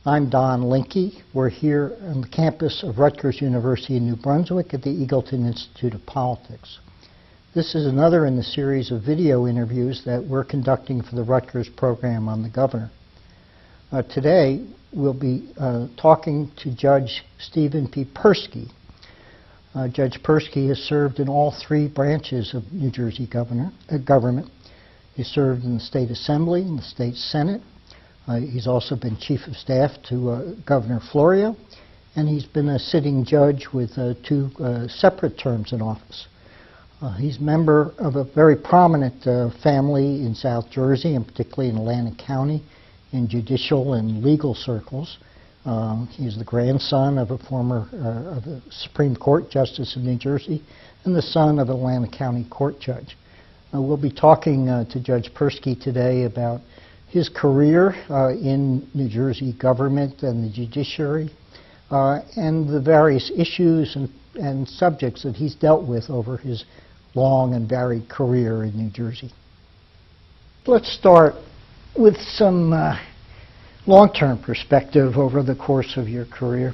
I'm Don Linky. We're here on the campus of Rutgers University in New Brunswick at the Eagleton Institute of Politics. This is another in the series of video interviews that we're conducting for the Rutgers program on the governor. Today, we'll be talking to Judge Stephen P. Perskie. Judge Perskie has served in all three branches of New Jersey government. He served in the State Assembly, in the State Senate. He's also been Chief of Staff to Governor Florio, and he's been a sitting judge with two separate terms in office. He's a member of a very prominent family in South Jersey, and particularly in Atlantic County, in judicial and legal circles. He's the grandson of a former of a Supreme Court Justice of New Jersey and the son of an Atlantic County Court Judge. We'll be talking to Judge Perskie today about his career in New Jersey government and the judiciary and the various issues and subjects that he's dealt with over his long and varied career in New Jersey. Let's start with some long-term perspective over the course of your career.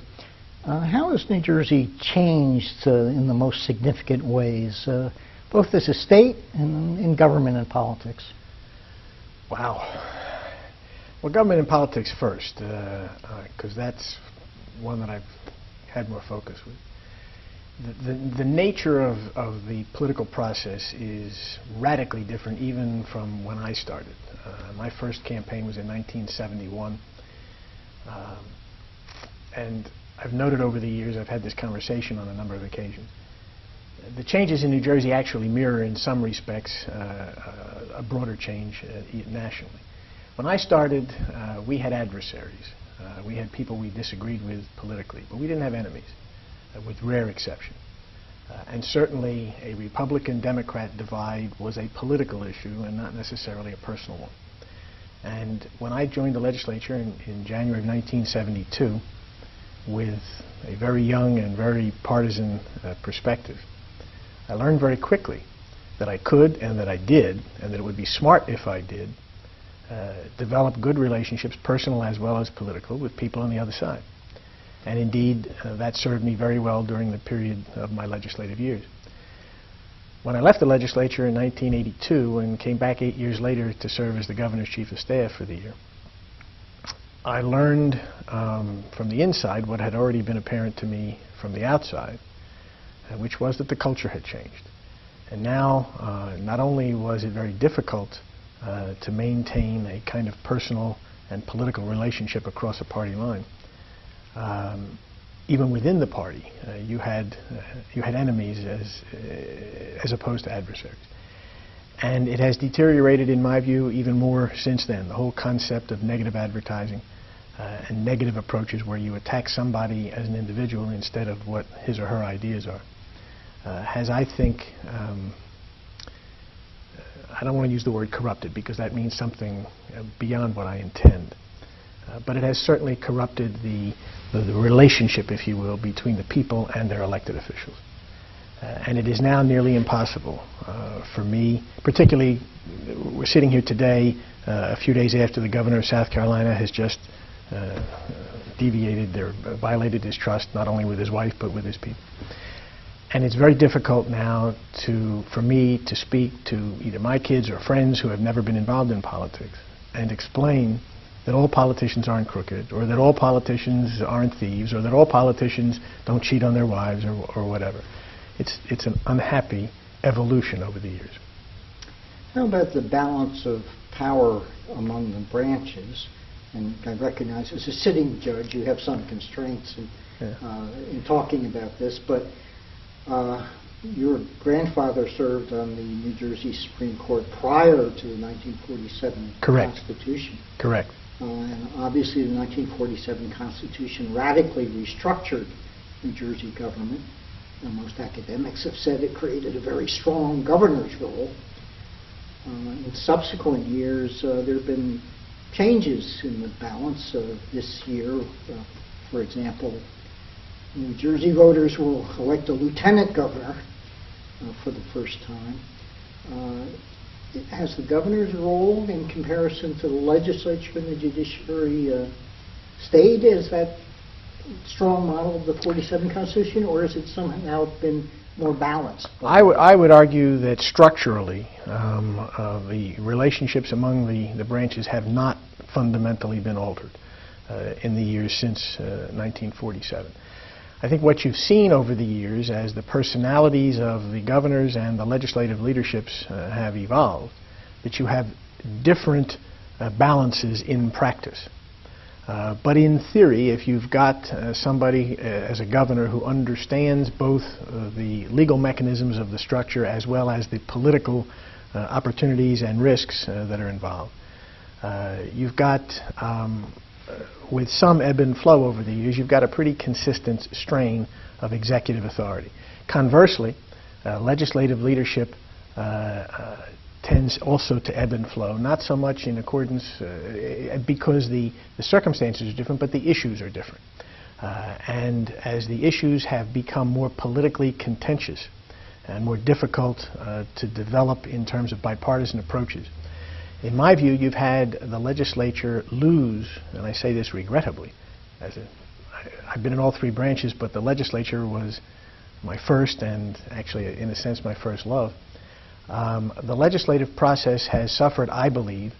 How has New Jersey changed in the most significant ways, both as a state and in government and politics? Wow. Well, government and politics first, because that's one that I've had more focus with. The nature of the political process is radically different even from when I started. My first campaign was in 1971, and I've noted over the years, I've had this conversation on a number of occasions. The changes in New Jersey actually mirror in some respects a broader change nationally. When I started, we had adversaries. We had people we disagreed with politically, but we didn't have enemies, with rare exception. And certainly a Republican-Democrat divide was a political issue and not necessarily a personal one. And when I joined the legislature in January of 1972 with a very young and very partisan perspective, I learned very quickly that I could and that I did, and that it would be smart if I did, develop good relationships, personal as well as political, with people on the other side. And indeed, that served me very well during the period of my legislative years. When I left the legislature in 1982 and came back 8 years later to serve as the governor's chief of staff for the year, I learned from the inside what had already been apparent to me from the outside, which was that the culture had changed. And now, not only was it very difficult to maintain a kind of personal and political relationship across a party line, even within the party, you had enemies as opposed to adversaries. And it has deteriorated, in my view, even more since then. The whole concept of negative advertising and negative approaches where you attack somebody as an individual instead of what his or her ideas are, has, I think, I don't want to use the word corrupted because that means something beyond what I intend. But it has certainly corrupted the relationship, if you will, between the people and their elected officials. And it is now nearly impossible for me, particularly, we're sitting here today, a few days after the governor of South Carolina has just violated his trust, not only with his wife, but with his people. And it's very difficult now for me to speak to either my kids or friends who have never been involved in politics and explain that all politicians aren't crooked, or that all politicians aren't thieves, or that all politicians don't cheat on their wives, or whatever. It's an unhappy evolution over the years. How about the balance of power among the branches? And I recognize as a sitting judge you have some constraints in talking about this, but your grandfather served on the New Jersey Supreme Court prior to the 1947 Correct. Constitution. Correct. And obviously the 1947 Constitution radically restructured New Jersey government. And most academics have said it created a very strong governor's role. In subsequent years, there have been changes in the balance this year. For example, New Jersey voters will elect a lieutenant governor for the first time. Has the governor's role in comparison to the legislature and the judiciary stayed as that strong model of the 47 Constitution, or has it somehow been more balanced? I would argue that structurally, the relationships among the branches have not fundamentally been altered in the years since 1947. I think what you've seen over the years as the personalities of the governors and the legislative leaderships have evolved, that you have different balances in practice. But in theory, if you've got somebody as a governor who understands both the legal mechanisms of the structure as well as the political opportunities and risks that are involved, you've got, with some ebb and flow over the years, you've got a pretty consistent strain of executive authority. Conversely, legislative leadership tends also to ebb and flow, not so much in accordance, because the circumstances are different, but the issues are different. And as the issues have become more politically contentious and more difficult to develop in terms of bipartisan approaches, in my view, you've had the legislature lose, and I say this regrettably, I've been in all three branches, but the legislature was my first and actually, in a sense, my first love. The legislative process has suffered, I believe,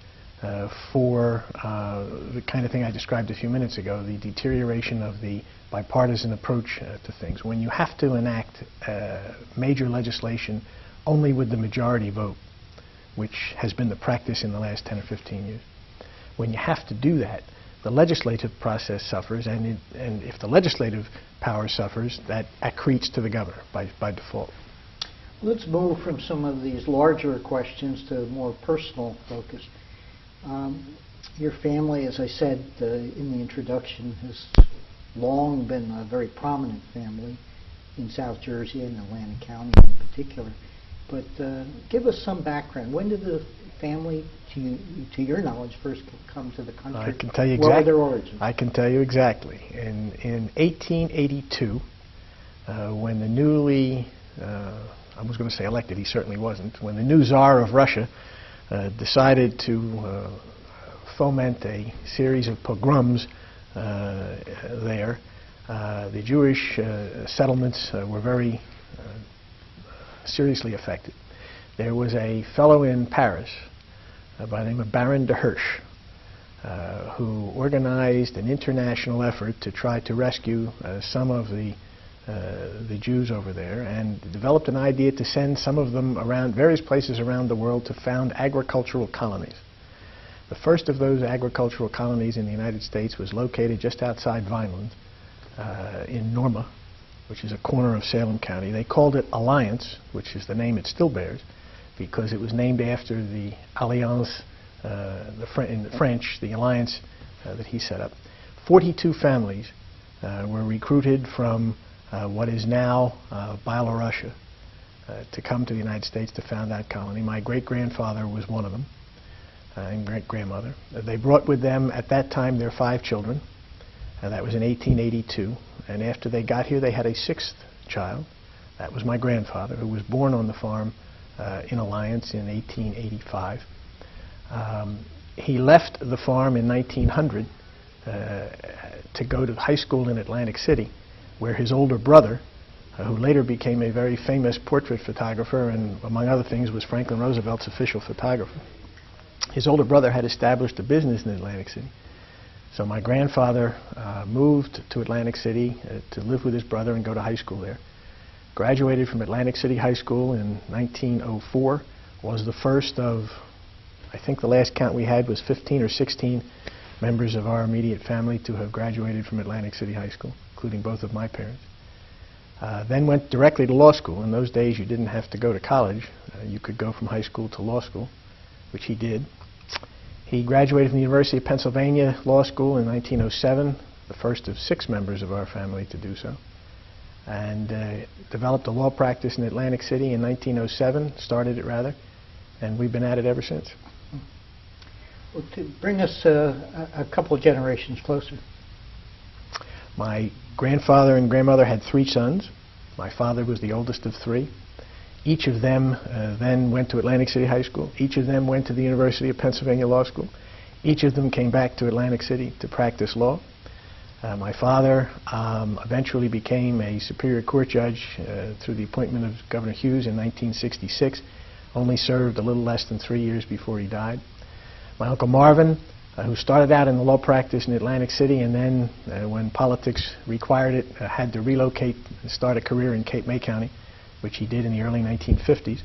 for the kind of thing I described a few minutes ago, the deterioration of the bipartisan approach to things. When you have to enact major legislation only with the majority vote, which has been the practice in the last 10 or 15 years, when you have to do that, the legislative process suffers, and if the legislative power suffers, that accretes to the governor by default. Let's move from some of these larger questions to more personal focus. Your family, as I said in the introduction, has long been a very prominent family in South Jersey and Atlantic County in particular. But give us some background. When did the family, to your knowledge, first come to the country? I can tell you exactly. What were their origins? I can tell you exactly. In 1882, when the newly I was going to say elected, he certainly wasn't, when the new Tsar of Russia decided to foment a series of pogroms there, the Jewish settlements were very seriously affected. There was a fellow in Paris by the name of Baron de Hirsch who organized an international effort to try to rescue some of the Jews over there, and developed an idea to send some of them around various places around the world to found agricultural colonies. The first of those agricultural colonies in the United States was located just outside Vineland in Norma, which is a corner of Salem County. They called it Alliance, which is the name it still bears, because it was named after the Alliance, in the French, the alliance that he set up. 42 families were recruited from what is now Byelorussia to come to the United States to found that colony. My great-grandfather was one of them, and great-grandmother. They brought with them, at that time, their 5 children. That was in 1882. And after they got here, they had a 6th child. That was my grandfather, who was born on the farm in Alliance in 1885. He left the farm in 1900 to go to high school in Atlantic City, where his older brother, who later became a very famous portrait photographer and, among other things, was Franklin Roosevelt's official photographer. His older brother had established a business in Atlantic City. So my grandfather moved to Atlantic City to live with his brother and go to high school there. Graduated from Atlantic City High School in 1904, was the first of, I think the last count we had was 15 or 16 members of our immediate family to have graduated from Atlantic City High School, including both of my parents. Then went directly to law school. In those days, you didn't have to go to college. You could go from high school to law school, which he did. He graduated from the University of Pennsylvania Law School in 1907, the first of 6 members of our family to do so, and developed a law practice in Atlantic City in 1907, started it rather, and we've been at it ever since. Well, to bring us a couple of generations closer. My grandfather and grandmother had 3 sons. My father was the oldest of 3. Each of them then went to Atlantic City High School. Each of them went to the University of Pennsylvania Law School. Each of them came back to Atlantic City to practice law. My father eventually became a Superior Court judge through the appointment of Governor Hughes in 1966, only served a little less than 3 years before he died. My Uncle Marvin, who started out in the law practice in Atlantic City and then, when politics required it, had to relocate and start a career in Cape May County, which he did in the early 1950s,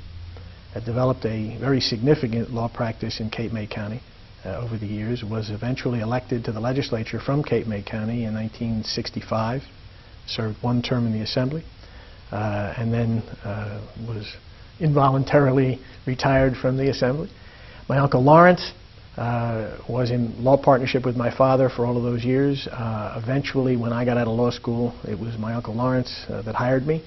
developed a very significant law practice in Cape May County over the years, was eventually elected to the legislature from Cape May County in 1965, served 1 term in the Assembly, and then was involuntarily retired from the Assembly. My Uncle Lawrence was in law partnership with my father for all of those years. Eventually, when I got out of law school, it was my Uncle Lawrence that hired me,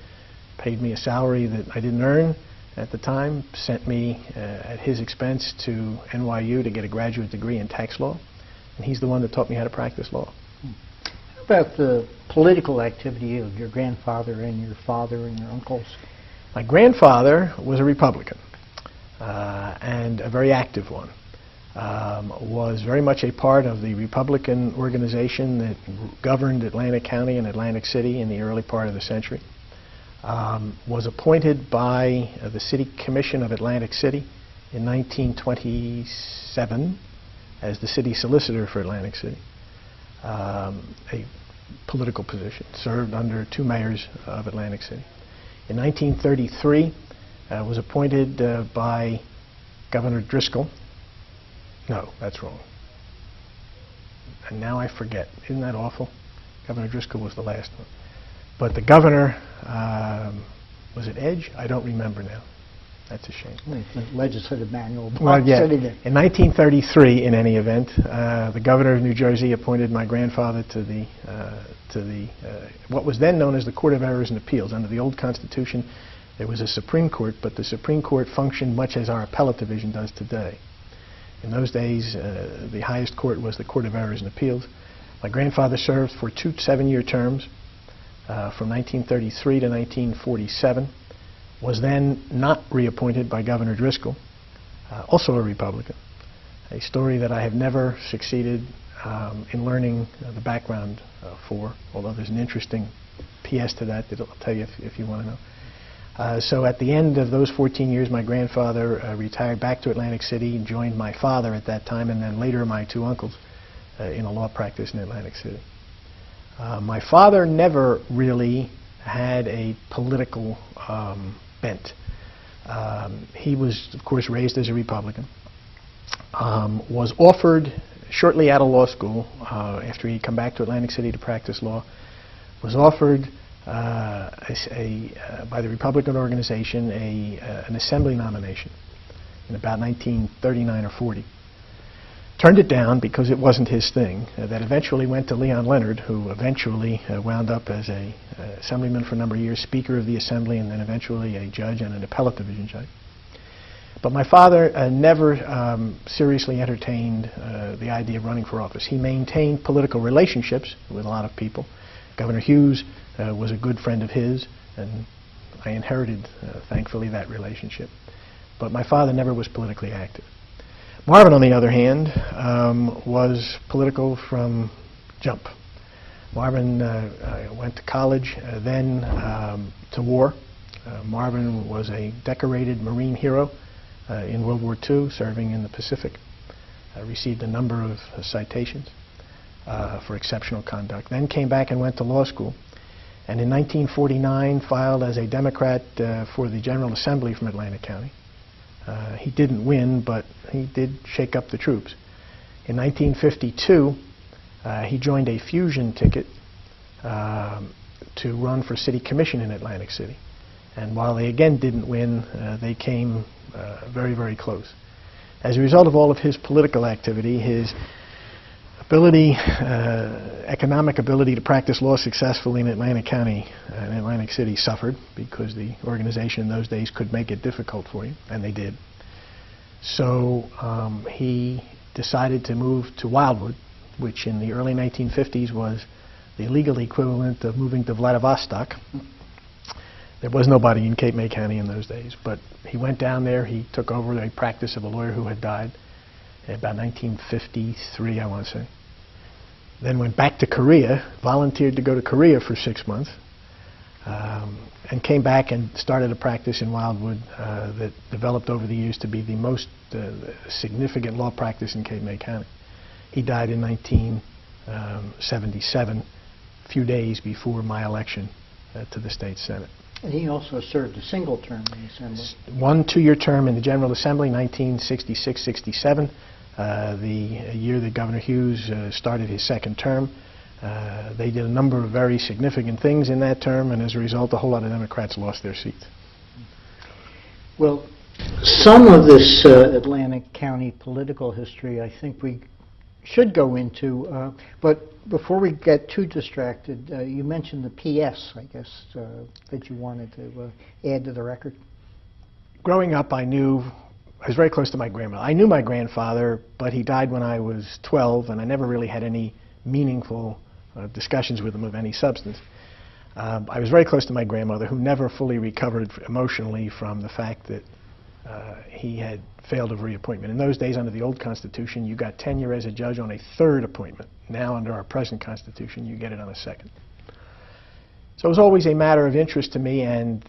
paid me a salary that I didn't earn at the time, sent me at his expense to NYU to get a graduate degree in tax law, and he's the one that taught me how to practice law. How about the political activity of your grandfather and your father and your uncles? My grandfather was a Republican, and a very active one. Was very much a part of the Republican organization that governed Atlantic County and Atlantic City in the early part of the century. Was appointed by the City Commission of Atlantic City in 1927 as the city solicitor for Atlantic City, a political position, served under 2 mayors of Atlantic City. In 1933, was appointed by Governor Driscoll. No, that's wrong. And now I forget. Isn't that awful? Governor Driscoll was the last one. But the governor, was it Edge? I don't remember now. That's a shame. The legislative manual. Well, yeah. In 1933, in any event, the governor of New Jersey appointed my grandfather to the what was then known as the Court of Errors and Appeals. Under the old Constitution, there was a Supreme Court, but the Supreme Court functioned much as our appellate division does today. In those days, the highest court was the Court of Errors and Appeals. My grandfather served for 2 7-year terms from 1933 to 1947, was then not reappointed by Governor Driscoll, also a Republican, a story that I have never succeeded in learning the background for, although there's an interesting PS to that I'll tell you if you want to know. So at the end of those 14 years, my grandfather retired back to Atlantic City and joined my father at that time, and then later my 2 uncles in a law practice in Atlantic City. My father never really had a political bent. He was, of course, raised as a Republican, was offered shortly out of law school, after he'd come back to Atlantic City to practice law, was offered by the Republican organization an assembly nomination in about 1939 or 40. Turned it down because it wasn't his thing. That eventually went to Leon Leonard, who eventually wound up as a assemblyman for a number of years, Speaker of the Assembly, and then eventually a judge and an appellate division judge. But my father never seriously entertained the idea of running for office. He maintained political relationships with a lot of people. Governor Hughes was a good friend of his, and I inherited, thankfully, that relationship. But my father never was politically active. Marvin, on the other hand, was political from jump. Marvin went to college, then to war. Marvin was a decorated Marine hero in World War II, serving in the Pacific. Received a number of citations for exceptional conduct. Then came back and went to law school. And in 1949 filed as a Democrat for the General Assembly from Atlantic County. He didn't win, but he did shake up the troops. In 1952, he joined a fusion ticket to run for City Commission in Atlantic City. And while they again didn't win, they came very, very close. As a result of all of his political activity, his ability, economic ability to practice law successfully in Atlantic County and Atlantic City suffered because the organization in those days could make it difficult for you, and they did. So he decided to move to Wildwood, which in the early 1950s was the legal equivalent of moving to Vladivostok. There was nobody in Cape May County in those days, but he went down there. He took over a practice of a lawyer who had died in about 1953, I want to say. then went back to Korea, volunteered to go to Korea for 6 months, and came back and started a practice in Wildwood that developed over the years to be the most significant law practice in Cape May County. He died in 1977, a few days before my election to the state senate. And he also served a single term in the Assembly. 1 2-year term in the General Assembly, 1966-67, the year that Governor Hughes started his second term. They did a number of very significant things in that term, and as a result, a whole lot of Democrats lost their seats. Well, some of this Atlantic County political history I think we should go into, but before we get too distracted, you mentioned the PS, I guess, that you wanted to add to the record. Growing up, I was very close to my grandmother. I knew my grandfather, but he died when I was 12, and I never really had any meaningful discussions with him of any substance. I was very close to my grandmother, who never fully recovered emotionally from the fact that he had failed of reappointment. In those days, under the old Constitution, you got tenure as a judge on a 3rd appointment. Now, under our present Constitution, you get it on a 2nd. So it was always a matter of interest to me and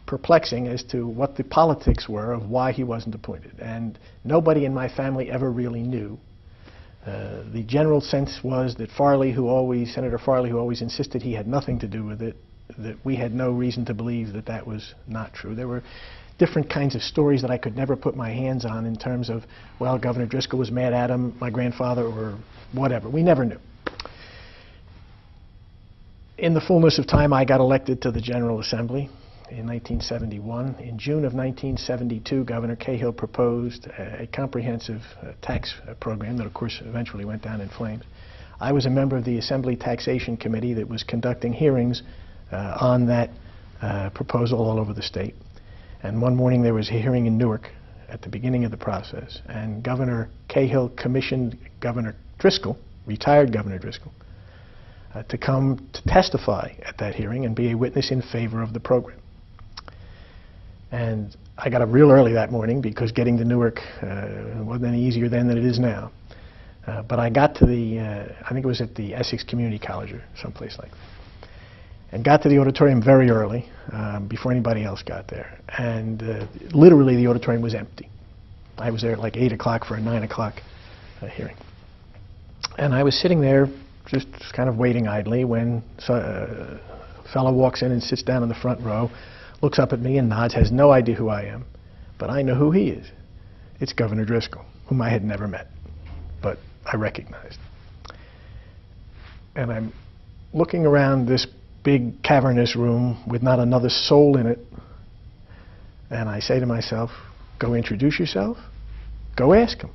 perplexing as to what the politics were of why he wasn't appointed. And nobody in my family ever really knew. The general sense was that Senator Farley, who always insisted he had nothing to do with it, that we had no reason to believe that that was not true. There were different kinds of stories that I could never put my hands on in terms of, well, Governor Driscoll was mad at him, my grandfather, or whatever. We never knew. In the fullness of time, I got elected to the General Assembly in 1971. In June of 1972, Governor Cahill proposed a comprehensive tax program that, of course, eventually went down in flames. I was a member of the Assembly Taxation Committee that was conducting hearings on that proposal all over the state. And one morning there was a hearing in Newark at the beginning of the process, and Governor Cahill commissioned Governor Driscoll, retired Governor Driscoll, to come to testify at that hearing and be a witness in favor of the program. And I got up real early that morning because getting to Newark wasn't any easier then than it is now. But I got to I think it was at the Essex Community College or someplace like that, and got to the auditorium very early, before anybody else got there. And literally the auditorium was empty. I was there at like 8 o'clock for a 9 o'clock hearing. And I was sitting there just kind of waiting idly when a fellow walks in and sits down in the front row, looks up at me and nods, has no idea who I am, but I know who he is. It's Governor Driscoll, whom I had never met, but I recognized. And I'm looking around this big cavernous room with not another soul in it, and I say to myself, go introduce yourself, go ask him.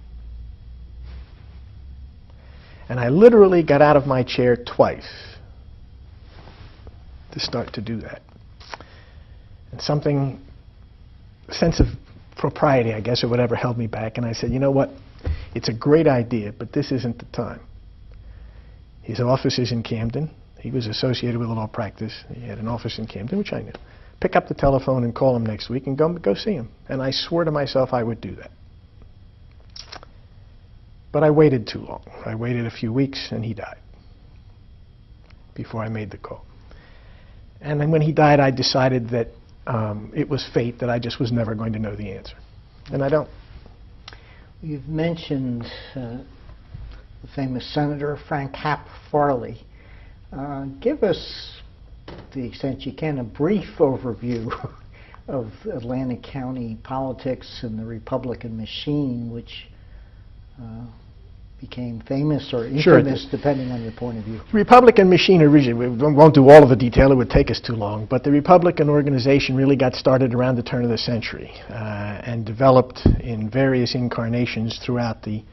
And I literally got out of my chair twice to start to do that. And a sense of propriety, I guess, or whatever, held me back, and I said, you know what, it's a great idea, but this isn't the time. His office is in Camden. He was associated with a law practice. He had an office in Camden, which I knew. Pick up the telephone and call him next week and go see him. And I swore to myself I would do that. But I waited too long. I waited a few weeks, and he died before I made the call. And then when he died, I decided that it was fate, that I just was never going to know the answer. And I don't. You've mentioned the famous Senator Frank Hap Farley. Give us, to the extent you can, a brief overview of Atlantic County politics and the Republican machine, which became famous or infamous, sure, depending on your point of view. Republican machine originally, we won't do all of the detail, it would take us too long, but the Republican organization really got started around the turn of the century and developed in various incarnations throughout the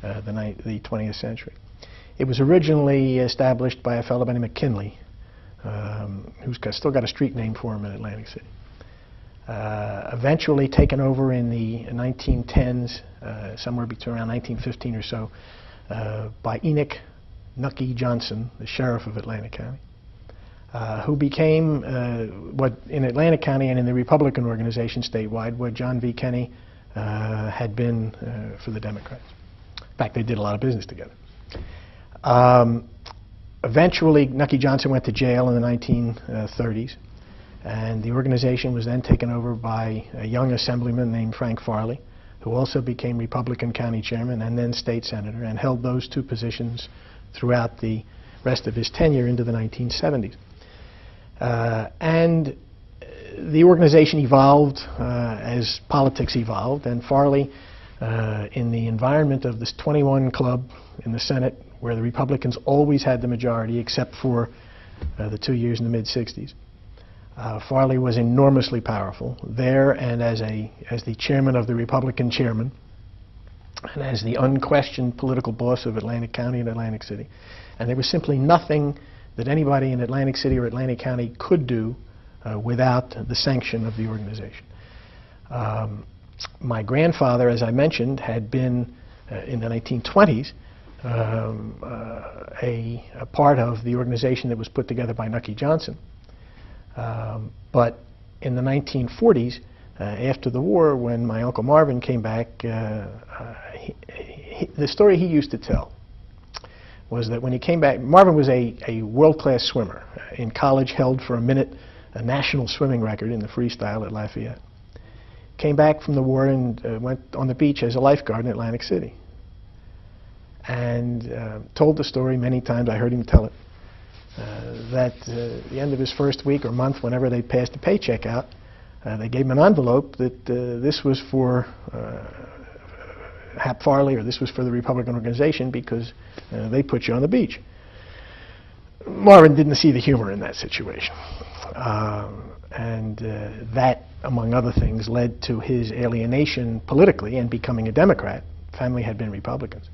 20th century. It was originally established by a fellow by the name of McKinley, who's still got a street name for him in Atlantic City. Eventually taken over in the 1910s, somewhere between around 1915 or so, by Enoch Nucky Johnson, the sheriff of Atlantic County, who became what in Atlantic County and in the Republican organization statewide, what John V. Kenney had been for the Democrats. In fact, they did a lot of business together. Eventually, Nucky Johnson went to jail in the 1930s, and the organization was then taken over by a young assemblyman named Frank Farley, who also became Republican county chairman and then state senator, and held those two positions throughout the rest of his tenure into the 1970s. And the organization evolved as politics evolved, and Farley, in the environment of this 21 club in the Senate, where the Republicans always had the majority except for the 2 years in the mid-60s, Farley was enormously powerful there, and as the chairman of the Republican chairman, and as the unquestioned political boss of Atlantic County and Atlantic City. And there was simply nothing that anybody in Atlantic City or Atlantic County could do without the sanction of the organization. My grandfather, as I mentioned, had been in the 1920s a part of the organization that was put together by Nucky Johnson. But in the 1940s, after the war, when my Uncle Marvin came back, the story he used to tell was that when he came back, Marvin was a world-class swimmer. In college, held for a minute a national swimming record in the freestyle at Lafayette. Came back from the war and went on the beach as a lifeguard in Atlantic City. And told the story many times. I heard him tell it. That at the end of his first week or month, whenever they passed the paycheck out, they gave him an envelope that this was for Hap Farley, or this was for the Republican organization, because they put you on the beach. Marvin didn't see the humor in that situation. And that, among other things, led to his alienation politically and becoming a Democrat. Family had been Republicans.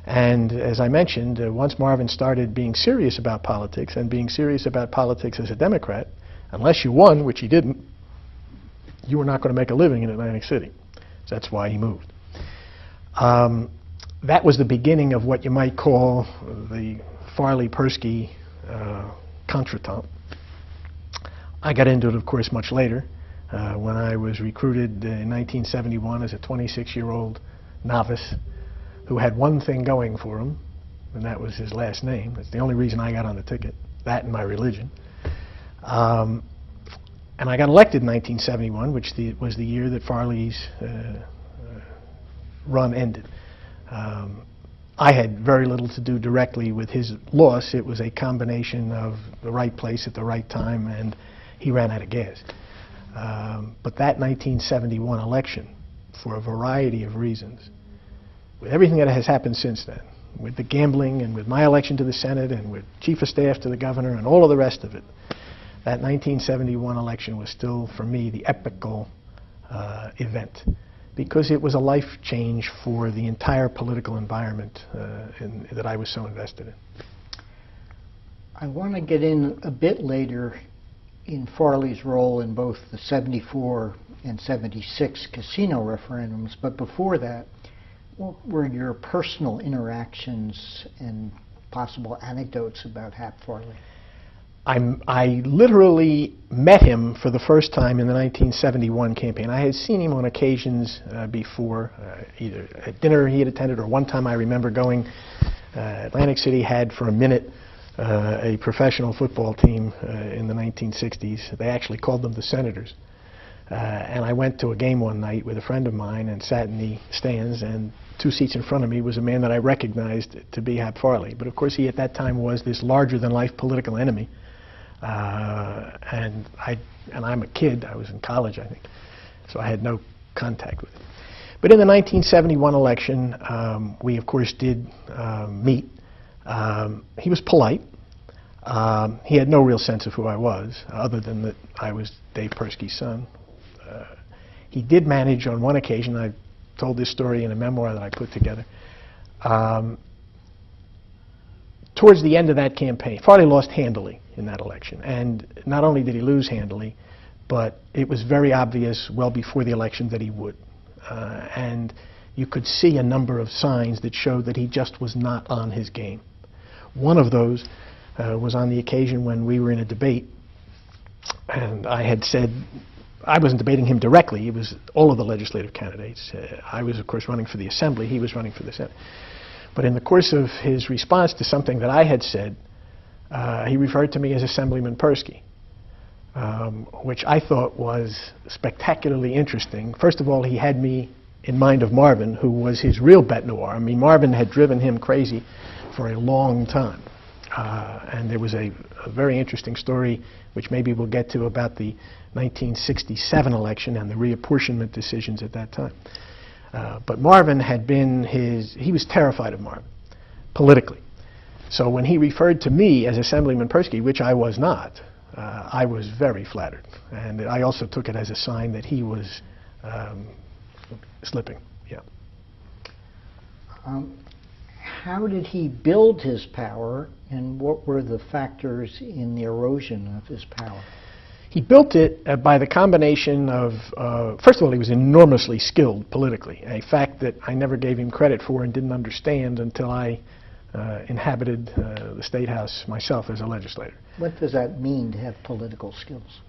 And as I mentioned, once Marvin started being serious about politics, and being serious about politics as a Democrat, unless you won, which he didn't, you were not going to make a living in Atlantic City. So that's why he moved. That was the beginning of what you might call the Farley-Perskie contretemps. I got into it, of course, much later, when I was recruited in 1971 as a 26-year-old novice who had one thing going for him, and that was his last name. That's the only reason I got on the ticket, that and my religion. And I got elected in 1971, which was the year that Farley's run ended. I had very little to do directly with his loss. It was a combination of the right place at the right time, and he ran out of gas. But that 1971 election, for a variety of reasons, with everything that has happened since then, with the gambling and with my election to the Senate and with Chief of Staff to the Governor and all of the rest of it, that 1971 election was still, for me, the epical event, because it was a life change for the entire political environment that I was so invested in. I want to get in a bit later in Farley's role in both the 74 and 76 casino referendums, but before that, what were your personal interactions and possible anecdotes about Hap Farley? I literally met him for the first time in the 1971 campaign. I had seen him on occasions before, either at dinner he had attended, or one time I remember going, Atlantic City had for a minute a professional football team in the 1960s. They actually called them the Senators. And I went to a game one night with a friend of mine and sat in the stands, and 2 seats in front of me was a man that I recognized to be Hap Farley. But of course he at that time was this larger-than-life political enemy. And I'm a kid. I was in college, I think, so I had no contact with him. But in the 1971 election, we of course did meet. He was polite. He had no real sense of who I was, other than that I was Dave Perskie's son. He did manage on one occasion, I told this story in a memoir that I put together. Towards the end of that campaign, Farley lost handily in that election. And not only did he lose handily, but it was very obvious well before the election that he would. And you could see a number of signs that showed that he just was not on his game. One of those was on the occasion when we were in a debate, and I had said, I wasn't debating him directly, it was all of the legislative candidates. I was, of course, running for the Assembly, he was running for the Senate. But in the course of his response to something that I had said, he referred to me as Assemblyman Perskie, which I thought was spectacularly interesting. First of all, he had me in mind of Marvin, who was his real bête noire. I mean, Marvin had driven him crazy for a long time. And there was a very interesting story, which maybe we'll get to, about the 1967 election and the reapportionment decisions at that time. But Marvin had been he was terrified of Marvin, politically. So when he referred to me as Assemblyman Perskie, which I was not, I was very flattered. And I also took it as a sign that he was slipping, yeah. How did he build his power, and what were the factors in the erosion of his power? He built it by the combination of, first of all, he was enormously skilled politically, a fact that I never gave him credit for and didn't understand until I inhabited the State House myself as a legislator. What does that mean, to have political skills?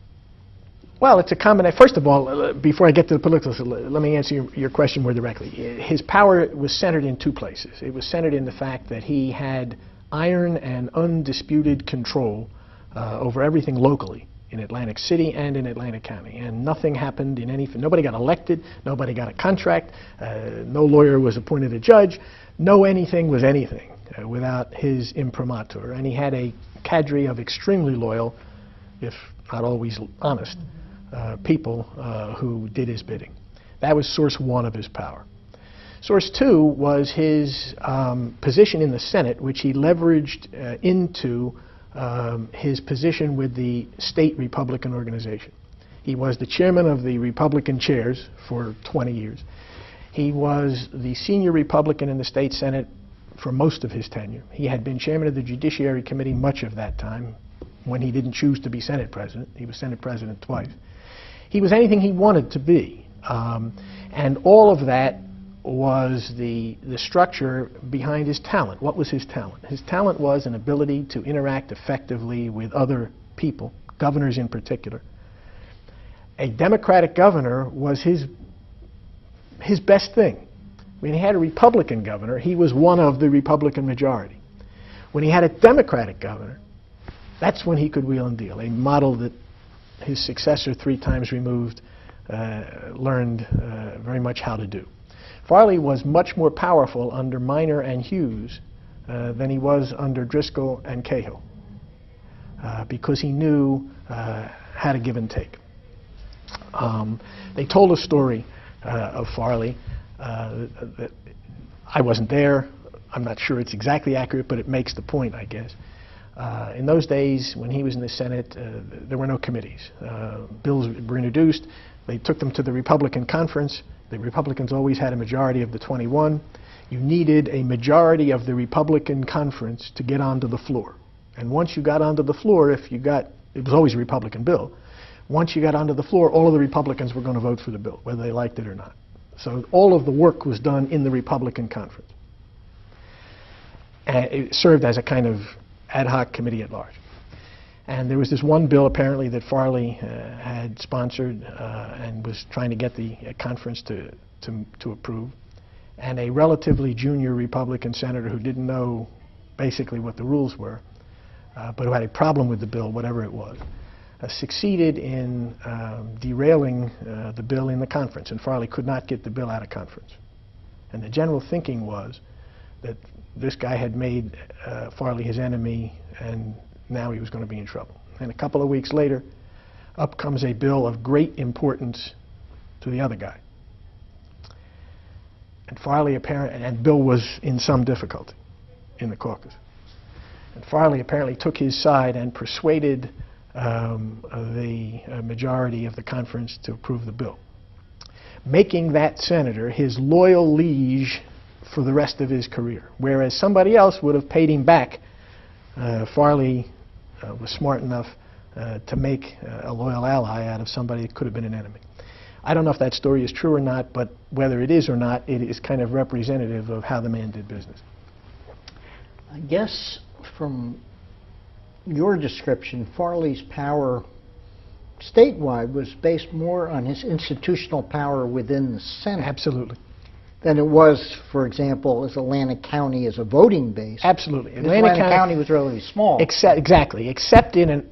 Well, it's a combination. First of all, before I get to the political, let me answer your question more directly. His power was centered in two places. It was centered in the fact that he had iron and undisputed control over everything locally in Atlantic City and in Atlantic County. And nothing happened in nobody got elected, nobody got a contract, no lawyer was appointed a judge, no anything was anything without his imprimatur. And he had a cadre of extremely loyal, if not always honest, people who did his bidding. That was source one of his power. Source two was his position in the Senate, which he leveraged into his position with the state Republican organization. He was the chairman of the Republican chairs for 20 years. He was the senior Republican in the state Senate for most of his tenure. He had been chairman of the Judiciary Committee much of that time when he didn't choose to be Senate president. He was Senate president twice. He was anything he wanted to be. And all of that was the structure behind his talent. What was his talent? His talent was an ability to interact effectively with other people, governors in particular. A Democratic governor was his best thing. When he had a Republican governor, he was one of the Republican majority. When he had a Democratic governor, that's when he could wheel and deal, a model that his successor, 3 times removed, learned very much how to do. Farley was much more powerful under Minor and Hughes than he was under Driscoll and Cahill because he knew how to give and take. They told a story of Farley that I wasn't there. I'm not sure it's exactly accurate, but it makes the point, I guess. In those days, when he was in the Senate, there were no committees. Bills were introduced. They took them to the Republican conference. The Republicans always had a majority of the 21. You needed a majority of the Republican conference to get onto the floor. And once you got onto the floor, it was always a Republican bill. Once you got onto the floor, all of the Republicans were going to vote for the bill, whether they liked it or not. So all of the work was done in the Republican conference. And it served as a kind of ad hoc committee at large. And there was this one bill apparently that Farley had sponsored and was trying to get the conference to approve. And a relatively junior Republican senator who didn't know basically what the rules were, but who had a problem with the bill, whatever it was, succeeded in derailing the bill in the conference. And Farley could not get the bill out of conference. And the general thinking was that this guy had made Farley his enemy, and now he was going to be in trouble. And a couple of weeks later, up comes a bill of great importance to the other guy. And Farley and Bill was in some difficulty in the caucus. And Farley apparently took his side and persuaded the majority of the conference to approve the bill, making that senator his loyal liege for the rest of his career, whereas somebody else would have paid him back. Farley was smart enough to make a loyal ally out of somebody that could have been an enemy. I don't know if that story is true or not, but whether it is or not, it is kind of representative of how the man did business. I guess from your description, Farley's power statewide was based more on his institutional power within the Senate. Absolutely. than it was, for example, as Atlantic County as a voting base. Absolutely. Atlantic County was relatively small. Exactly, except in an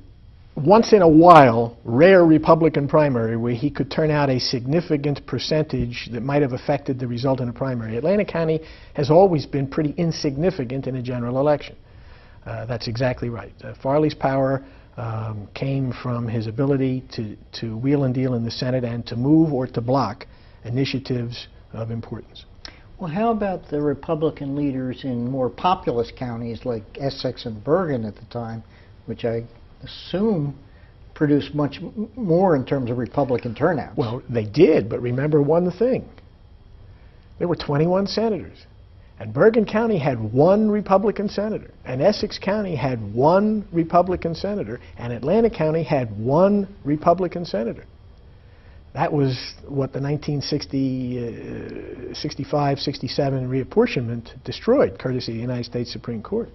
once in a while rare Republican primary where he could turn out a significant percentage that might have affected the result in a primary. Atlantic County has always been pretty insignificant in a general election. That's exactly right. Farley's power came from his ability to wheel and deal in the Senate and to move or to block initiatives of importance. Well, how about the Republican leaders in more populous counties like Essex and Bergen at the time, which I assume produced much more in terms of Republican turnouts? Well, they did, but remember one thing. There were 21 senators, and Bergen County had 1 Republican senator, and Essex County had 1 Republican senator, and Atlantic County had 1 Republican senator. That was what the 1960, 65, 67 reapportionment destroyed, courtesy of the United States Supreme Court.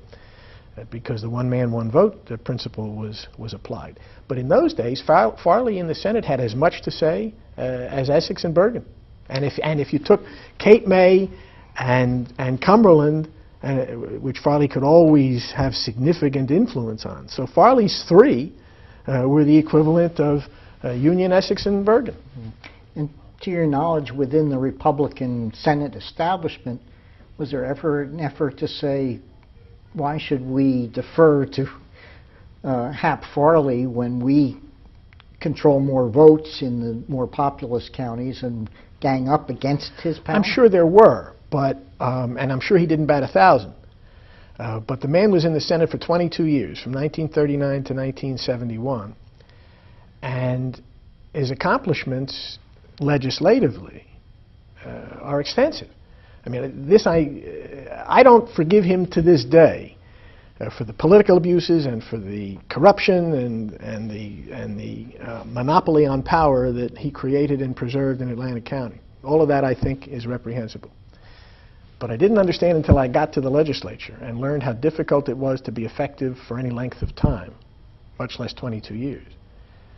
Because the one man, one vote principle was applied. But in those days, Farley in the Senate had as much to say as Essex and Bergen. And if you took Cape May and Cumberland, which Farley could always have significant influence on. So Farley's 3 were the equivalent of Union, Essex, and Bergen. And to your knowledge, within the Republican Senate establishment, was there ever an effort to say, why should we defer to Hap Farley when we control more votes in the more populous counties and gang up against his power? I'm sure there were, but and I'm sure he didn't bat 1,000. But the man was in the Senate for 22 years, from 1939 to 1971, and his accomplishments legislatively are extensive. I mean, I don't forgive him to this day for the political abuses and for the corruption and the monopoly on power that he created and preserved in Atlantic County. All of that, I think, is reprehensible. But I didn't understand until I got to the legislature and learned how difficult it was to be effective for any length of time, much less 22 years,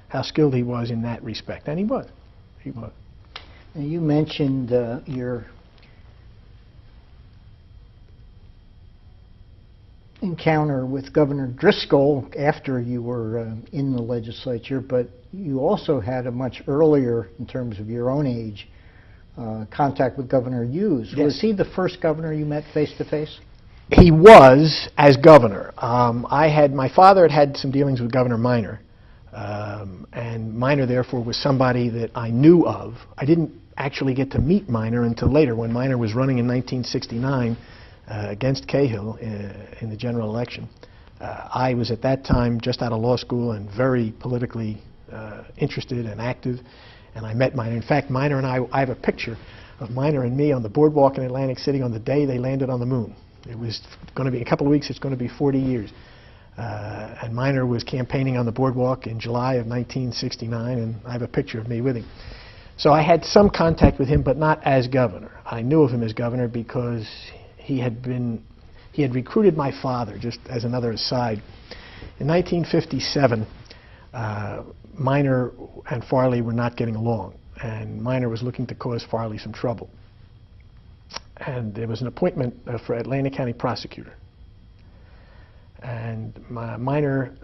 how skilled he was in that respect. And he was. He was. Now, you mentioned your encounter with Governor Driscoll after you were in the legislature, but you also had a much earlier, in terms of your own age, contact with Governor Hughes. Yes. Was he the first governor you met face-to-face? He was, as governor. My father had some dealings with Governor Minor, and Minor, therefore, was somebody that I knew of. I didn't actually get to meet Minor until later, when Minor was running in 1969 against Cahill in the general election. I was at that time just out of law school and very politically interested and active, and I met Minor. In fact, Minor and I have a picture of Minor and me on the boardwalk in Atlantic City on the day they landed on the moon. It was going to be, in a couple of weeks, it's going to be 40 years. And Minor was campaigning on the boardwalk in July of 1969, and I have a picture of me with him. So I had some contact with him, but not as governor. I knew of him as governor because he had recruited my father, just as another aside. In 1957, Minor and Farley were not getting along, and Minor was looking to cause Farley some trouble. And there was an appointment for Atlantic County prosecutor. And Minor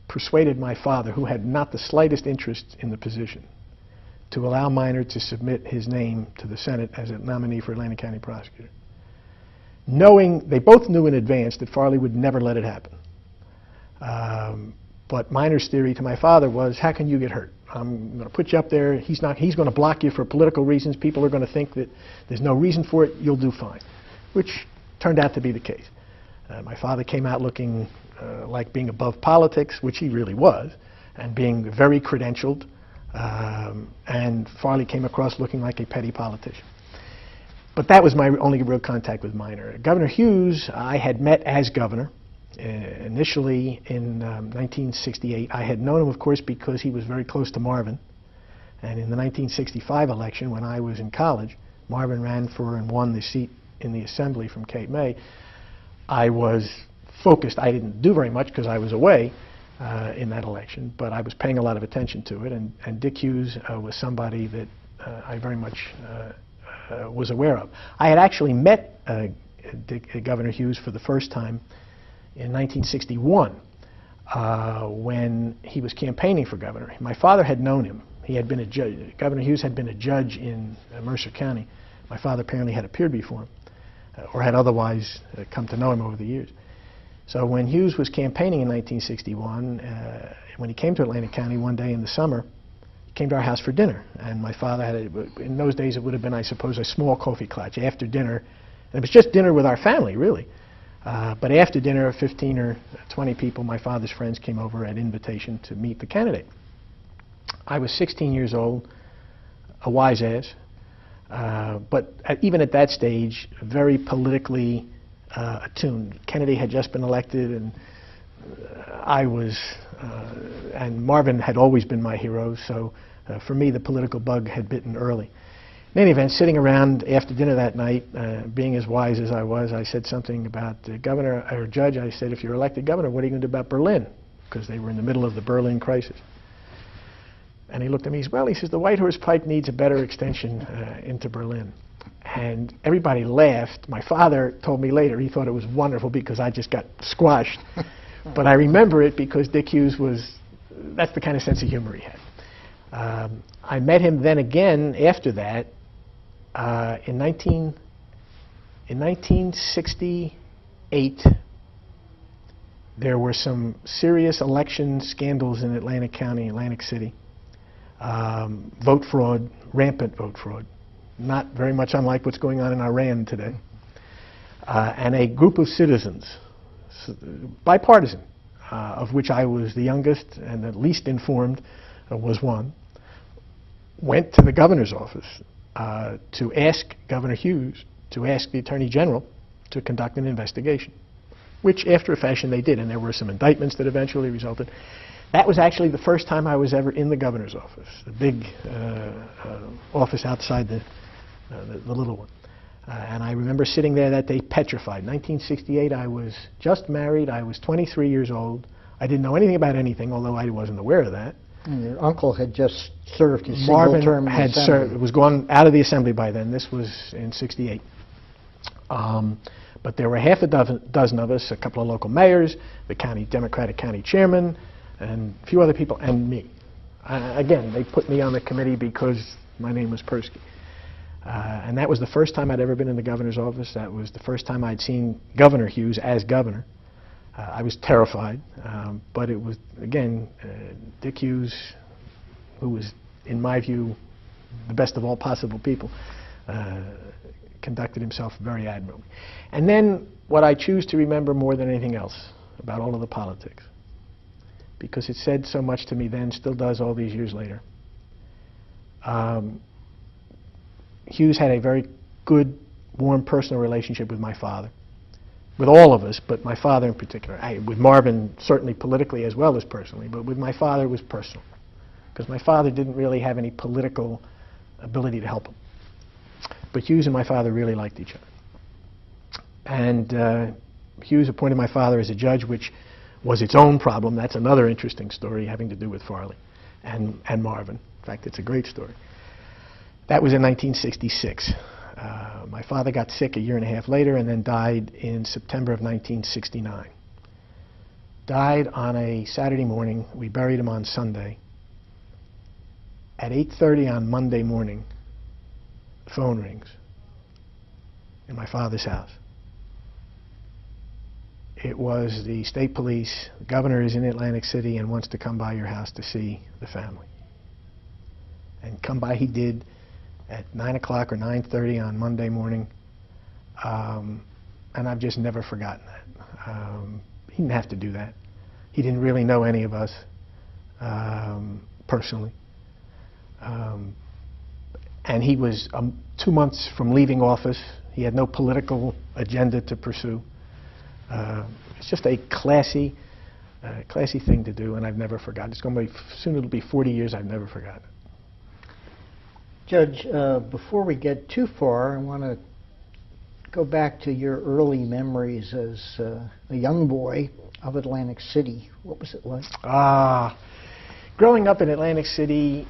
persuaded my father, who had not the slightest interest in the position, to allow Minor to submit his name to the Senate as a nominee for Atlantic County prosecutor, knowing, they both knew in advance that Farley would never let it happen. But Minor's theory to my father was, how can you get hurt? I'm going to put you up there. He's going to block you for political reasons. People are going to think that there's no reason for it. You'll do fine, which turned out to be the case. My father came out looking like being above politics, which he really was, and being very credentialed. And Farley came across looking like a petty politician. But that was my only real contact with Minor. Governor Hughes, I had met as governor. Initially in 1968. I had known him, of course, because he was very close to Marvin. And in the 1965 election, when I was in college, Marvin ran for and won the seat in the Assembly from Cape May. I was focused. I didn't do very much because I was away in that election, but I was paying a lot of attention to it. And Dick Hughes was somebody that I very much was aware of. I had actually met Governor Hughes for the first time in 1961 when he was campaigning for governor. My father had known him. He had been a judge. Governor Hughes had been a judge in Mercer County. My father apparently had appeared before him, or had otherwise come to know him over the years. So when Hughes was campaigning in 1961, when he came to Atlantic County one day in the summer, he came to our house for dinner. And my father had, in those days it would have been, I suppose, a small coffee clutch after dinner. And it was just dinner with our family, really. But after dinner, 15 or 20 people, my father's friends, came over at invitation to meet the candidate. I was 16 years old, a wise ass, but even at that stage, very politically attuned. Kennedy had just been elected, and I was, and Marvin had always been my hero, so for me the political bug had bitten early. In any event, sitting around after dinner that night, being as wise as I was, I said something about governor, or judge. I said, if you're elected governor, what are you going to do about Berlin? Because they were in the middle of the Berlin crisis. And he looked at me, he says, the White Horse Pike needs a better extension into Berlin. And everybody laughed. My father told me later he thought it was wonderful because I just got squashed. But I remember it because Dick Hughes was, that's the kind of sense of humor he had. I met him then again after that in 1968. There were some serious election scandals in Atlantic County, Atlantic City. Vote fraud, rampant vote fraud. Not very much unlike what's going on in Iran today. And a group of citizens, bipartisan, of which I was the youngest and the least informed, was one, went to the governor's office to ask Governor Hughes, to ask the Attorney General to conduct an investigation, which after a fashion they did, and there were some indictments that eventually resulted. That was actually the first time I was ever in the governor's office, the big office outside the little one. And I remember sitting there that day petrified. 1968, I was just married. I was 23 years old. I didn't know anything about anything, although I wasn't aware of that. And your uncle had just served his Marvin single term in had the Assembly. served, was gone out of the Assembly by then. This was in 68. But there were half a dozen of us, a couple of local mayors, the county Democratic county chairman, and a few other people, and me. Again, they put me on the committee because my name was Perskie. And that was the first time I'd ever been in the governor's office. That was the first time I'd seen Governor Hughes as governor. I was terrified, but it was, again, Dick Hughes, who was, in my view, the best of all possible people, conducted himself very admirably. And then what I choose to remember more than anything else about all of the politics, because it said so much to me then, still does all these years later. Hughes had a very good, warm, personal relationship with my father, with all of us, but my father in particular. With Marvin, certainly politically as well as personally, but with my father it was personal, because my father didn't really have any political ability to help him. But Hughes and my father really liked each other. And Hughes appointed my father as a judge, which was its own problem. That's another interesting story having to do with Farley and Marvin. In fact, it's a great story. That was in 1966. My father got sick a year and a half later and then died in September of 1969. Died on a Saturday morning. We buried him on Sunday. At 8:30 on Monday morning, the phone rings in my father's house. It was the state police. The governor is in Atlantic City and wants to come by your house to see the family. And come by he did at 9 o'clock or 9:30 on Monday morning. And I've just never forgotten that. He didn't have to do that. He didn't really know any of us personally. And he was 2 months from leaving office. He had no political agenda to pursue. It's just a classy thing to do, and I've never forgotten. It's going to be, soon it'll be 40 years, I've never forgotten it. Judge, before we get too far, I want to go back to your early memories as a young boy of Atlantic City. What was it like? Growing up in Atlantic City,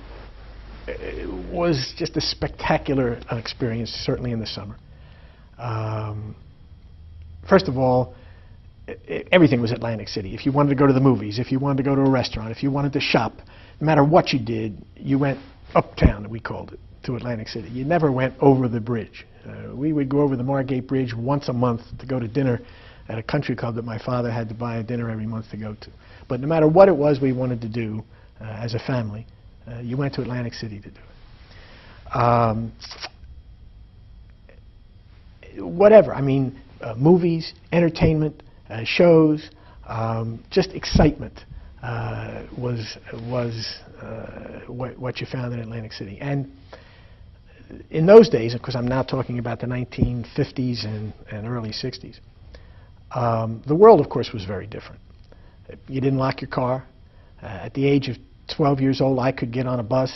was just a spectacular experience, certainly in the summer. First of all, everything was Atlantic City. If you wanted to go to the movies, if you wanted to go to a restaurant, if you wanted to shop, no matter what you did, you went uptown, we called it, to Atlantic City. You never went over the bridge. We would go over the Margate Bridge once a month to go to dinner at a country club that my father had to buy a dinner every month to go to. But no matter what it was we wanted to do as a family, you went to Atlantic City to do it. Whatever, I mean, movies, entertainment, shows, just excitement was what you found in Atlantic City. And in those days, of course I'm now talking about the 1950s and early 60s, the world of course was very different. You didn't lock your car. At the age of 12 years old I could get on a bus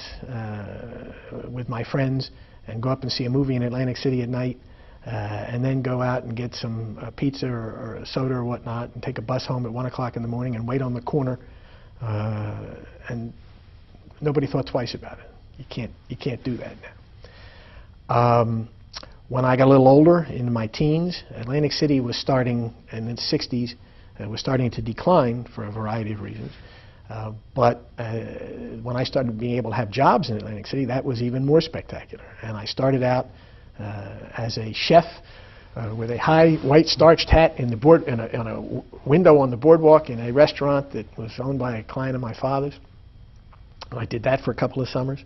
with my friends and go up and see a movie in Atlantic City at night, and then go out and get some pizza or a soda or whatnot and take a bus home at 1 o'clock in the morning and wait on the corner, and nobody thought twice about it. You can't do that now. When I got a little older, in my teens, Atlantic City was starting, in the 60s, was starting to decline for a variety of reasons. But when I started being able to have jobs in Atlantic City, that was even more spectacular. And I started out as a chef with a high white starched hat in a window on the boardwalk in a restaurant that was owned by a client of my father's. And I did that for a couple of summers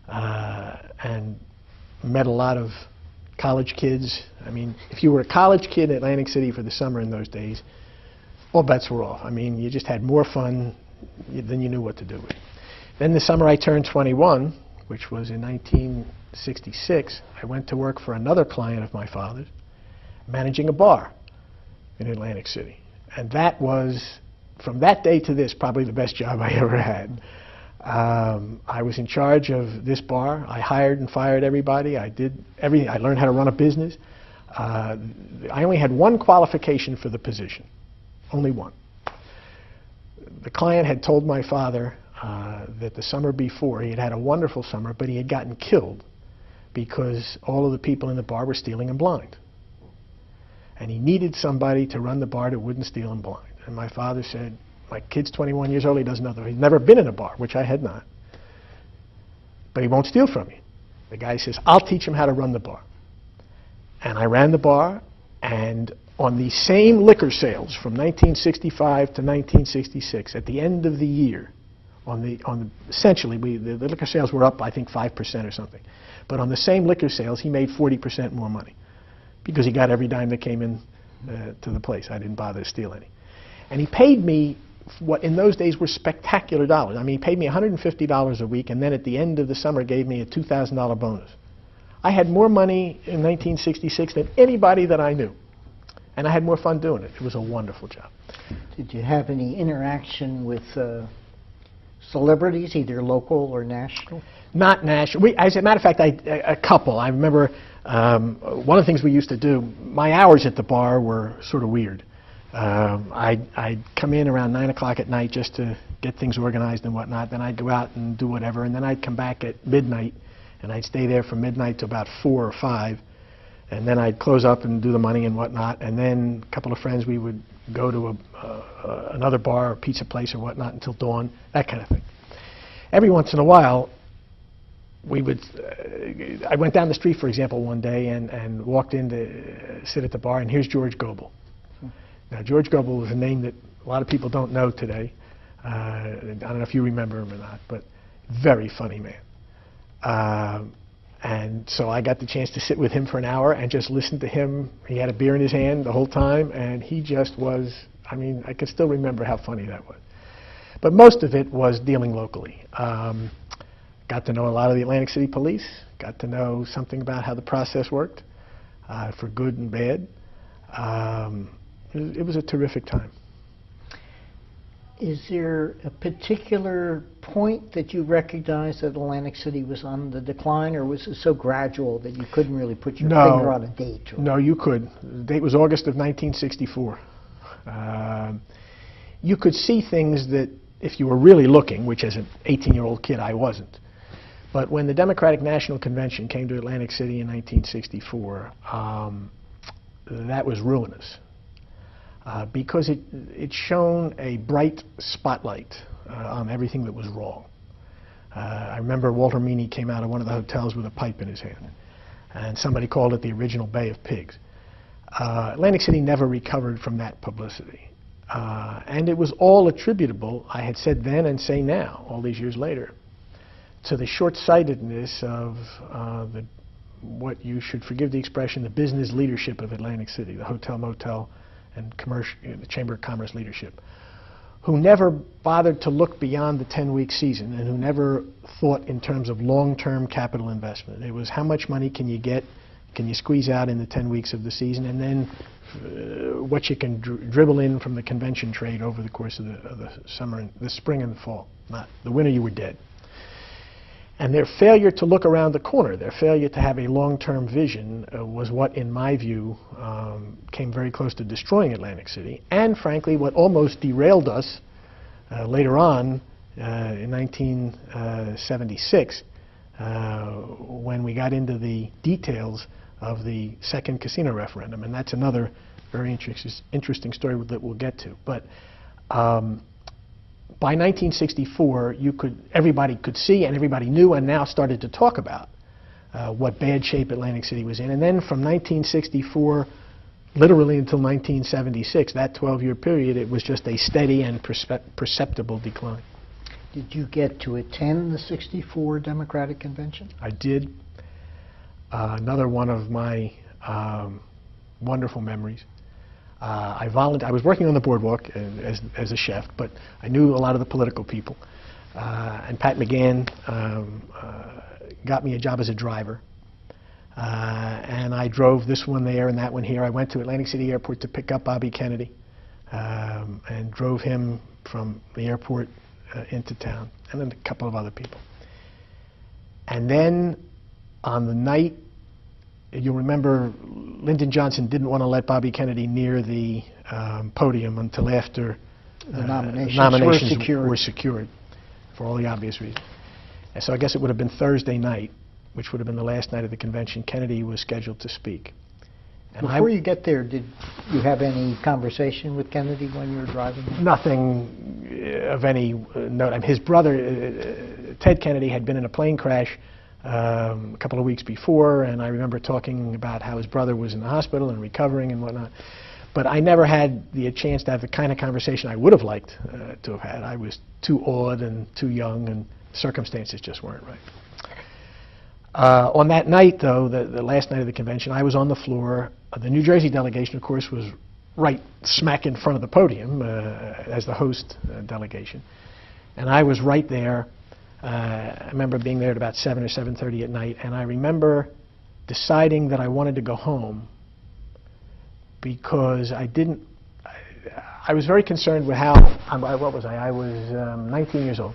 and met a lot of college kids. I mean, if you were a college kid in Atlantic City for the summer in those days, all bets were off. I mean, you just had more fun than you knew what to do with. Then the summer I turned 21, which was in 1966, I went to work for another client of my father's, managing a bar in Atlantic City. And that was, from that day to this, probably the best job I ever had. I was in charge of this bar. I hired and fired everybody. I did everything. I learned how to run a business. I only had one qualification for the position, only one. The client had told my father that the summer before he had had a wonderful summer, but he had gotten killed because all of the people in the bar were stealing and blind. And he needed somebody to run the bar that wouldn't steal and blind. And my father said, my kid's 21 years old, he doesn't know that. He's never been in a bar, which I had not. But he won't steal from you. The guy says, I'll teach him how to run the bar. And I ran the bar, and on the same liquor sales from 1965 to 1966, at the end of the year, essentially, the liquor sales were up, I think, 5% or something. But on the same liquor sales, he made 40% more money because he got every dime that came in to the place. I didn't bother to steal any. And he paid me what in those days were spectacular dollars. I mean, he paid me $150 a week, and then at the end of the summer gave me a $2,000 bonus. I had more money in 1966 than anybody that I knew. And I had more fun doing it. It was a wonderful job. Did you have any interaction with celebrities, either local or national? Not national. As a matter of fact, a couple. I remember one of the things we used to do, my hours at the bar were sort of weird. I'd come in around 9 o'clock at night just to get things organized and whatnot. Then I'd go out and do whatever. And then I'd come back at midnight, and I'd stay there from midnight to about 4 or 5. And then I'd close up and do the money and whatnot. And then a couple of friends, we would go to another bar or pizza place or whatnot until dawn, that kind of thing. Every once in a while, we would, I went down the street, for example, one day and walked in to sit at the bar, and here's George Goebel. Now, George Goebel is a name that a lot of people don't know today. I don't know if you remember him or not, but very funny man. And so I got the chance to sit with him for an hour and just listen to him. He had a beer in his hand the whole time, and he just was, I mean, I can still remember how funny that was. But most of it was dealing locally. Got to know a lot of the Atlantic City police, got to know something about how the process worked, for good and bad. It was a terrific time. Is there a particular point that you recognized that Atlantic City was on the decline, or was it so gradual that you couldn't really put your finger on a date? No, you could. The date was August of 1964. You could see things that, if you were really looking, which as an 18-year-old kid I wasn't, But when the Democratic National Convention came to Atlantic City in 1964, that was ruinous because it shone a bright spotlight on everything that was wrong. I remember Walter Meany came out of one of the hotels with a pipe in his hand, and somebody called it the original Bay of Pigs. Atlantic City never recovered from that publicity. And it was all attributable, I had said then and say now, all these years later, to the short-sightedness of what you should forgive the expression, the business leadership of Atlantic City, the hotel, motel, and commercial, the Chamber of Commerce leadership, who never bothered to look beyond the 10-week season and who never thought in terms of long-term capital investment. It was how much money can you get, can you squeeze out in the 10 weeks of the season, and then what you can dribble in from the convention trade over the course of the summer, and the spring and the fall. Not the winter, you were dead. And their failure to look around the corner, their failure to have a long-term vision was what, in my view, came very close to destroying Atlantic City, and frankly, what almost derailed us later on in 1976 when we got into the details of the second casino referendum. And that's another very interesting story that we'll get to. But by 1964, everybody could see and everybody knew and now started to talk about what bad shape Atlantic City was in. And then from 1964, literally until 1976, that 12-year period, it was just a steady and perceptible decline. Did you get to attend the '64 Democratic Convention? I did. Another one of my wonderful memories. I was working on the boardwalk as a chef, but I knew a lot of the political people. And Pat McGann got me a job as a driver. And I drove this one there and that one here. I went to Atlantic City Airport to pick up Bobby Kennedy and drove him from the airport into town, and then a couple of other people. And then on the night, you'll remember Lyndon Johnson didn't want to let Bobby Kennedy near the podium until after the nominations were secured, for all the obvious reasons. And so I guess it would have been Thursday night, which would have been the last night of the convention. Kennedy was scheduled to speak. And before you get there, did you have any conversation with Kennedy when you were driving? Nothing of any note. I mean, his brother, Ted Kennedy, had been in a plane crash a couple of weeks before, and I remember talking about how his brother was in the hospital and recovering and whatnot. But I never had the chance to have the kind of conversation I would have liked to have had. I was too awed and too young, and circumstances just weren't right. On that night, though, the last night of the convention, I was on the floor. The New Jersey delegation, of course, was right smack in front of the podium as the host delegation. And I was right there. I remember being there at about 7 or 7:30 at night, and I remember deciding that I wanted to go home because I was very concerned with how, what was I? I was 19 years old.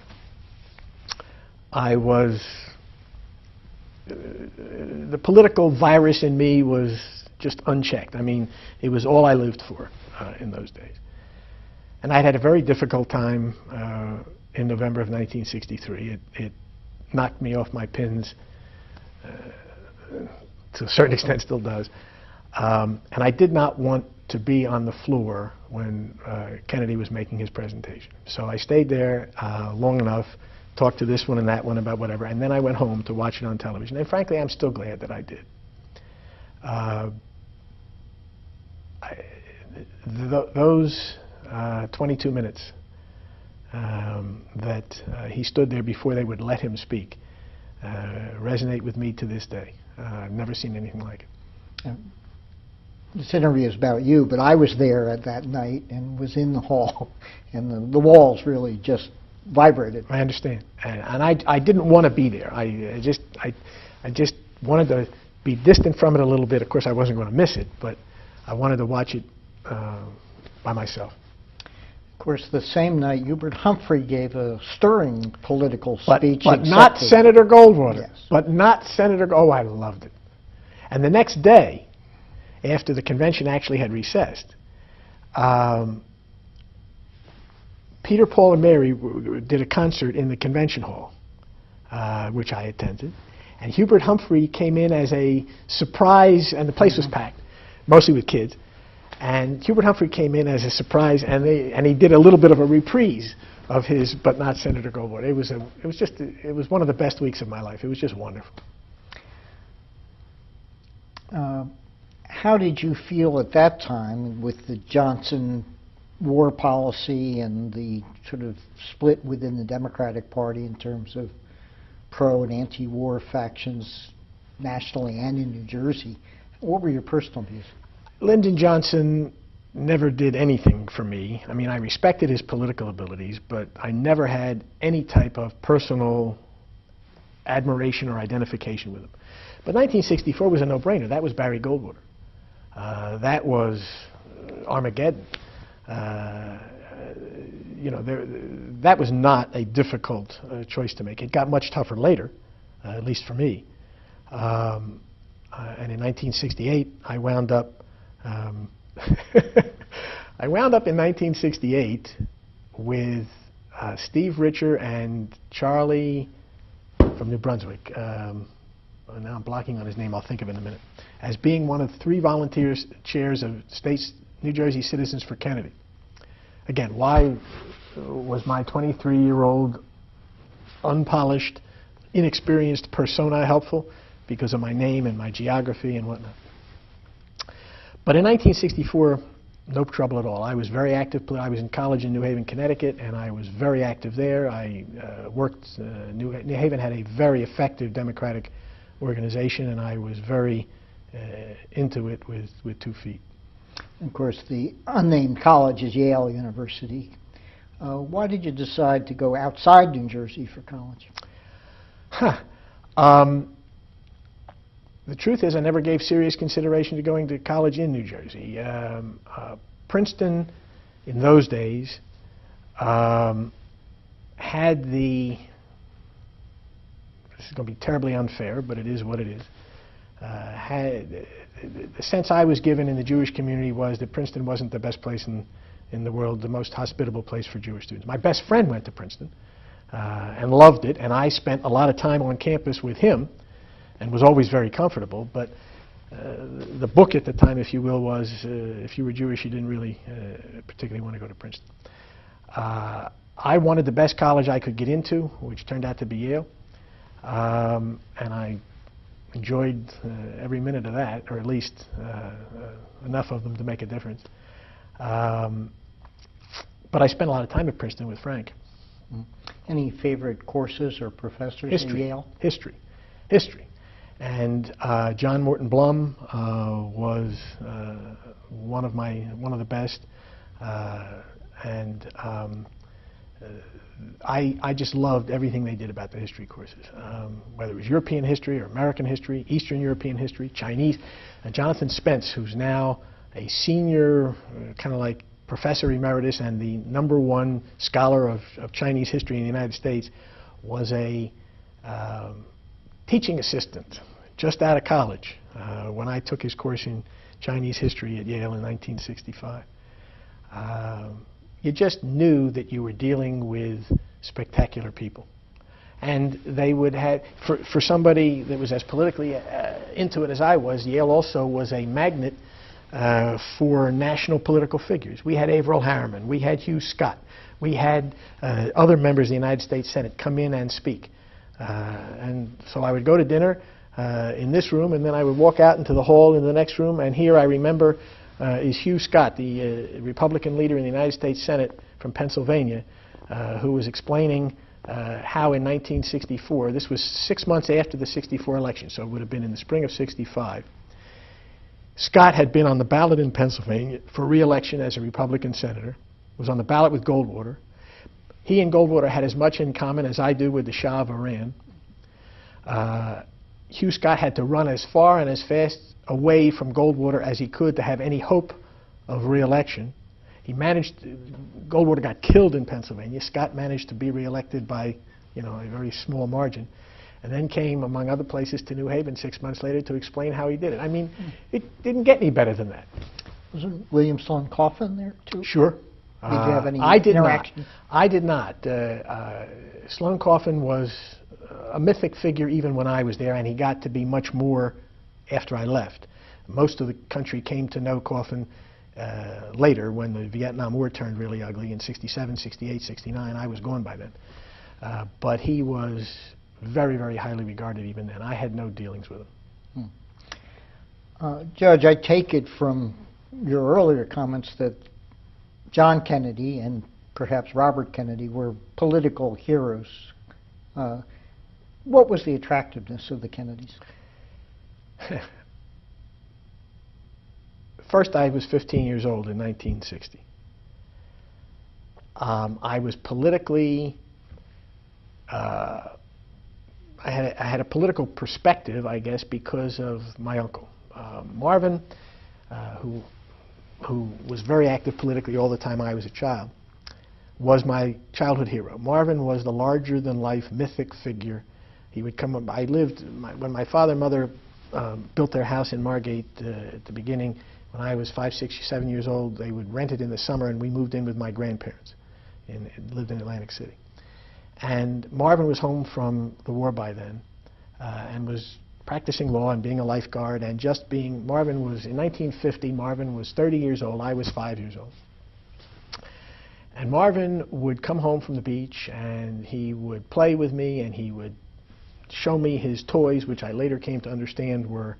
The political virus in me was just unchecked. I mean, it was all I lived for in those days. And I'd had a very difficult time in November of 1963. It knocked me off my pins, to a certain extent still does. And I did not want to be on the floor when Kennedy was making his presentation. So I stayed there long enough, talked to this one and that one about whatever, and then I went home to watch it on television. And frankly, I'm still glad that I did. Those 22 minutes that he stood there before they would let him speak resonate with me to this day. I've never seen anything like it. This interview is about you, but I was there at that night and was in the hall, and the walls really just vibrated. I understand, and I didn't want to be there. I just wanted to be distant from it a little bit. Of course, I wasn't going to miss it, but I wanted to watch it by myself. Of course, the same night, Hubert Humphrey gave a stirring political speech. But not Senator Goldwater. Yes. But not Senator. Oh, I loved it. And the next day, after the convention actually had recessed, Peter, Paul, and Mary did a concert in the convention hall which I attended. And Hubert Humphrey came in as a surprise, and the place was packed, mostly with kids. And Hubert Humphrey came in as a surprise, and he did a little bit of a reprise of his "But Not Senator Goldwater." It was one of the best weeks of my life. It was just wonderful. How did you feel at that time with the Johnson war policy and the sort of split within the Democratic Party in terms of pro and anti-war factions nationally and in New Jersey? What were your personal views? Lyndon Johnson never did anything for me. I mean, I respected his political abilities, but I never had any type of personal admiration or identification with him. But 1964 was a no-brainer. That was Barry Goldwater. That was Armageddon. That was not a difficult choice to make. It got much tougher later, at least for me. And in 1968, I wound up in 1968 with Steve Richer and Charlie from New Brunswick. Now I'm blocking on his name. I'll think of it in a minute. As being one of 3 volunteer chairs of New Jersey Citizens for Kennedy. Again, why was my 23-year-old, unpolished, inexperienced persona helpful? Because of my name and my geography and whatnot. But in 1964, no trouble at all. I was very active. I was in college in New Haven, Connecticut, and I was very active there. I worked. New Haven had a very effective Democratic organization, and I was very into it with 2 feet. Of course, the unnamed college is Yale University. Why did you decide to go outside New Jersey for college? The truth is, I never gave serious consideration to going to college in New Jersey. Princeton, in those days, had the, this is going to be terribly unfair, but it is what it is, the sense I was given in the Jewish community was that Princeton wasn't the best place in the world, the most hospitable place for Jewish students. My best friend went to Princeton and loved it, and I spent a lot of time on campus with him and was always very comfortable, but the book at the time, if you will, was if you were Jewish, you didn't really particularly want to go to Princeton. I wanted the best college I could get into, which turned out to be Yale, and I enjoyed every minute of that, or at least enough of them to make a difference. But I spent a lot of time at Princeton with Frank. Any favorite courses or professors at Yale? History. And John Morton Blum was one of the best, and I just loved everything they did about the history courses, whether it was European history or American history, Eastern European history, Chinese. Jonathan Spence, who's now a senior, kind of like professor emeritus and the #1 scholar of Chinese history in the United States, was a teaching assistant just out of college when I took his course in Chinese history at Yale in 1965. You just knew that you were dealing with spectacular people. And they would have, for somebody that was as politically into it as I was, Yale also was a magnet for national political figures. We had Averell Harriman, we had Hugh Scott, we had other members of the United States Senate come in and speak. And so I would go to dinner in this room, and then I would walk out into the hall in the next room, and here I remember is Hugh Scott, the Republican leader in the United States Senate from Pennsylvania, who was explaining how in 1964, this was 6 months after the '64 election, so it would have been in the spring of '65, Scott had been on the ballot in Pennsylvania for re-election as a Republican senator, was on the ballot with Goldwater. He and Goldwater had as much in common as I do with the Shah of Iran. Hugh Scott had to run as far and as fast away from Goldwater as he could to have any hope of re-election. He managed, Goldwater got killed in Pennsylvania. Scott managed to be re-elected by, a very small margin. And then came, among other places, to New Haven 6 months later to explain how he did it. I mean, it didn't get any better than that. Wasn't William Sloane Coffin there, too? Sure. Did you have any I did interaction? I did not. Sloane Coffin was a mythic figure even when I was there, and he got to be much more after I left. Most of the country came to know Coffin later, when the Vietnam War turned really ugly in '67, '68, '69. I was gone by then. But he was very, very highly regarded even then. I had no dealings with him. Judge, I take it from your earlier comments that John Kennedy and perhaps Robert Kennedy were political heroes. What was the attractiveness of the Kennedys? First, I was 15 years old in 1960. I was politically, I had a political perspective, I guess, because of my uncle. Marvin, who was very active politically all the time I was a child, was my childhood hero. Marvin was the larger-than-life mythic figure. He would come up. I lived, when my father and mother built their house in Margate at the beginning, when I was 5, 6, 7 years old, they would rent it in the summer, and we moved in with my grandparents and lived in Atlantic City. And Marvin was home from the war by then and was practicing law and being a lifeguard and just being, Marvin was, in 1950, Marvin was 30 years old, I was 5 years old. And Marvin would come home from the beach and he would play with me and he would show me his toys, which I later came to understand were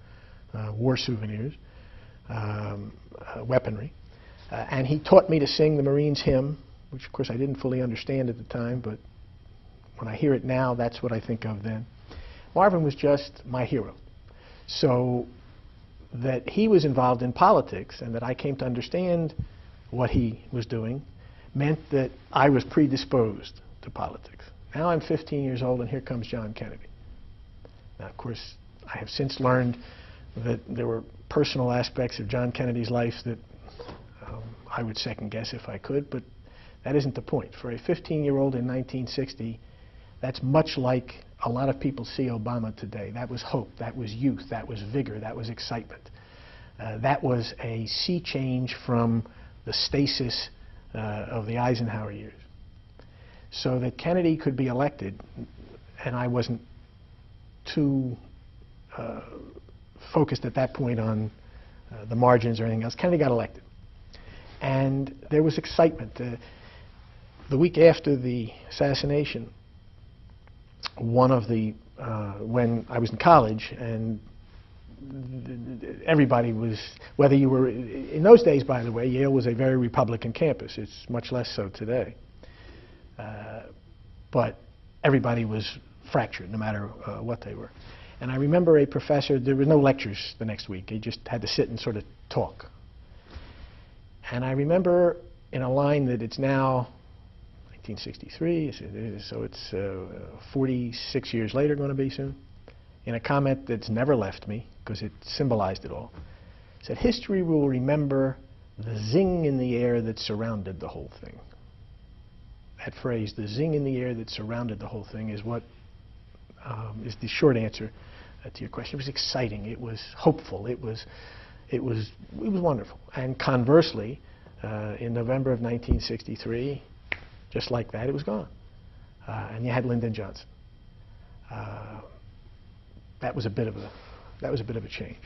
war souvenirs, weaponry. And he taught me to sing the Marines hymn, which of course I didn't fully understand at the time, but when I hear it now, that's what I think of then. Marvin was just my hero. So that he was involved in politics and that I came to understand what he was doing meant that I was predisposed to politics. Now I'm 15 years old and here comes John Kennedy. Now, of course, I have since learned that there were personal aspects of John Kennedy's life that I would second guess if I could, but that isn't the point. For a 15-year-old in 1960, that's much like a lot of people see Obama today. That was hope, that was youth, that was vigor, that was excitement. That was a sea change from the stasis of the Eisenhower years. So that Kennedy could be elected, and I wasn't too focused at that point on the margins or anything else. Kennedy got elected. And there was excitement. The week after the assassination, one of the, when I was in college, and everybody was, whether you were, in those days, by the way, Yale was a very Republican campus. It's much less so today. But everybody was fractured, no matter what they were. And I remember a professor, there were no lectures the next week. He just had to sit and sort of talk. And I remember in a line that it's now 1963, so it's 46 years later going to be soon, in a comment that's never left me because it symbolized it all. It said, history will remember the zing in the air that surrounded the whole thing. That phrase, the zing in the air that surrounded the whole thing, is what is the short answer to your question. It was exciting. It was hopeful. It was wonderful. And conversely, in November of 1963, just like that, it was gone. And you had Lyndon Johnson. That was a bit of a change.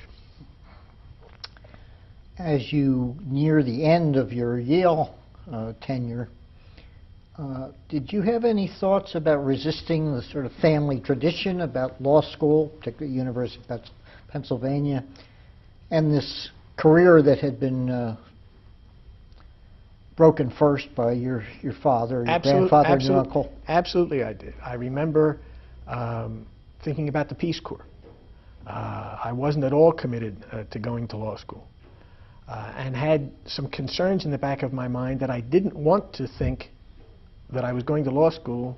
As you near the end of your Yale tenure, did you have any thoughts about resisting the sort of family tradition about law school, particularly University of Pennsylvania, and this career that had been broken first by your father, your grandfather, and your uncle? Absolutely, I did. I remember thinking about the Peace Corps. I wasn't at all committed to going to law school, and had some concerns in the back of my mind that I didn't want to think that I was going to law school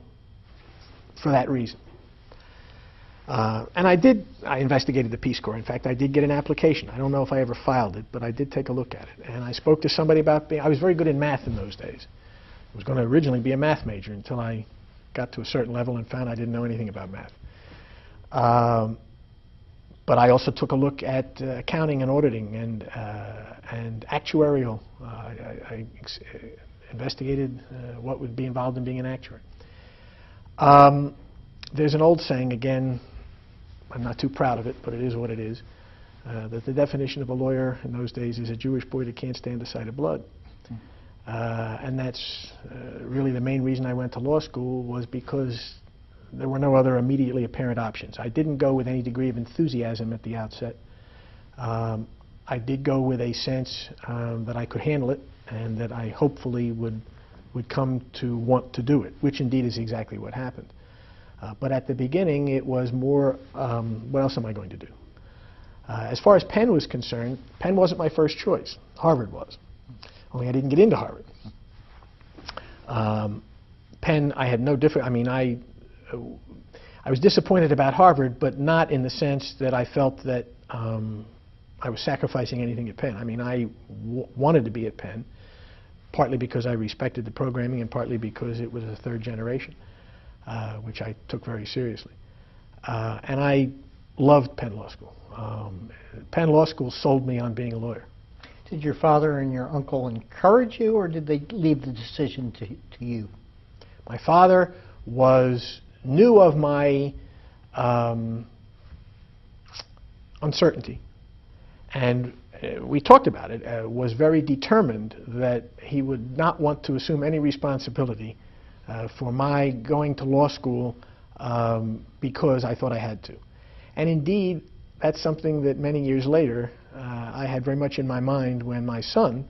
for that reason. And I investigated the Peace Corps. In fact, I did get an application. I don't know if I ever filed it, but I did take a look at it. And I spoke to somebody about I was very good in math in those days. I was going to originally be a math major until I got to a certain level and found I didn't know anything about math. But I also took a look at accounting and auditing and actuarial. I investigated what would be involved in being an actuary. There's an old saying, again, I'm not too proud of it, but it is what it is, that the definition of a lawyer in those days is a Jewish boy that can't stand the sight of blood. And that's really the main reason I went to law school, was because there were no other immediately apparent options. I didn't go with any degree of enthusiasm at the outset. I did go with a sense that I could handle it and that I hopefully would come to want to do it, which indeed is exactly what happened. But at the beginning, it was more, what else am I going to do? As far as Penn was concerned, Penn wasn't my first choice. Harvard was. Only I didn't get into Harvard. Penn, I had no different, I mean, I was disappointed about Harvard, but not in the sense that I felt that I was sacrificing anything at Penn. I mean, I wanted to be at Penn, partly because I respected the programming and partly because it was a third generation, which I took very seriously. And I loved Penn Law School. Penn Law School sold me on being a lawyer. Did your father and your uncle encourage you, or did they leave the decision to you? My father knew of my uncertainty, and we talked about it, was very determined that he would not want to assume any responsibility for my going to law school because I thought I had to. And indeed, that's something that many years later I had very much in my mind when my son,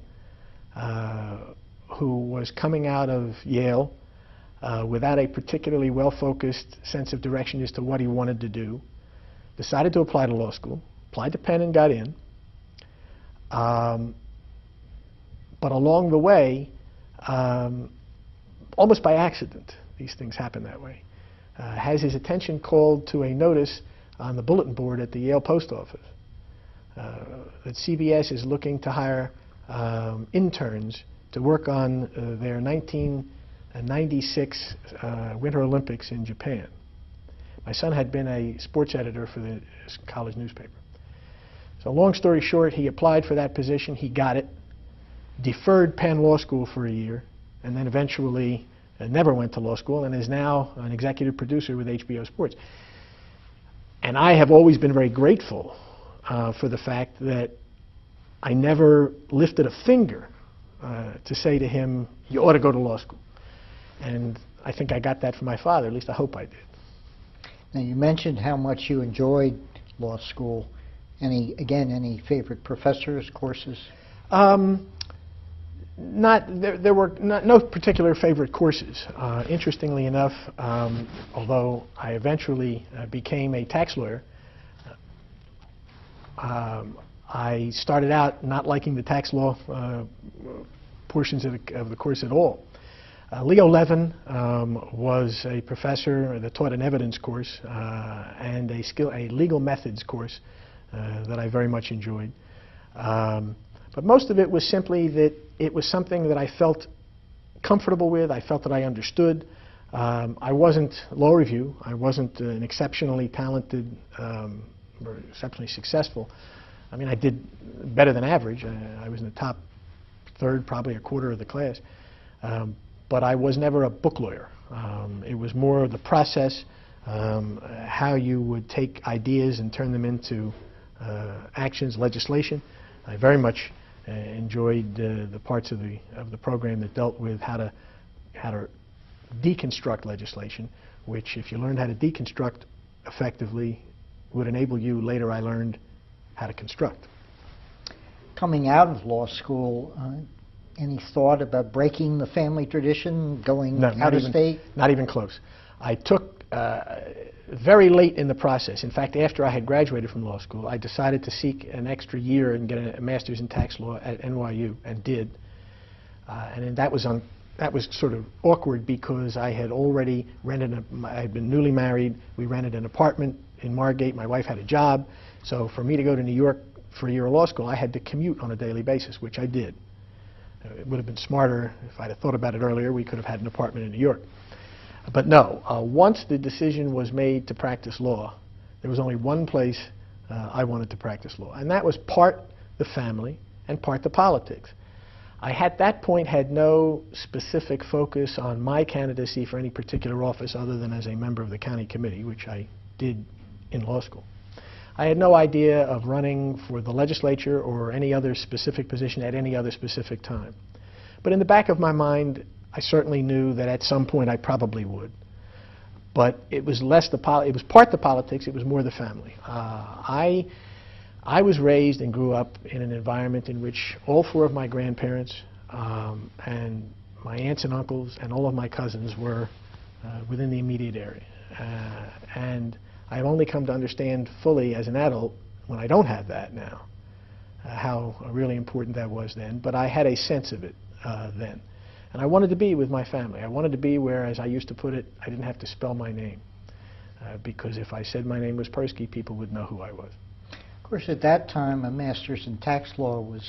who was coming out of Yale without a particularly well-focused sense of direction as to what he wanted to do, decided to apply to law school, applied to Penn and got in. But along the way, almost by accident, these things happen that way, has his attention called to a notice on the bulletin board at the Yale Post Office that CBS is looking to hire interns to work on their 1996 Winter Olympics in Japan. My son had been a sports editor for the college newspaper. So long story short, he applied for that position, he got it, deferred Penn Law School for a year, and then eventually never went to law school and is now an executive producer with HBO Sports. And I have always been very grateful for the fact that I never lifted a finger to say to him, you ought to go to law school. And I think I got that from my father, at least I hope I did. Now, you mentioned how much you enjoyed law school. Any favorite professors, courses? There were no particular favorite courses. Interestingly enough, although I eventually became a tax lawyer, I started out not liking the tax law portions of the course at all. Leo Levin was a professor that taught an evidence course and a legal methods course that I very much enjoyed. But most of it was simply that it was something that I felt comfortable with, I felt that I understood. I wasn't law review, I wasn't an exceptionally talented or exceptionally successful. I mean, I did better than average. I was in the top third, probably a quarter of the class. But I was never a book lawyer. It was more of the process, how you would take ideas and turn them into actions, legislation. I very much enjoyed the parts of the program that dealt with how to deconstruct legislation, which if you learned how to deconstruct effectively would enable you, later I learned, how to construct. Coming out of law school, any thought about breaking the family tradition, going out of state? Not even close. I took, very late in the process, in fact, after I had graduated from law school, I decided to seek an extra year and get a master's in tax law at NYU, and did. And that was sort of awkward because I had already rented, I had been newly married, we rented an apartment in Margate, my wife had a job, so for me to go to New York for a year of law school, I had to commute on a daily basis, which I did. It would have been smarter if I'd have thought about it earlier. We could have had an apartment in New York. But no, once the decision was made to practice law, there was only one place I wanted to practice law, and that was part the family and part the politics. I at that point had no specific focus on my candidacy for any particular office other than as a member of the county committee, which I did in law school. I had no idea of running for the legislature or any other specific position at any other specific time. But in the back of my mind, I certainly knew that at some point I probably would. But it was less it was part the politics, it was more the family. I was raised and grew up in an environment in which all four of my grandparents and my aunts and uncles and all of my cousins were within the immediate area. And I've only come to understand fully as an adult, when I don't have that now, how really important that was then. But I had a sense of it then. And I wanted to be with my family. I wanted to be where, as I used to put it, I didn't have to spell my name. Because if I said my name was Perskie, people would know who I was. Of course, at that time, a master's in tax law was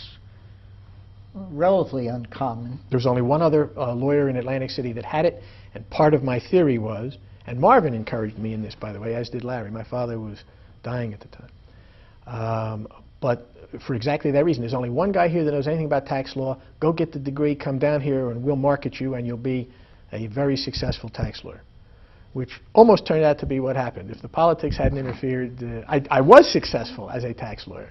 relatively uncommon. There was only one other lawyer in Atlantic City that had it, and part of my theory was, and Marvin encouraged me in this, by the way, as did Larry. My father was dying at the time. But for exactly that reason, there's only one guy here that knows anything about tax law. Go get the degree, come down here, and we'll market you, and you'll be a very successful tax lawyer. Which almost turned out to be what happened. If the politics hadn't interfered, I was successful as a tax lawyer.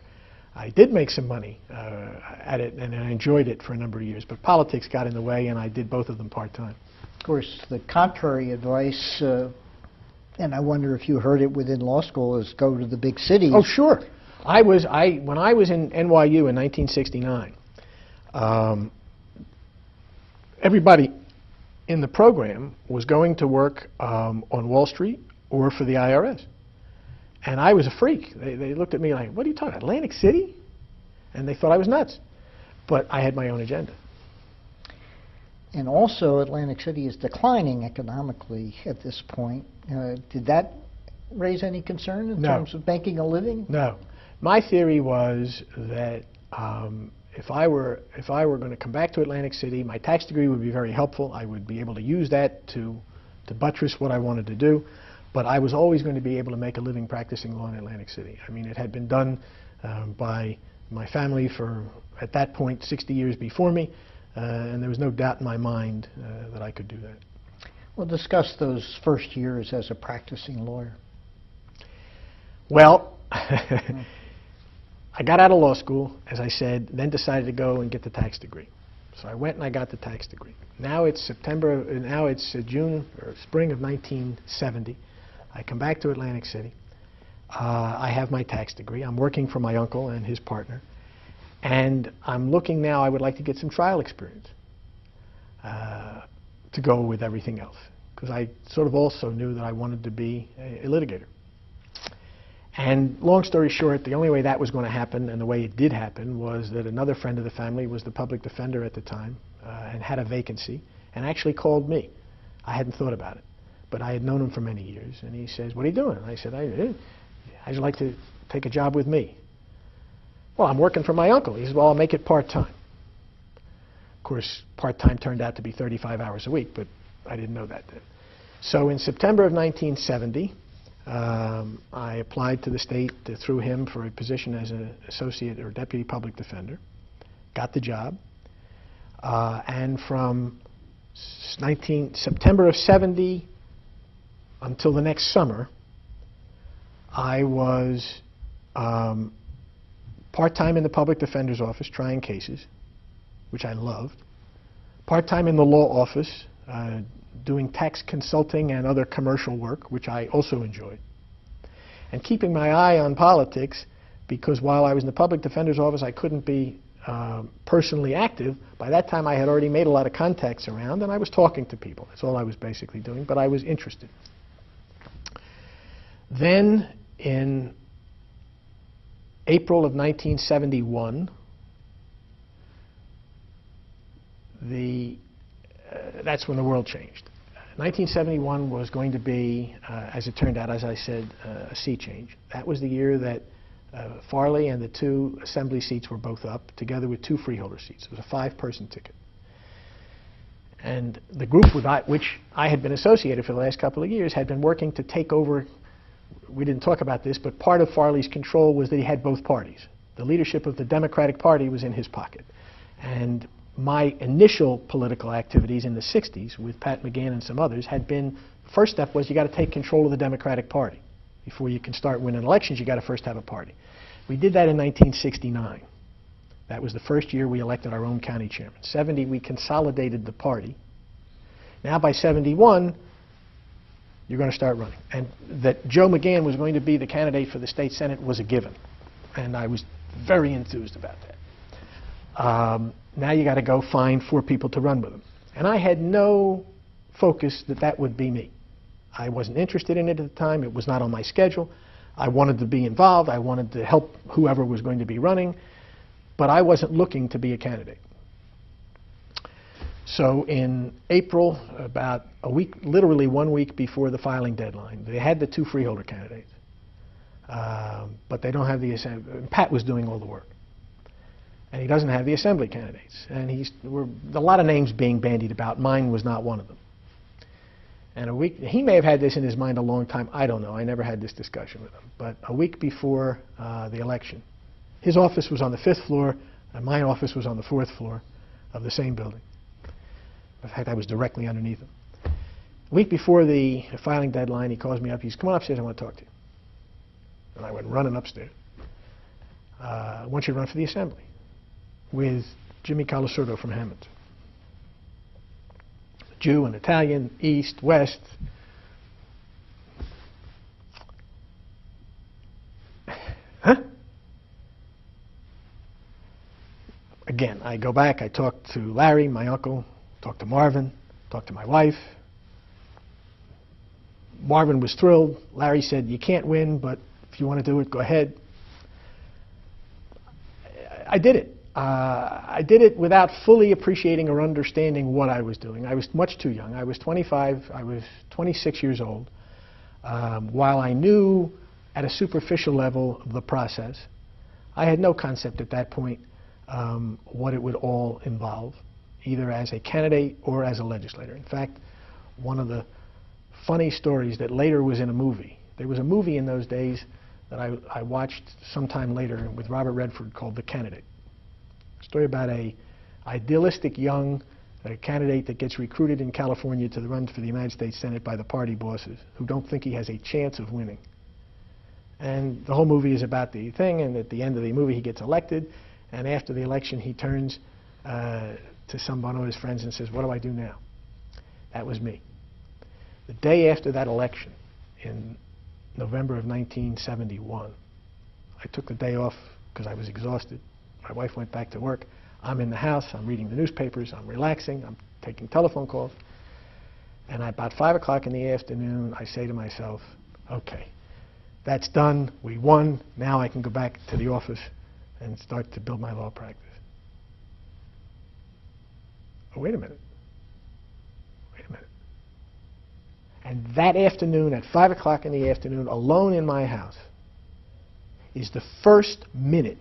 I did make some money at it, and I enjoyed it for a number of years. But politics got in the way, and I did both of them part-time. Of course, the contrary advice, and I wonder if you heard it within law school, is go to the big cities. Oh, sure. When I was in NYU in 1969, everybody in the program was going to work on Wall Street or for the IRS. And I was a freak. They looked at me like, what are you talking about, Atlantic City? And they thought I was nuts. But I had my own agenda. And also, Atlantic City is declining economically at this point. Did that raise any concern in terms of making a living? No. My theory was that if I were going to come back to Atlantic City, my tax degree would be very helpful. I would be able to use that to buttress what I wanted to do. But I was always going to be able to make a living practicing law in Atlantic City. I mean, it had been done by my family for, at that point, 60 years before me, and there was no doubt in my mind that I could do that. Well, discuss those first years as a practicing lawyer. Well, I got out of law school, as I said, then decided to go and get the tax degree. So I went and I got the tax degree. Now it's June or spring of 1970. I come back to Atlantic City. I have my tax degree. I'm working for my uncle and his partner. And I'm looking now, I would like to get some trial experience to go with everything else. Because I sort of also knew that I wanted to be a litigator. And long story short, the only way that was going to happen, and the way it did happen, was that another friend of the family was the public defender at the time and had a vacancy, and actually called me. I hadn't thought about it, but I had known him for many years. And he says, what are you doing? And I said, I'd like to take a job with me. Well, I'm working for my uncle. He says, well, I'll make it part-time. Of course, part-time turned out to be 35 hours a week, but I didn't know that then. So in September of 1970, I applied to the state through him for a position as an associate or deputy public defender, got the job, and from September of 70 until the next summer, I was part-time in the public defender's office trying cases, which I loved, part-time in the law office doing tax consulting and other commercial work, which I also enjoyed, and keeping my eye on politics, because while I was in the public defender's office, I couldn't be personally active. By that time, I had already made a lot of contacts around, and I was talking to people. That's all I was basically doing, but I was interested. Then, in April of 1971, that's when the world changed. 1971 was going to be, as it turned out, as I said, a sea change. That was the year that Farley and the 2 assembly seats were both up, together with 2 freeholder seats. It was a 5-person ticket. And the group with which I had been associated for the last couple of years had been working to take over. We didn't talk about this, but part of Farley's control was that he had both parties. The leadership of the Democratic Party was in his pocket. And my initial political activities in the 60s with Pat McGann and some others had been, first step was you got to take control of the Democratic Party. Before you can start winning elections, you got to first have a party. We did that in 1969. That was the first year we elected our own county chairman. 70, we consolidated the party. Now by 71, you're going to start running. And that Joe McGann was going to be the candidate for the state senate was a given. And I was very enthused about that. Now you got to go find 4 people to run with him. And I had no focus that that would be me. I wasn't interested in it at the time. It was not on my schedule. I wanted to be involved. I wanted to help whoever was going to be running. But I wasn't looking to be a candidate. So in April, about a week, literally 1 week before the filing deadline, they had the 2 freeholder candidates. But they don't have the assembly. Pat was doing all the work. And he doesn't have the assembly candidates. And a lot of names being bandied about. Mine was not one of them. And he may have had this in his mind a long time. I don't know. I never had this discussion with him. But a week before the election, his office was on the 5th floor, and my office was on the 4th floor of the same building. In fact, I was directly underneath him. A week before the filing deadline, he calls me up. He says, "Come on upstairs, I want to talk to you." And I went running upstairs. "I want you to run for the assembly with Jimmy Colasurdo from Hammond. Jew and Italian, East, West." Huh? Again, I go back, I talk to Larry, my uncle, talk to Marvin, talk to my wife. Marvin was thrilled. Larry said, "You can't win, but if you want to do it, go ahead." I did it. I did it without fully appreciating or understanding what I was doing. I was much too young. I was 25. I was 26 years old. While I knew at a superficial level of the process, I had no concept at that point what it would all involve, either as a candidate or as a legislator. In fact, one of the funny stories that later was in a movie, there was a movie in those days that I watched sometime later with Robert Redford called The Candidate. A story about a idealistic young candidate that gets recruited in California to run for the United States Senate by the party bosses who don't think he has a chance of winning. And the whole movie is about the thing, and at the end of the movie he gets elected, and after the election he turns to one of his friends and says, "What do I do now?" That was me. The day after that election, in November of 1971, I took the day off because I was exhausted. My wife went back to work. I'm in the house. I'm reading the newspapers. I'm relaxing. I'm taking telephone calls. And at about 5 o'clock in the afternoon, I say to myself, "Okay, that's done. We won. Now I can go back to the office and start to build my law practice." Oh, wait a minute. Wait a minute. And that afternoon, at 5 o'clock in the afternoon, alone in my house, is the first minute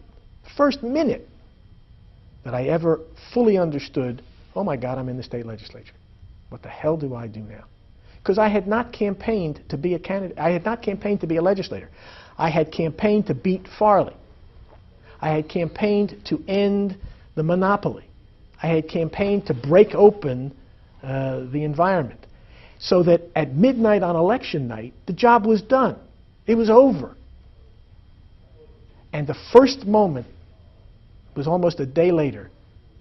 that I ever fully understood, oh my God, I'm in the state legislature. What the hell do I do now? Because I had not campaigned to be a candidate. I had not campaigned to be a legislator. I had campaigned to beat Farley. I had campaigned to end the monopoly. I had campaigned to break open the environment so that at midnight on election night, the job was done. It was over. And the first moment was almost a day later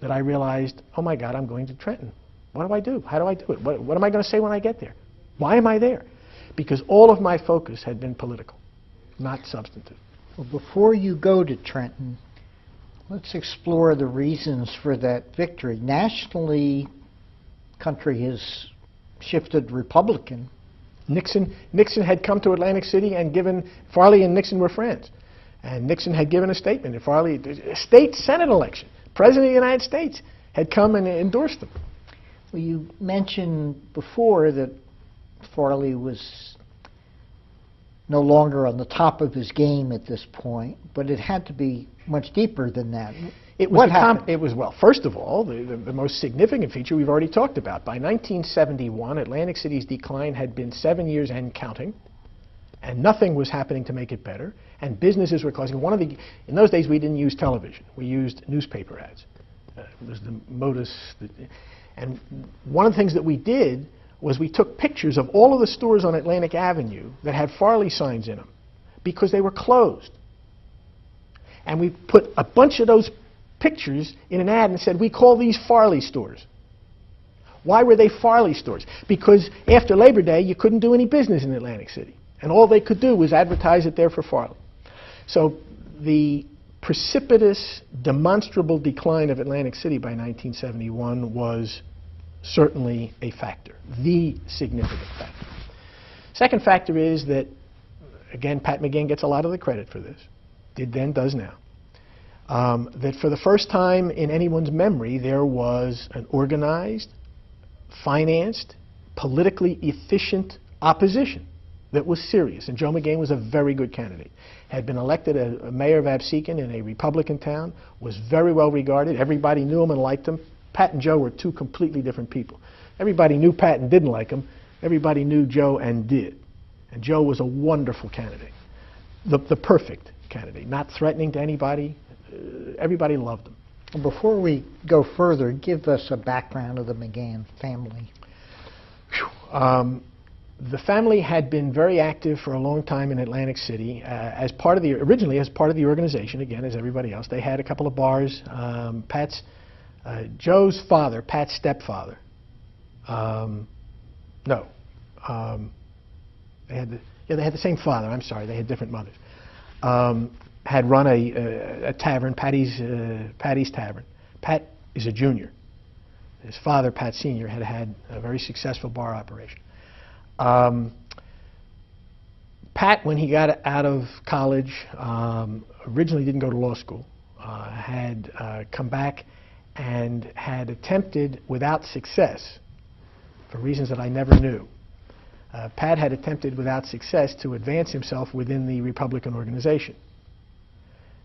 that I realized, oh my God, I'm going to Trenton. What do I do? How do I do it? What am I going to say when I get there? Why am I there? Because all of my focus had been political, not substantive. Well, before you go to Trenton, let's explore the reasons for that victory. Nationally, country has shifted Republican. Nixon had come to Atlantic City and given, Farley and Nixon were friends. And Nixon had given a statement. Farley, a state Senate election, President of the United States had come and endorsed them. Well, you mentioned before that Farley was no longer on the top of his game at this point, but it had to be much deeper than that. What happened? It was, well, first of all, the most significant feature we've already talked about. By 1971, Atlantic City's decline had been 7 years and counting, and nothing was happening to make it better, and businesses were closing. In those days, we didn't use television. We used newspaper ads. was the modus. And one of the things that we did was we took pictures of all of the stores on Atlantic Avenue that had Farley signs in them because they were closed. And we put a bunch of those pictures in an ad and said, we call these Farley stores. Why were they Farley stores? Because after Labor Day, you couldn't do any business in Atlantic City. And all they could do was advertise it there for Farley. So the precipitous, demonstrable decline of Atlantic City by 1971 was certainly a factor, the significant factor. Second factor is that, again, Pat McGann gets a lot of the credit for this, did then, does now, that for the first time in anyone's memory, there was an organized, financed, politically efficient opposition that was serious. And Joe McGann was a very good candidate. Had been elected a mayor of Absecon in a Republican town, was very well regarded. Everybody knew him and liked him. Pat and Joe were two completely different people. Everybody knew Pat and didn't like him. Everybody knew Joe and did. And Joe was a wonderful candidate, the perfect candidate, not threatening to anybody. Everybody loved him. Before we go further, give us a background of the McGann family. The family had been very active for a long time in Atlantic City as part of the, originally as part of the organization, again, as everybody else. They had a couple of bars. Joe's father, Pat's stepfather, they had the same father, I'm sorry, they had different mothers, had run a tavern, Patty's Tavern. Pat is a junior. His father, Pat Sr., had a very successful bar operation. Pat, when he got out of college, originally didn't go to law school, had come back and had attempted, without success, for reasons that I never knew, Pat had attempted without success to advance himself within the Republican organization.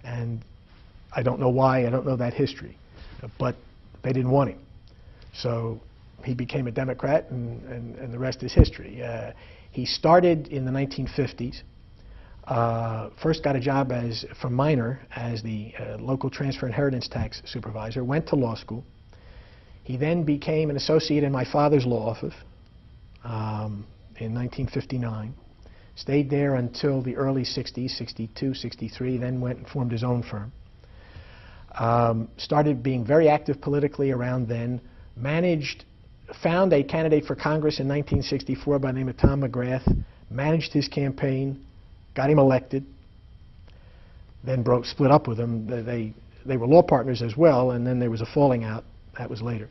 And I don't know why, I don't know that history, but they didn't want him. So he became a Democrat, and the rest is history. He started in the 1950s. First got a job from Minor as the local transfer inheritance tax supervisor, went to law school. He then became an associate in my father's law office in 1959. Stayed there until the early 60s, 62, 63, then went and formed his own firm. Started being very active politically around then, found a candidate for Congress in 1964 by the name of Tom McGrath, managed his campaign, got him elected, then split up with him. They were law partners as well, and then there was a falling out. That was later.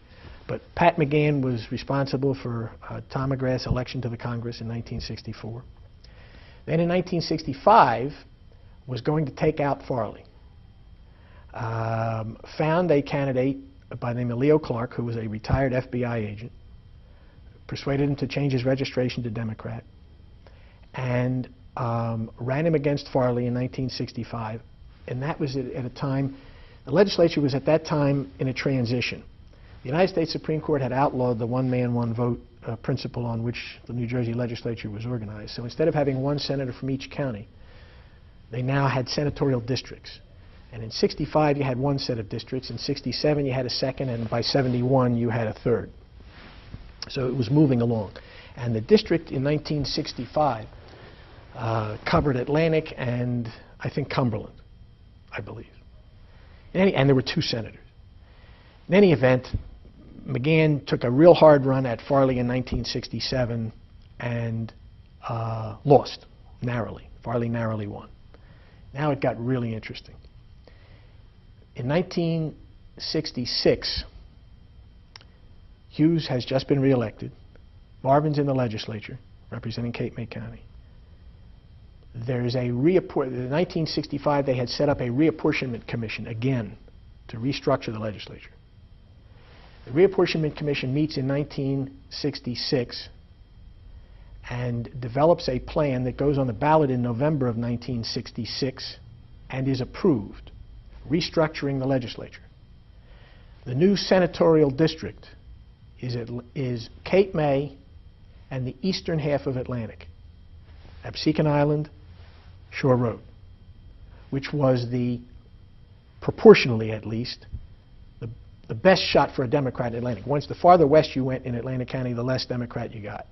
But Pat McGann was responsible for Tom McGrath's election to the Congress in 1964. Then in 1965, was going to take out Farley. Found a candidate by the name of Leo Clark, who was a retired FBI agent, persuaded him to change his registration to Democrat, and ran him against Farley in 1965. And that was at a time, the legislature was at that time in a transition. The United States Supreme Court had outlawed the one-man, one-vote principle on which the New Jersey legislature was organized. So instead of having one senator from each county, they now had senatorial districts. And in 65, you had one set of districts. In 67, you had a second. And by 71, you had a third. So it was moving along. And the district in 1965 covered Atlantic and, I think, Cumberland, I believe. And there were two senators. In any event, McGann took a real hard run at Farley in 1967 and lost narrowly. Farley narrowly won. Now it got really interesting. In 1966, Hughes has just been reelected. Marvin's in the legislature, representing Cape May County. There's a in 1965, they had set up a reapportionment commission again to restructure the legislature. The reapportionment commission meets in 1966 and develops a plan that goes on the ballot in November of 1966 and is approved, restructuring the legislature. The new senatorial district is Cape May and the eastern half of Atlantic, Absecon Island, Shore Road, which was proportionally at least, the best shot for a Democrat in Atlantic. Once the farther west you went in Atlantic County, the less Democrat you got.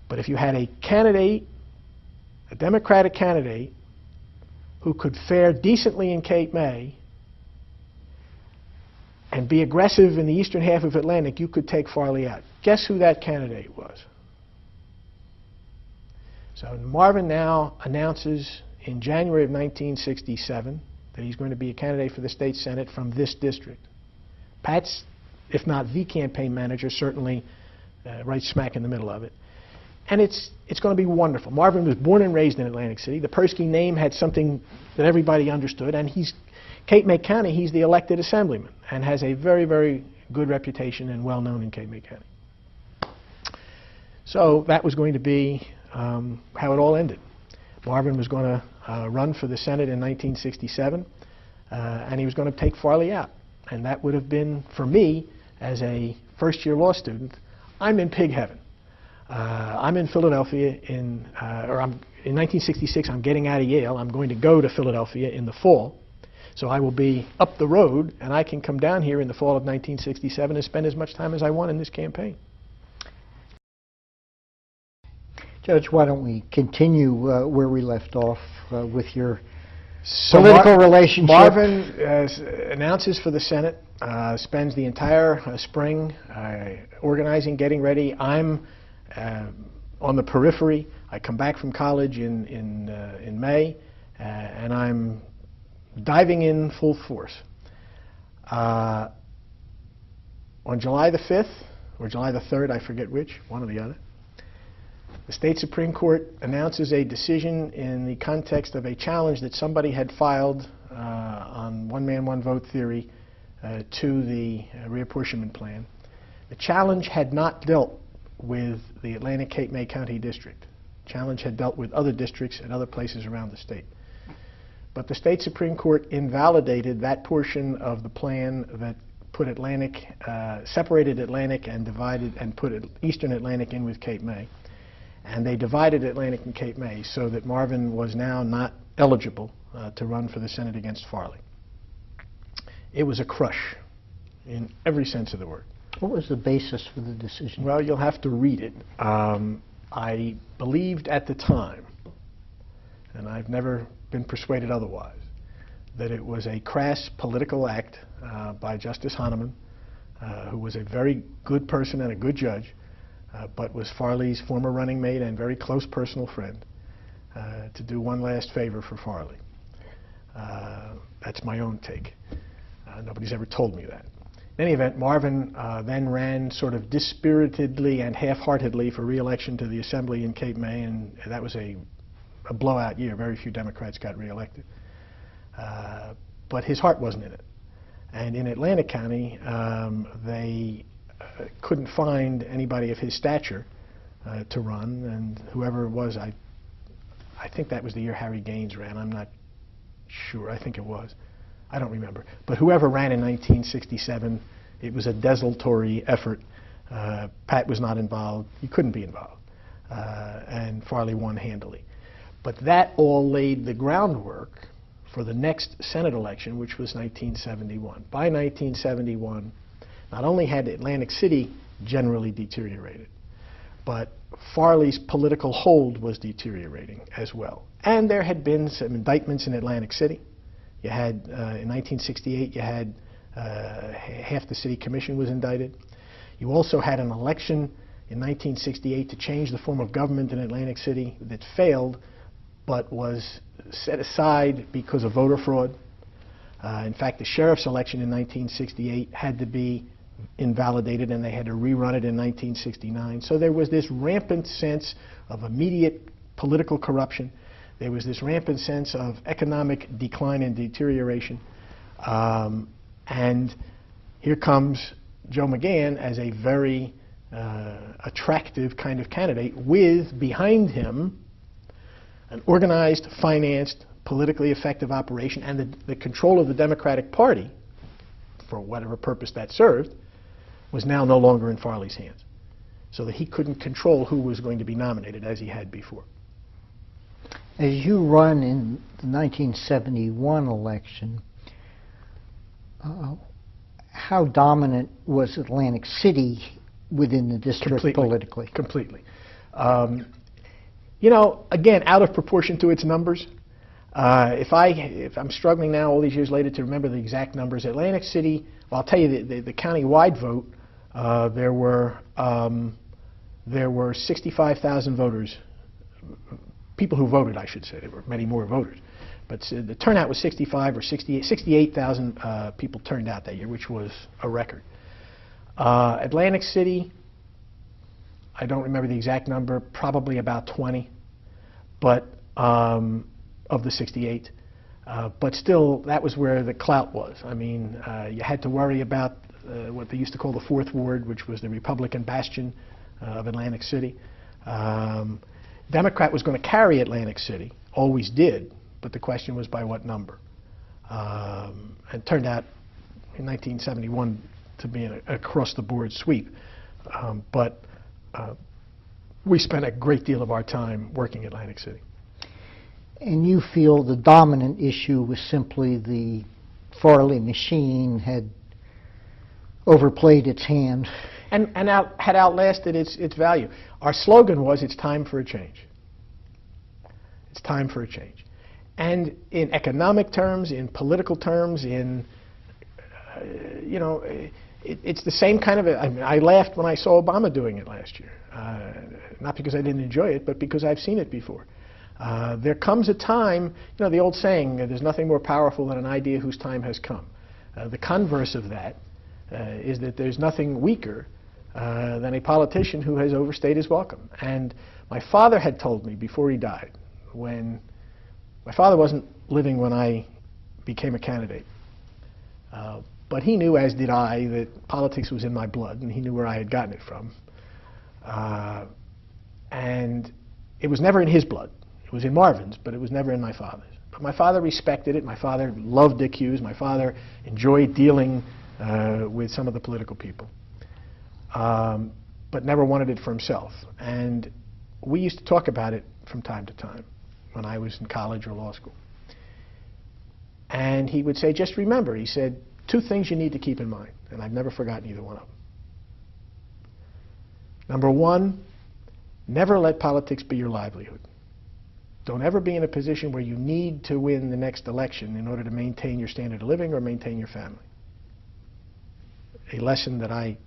But if you had a candidate, a Democratic candidate, who could fare decently in Cape May and be aggressive in the eastern half of Atlantic, you could take Farley out. Guess who that candidate was? So Marvin now announces in January of 1967 that he's going to be a candidate for the state senate from this district. Pat's, if not the campaign manager, certainly right smack in the middle of it. And it's going to be wonderful. Marvin was born and raised in Atlantic City. The Perskie name had something that everybody understood, and he's Cape May County, he's the elected assemblyman and has a very, very good reputation and well known in Cape May County. So that was going to be how it all ended. Marvin was going to run for the Senate in 1967, and he was going to take Farley out. And that would have been, for me, as a first-year law student, I'm in pig heaven. I'm in Philadelphia in 1966. I'm getting out of Yale. I'm going to go to Philadelphia in the fall. So I will be up the road, and I can come down here in the fall of 1967 and spend as much time as I want in this campaign. Judge, why don't we continue where we left off with your political relationship? Marvin announces for the Senate, spends the entire spring organizing, getting ready. I'm on the periphery. I come back from college in May, and I'm diving in full force. On July the 5th, or July the 3rd, I forget which, one or the other, the state Supreme Court announces a decision in the context of a challenge that somebody had filed on one-man, one-vote theory to the reapportionment plan. The challenge had not dealt with the Atlantic Cape May County District. The challenge had dealt with other districts and other places around the state. But the state Supreme Court invalidated that portion of the plan that put Atlantic, separated Atlantic and divided and put Eastern Atlantic in with Cape May. And they divided Atlantic and Cape May so that Marvin was now not eligible to run for the Senate against Farley. It was a crush in every sense of the word. What was the basis for the decision? Well, you'll have to read it. I believed at the time, and I've never been persuaded otherwise, that it was a crass political act by Justice Hahnemann, who was a very good person and a good judge, but was Farley's former running mate and very close personal friend, to do one last favor for Farley. That's my own take. Nobody's ever told me that. In any event, Marvin then ran sort of dispiritedly and half-heartedly for re-election to the Assembly in Cape May, and that was a blowout year. Very few Democrats got re-elected. But his heart wasn't in it. And in Atlantic County, they couldn't find anybody of his stature to run, and whoever it was, I think that was the year Harry Gaines ran. I'm not sure. I think it was. I don't remember. But whoever ran in 1967, it was a desultory effort. Pat was not involved. He couldn't be involved. And Farley won handily. But that all laid the groundwork for the next Senate election, which was 1971. By 1971, not only had Atlantic City generally deteriorated, but Farley's political hold was deteriorating as well. And there had been some indictments in Atlantic City. You had, in 1968, you had half the city commission was indicted. You also had an election in 1968 to change the form of government in Atlantic City that failed, but was set aside because of voter fraud. In fact, the sheriff's election in 1968 had to be invalidated, and they had to rerun it in 1969. So there was this rampant sense of immediate political corruption. There was this rampant sense of economic decline and deterioration. And here comes Joe McGann as a very attractive kind of candidate with, behind him, an organized, financed, politically effective operation, and the control of the Democratic Party, for whatever purpose that served, was now no longer in Farley's hands. So that he couldn't control who was going to be nominated as he had before. As you run in the 1971 election, how dominant was Atlantic City within the district politically? Completely. You know, again, out of proportion to its numbers. If I'm struggling now, all these years later, to remember the exact numbers, Atlantic City, well, I'll tell you, the county-wide vote, there were 65,000 voters, people who voted, I should say. There were many more voters. But the turnout was 68,000 people turned out that year, which was a record. Atlantic City, I don't remember the exact number, probably about 20, but of the 68. But still, that was where the clout was. I mean, you had to worry about what they used to call the Fourth Ward, which was the Republican bastion of Atlantic City. Democrat was going to carry Atlantic City, always did, but the question was by what number. And turned out in 1971 to be an across-the-board sweep. But we spent a great deal of our time working Atlantic City. And you feel the dominant issue was simply the Farley machine had overplayed its hand. And had outlasted its value. Our slogan was, it's time for a change. It's time for a change. And in economic terms, in political terms, in, you know, it's the same kind of, I mean, I laughed when I saw Obama doing it last year. Not because I didn't enjoy it, but because I've seen it before. There comes a time, you know, the old saying, there's nothing more powerful than an idea whose time has come. The converse of that is that there's nothing weaker than a politician who has overstayed his welcome. And my father had told me before he died, when my father wasn't living when I became a candidate, but he knew, as did I, that politics was in my blood, and he knew where I had gotten it from. And it was never in his blood. It was in Marvin's, but it was never in my father's. But my father respected it. My father loved Dick Hughes. My father enjoyed dealing with some of the political people, but never wanted it for himself. And we used to talk about it from time to time when I was in college or law school. And he would say, just remember, he said, two things you need to keep in mind, and I've never forgotten either one of them. Number one, never let politics be your livelihood. Don't ever be in a position where you need to win the next election in order to maintain your standard of living or maintain your family. A lesson that I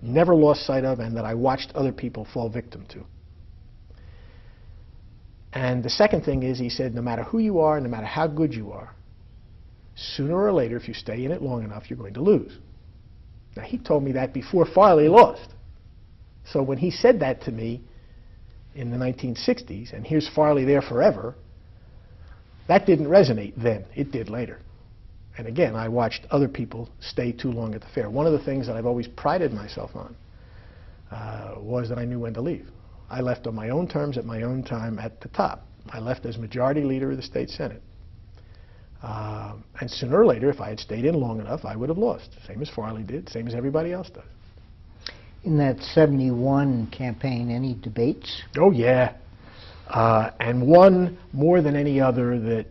never lost sight of and that I watched other people fall victim to. And the second thing is, he said, no matter who you are, no matter how good you are, sooner or later, if you stay in it long enough, you're going to lose. Now, he told me that before Farley lost. So when he said that to me in the 1960s, and here's Farley there forever, that didn't resonate then. It did later. And again, I watched other people stay too long at the fair. One of the things that I've always prided myself on was that I knew when to leave. I left on my own terms at my own time at the top. I left as majority leader of the state senate. And sooner or later, if I had stayed in long enough, I would have lost. Same as Farley did, same as everybody else does. In that 71 campaign, any debates? Oh, yeah. And one more than any other that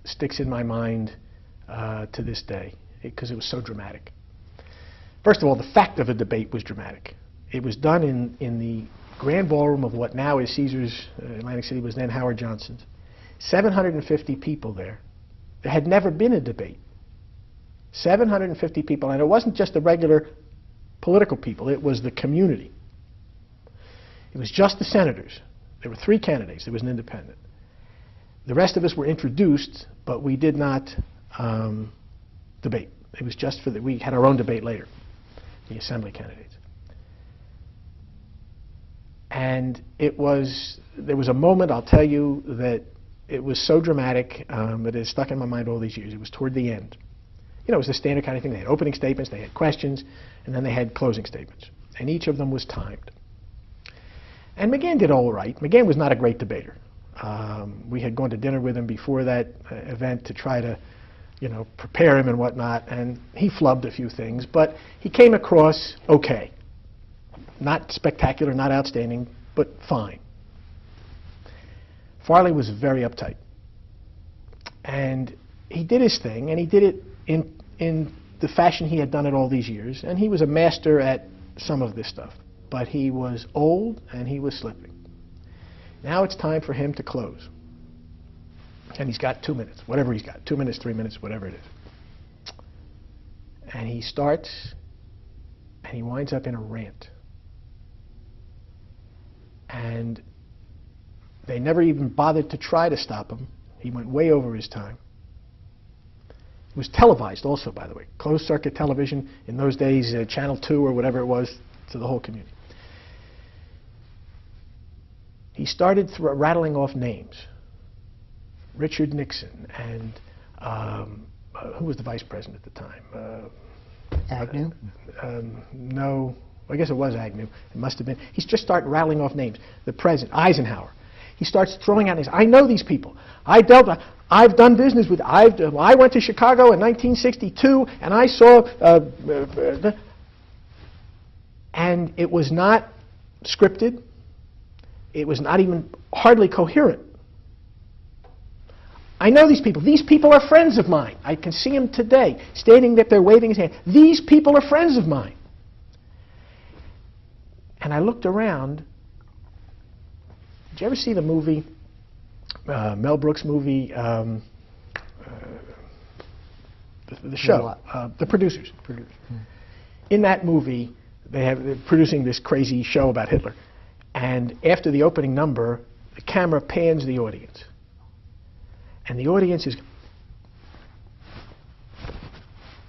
sticks in my mind to this day, because it was so dramatic. First of all, the fact of a debate was dramatic. It was done in the grand ballroom of what now is Caesars, Atlantic City was then Howard Johnson's. 750 people there. There had never been a debate. 750 people, and it wasn't just the regular political people, it was the community. It was just the senators. There were 3 candidates. There was an independent. The rest of us were introduced, but we did not debate. It was just for we had our own debate later, the assembly candidates. And there was a moment, I'll tell you, that it was so dramatic that it stuck in my mind all these years. It was toward the end. You know, it was the standard kind of thing. They had opening statements, they had questions, and then they had closing statements. And each of them was timed. And McGahn did all right. McGahn was not a great debater. We had gone to dinner with him before that event to try to, you know, prepare him and whatnot, and he flubbed a few things, but he came across okay. Not spectacular, not outstanding, but fine. Farley was very uptight. And he did his thing, and he did it in the fashion he had done it all these years, and he was a master at some of this stuff. But he was old and he was slipping. Now it's time for him to close. And he's got 2 minutes, whatever he's got, 2 minutes, 3 minutes, whatever it is. And he starts, and he winds up in a rant. And they never even bothered to try to stop him. He went way over his time. It was televised also, by the way. Closed circuit television, in those days, Channel 2 or whatever it was, to the whole community. He started rattling off names. Richard Nixon and who was the vice president at the time? Agnew? No, I guess it was Agnew. It must have been. He's just started rattling off names. The president, Eisenhower. He starts throwing out names. I know these people. I've done business with. I went to Chicago in 1962, and I saw. And it was not scripted. It was not even hardly coherent. I know these people. These people are friends of mine. I can see them today, standing there waving his hand. These people are friends of mine. And I looked around. Did you ever see the movie, Mel Brooks movie, the show, The Producers? In that movie, they're producing this crazy show about Hitler. And after the opening number, the camera pans the audience. And the audience is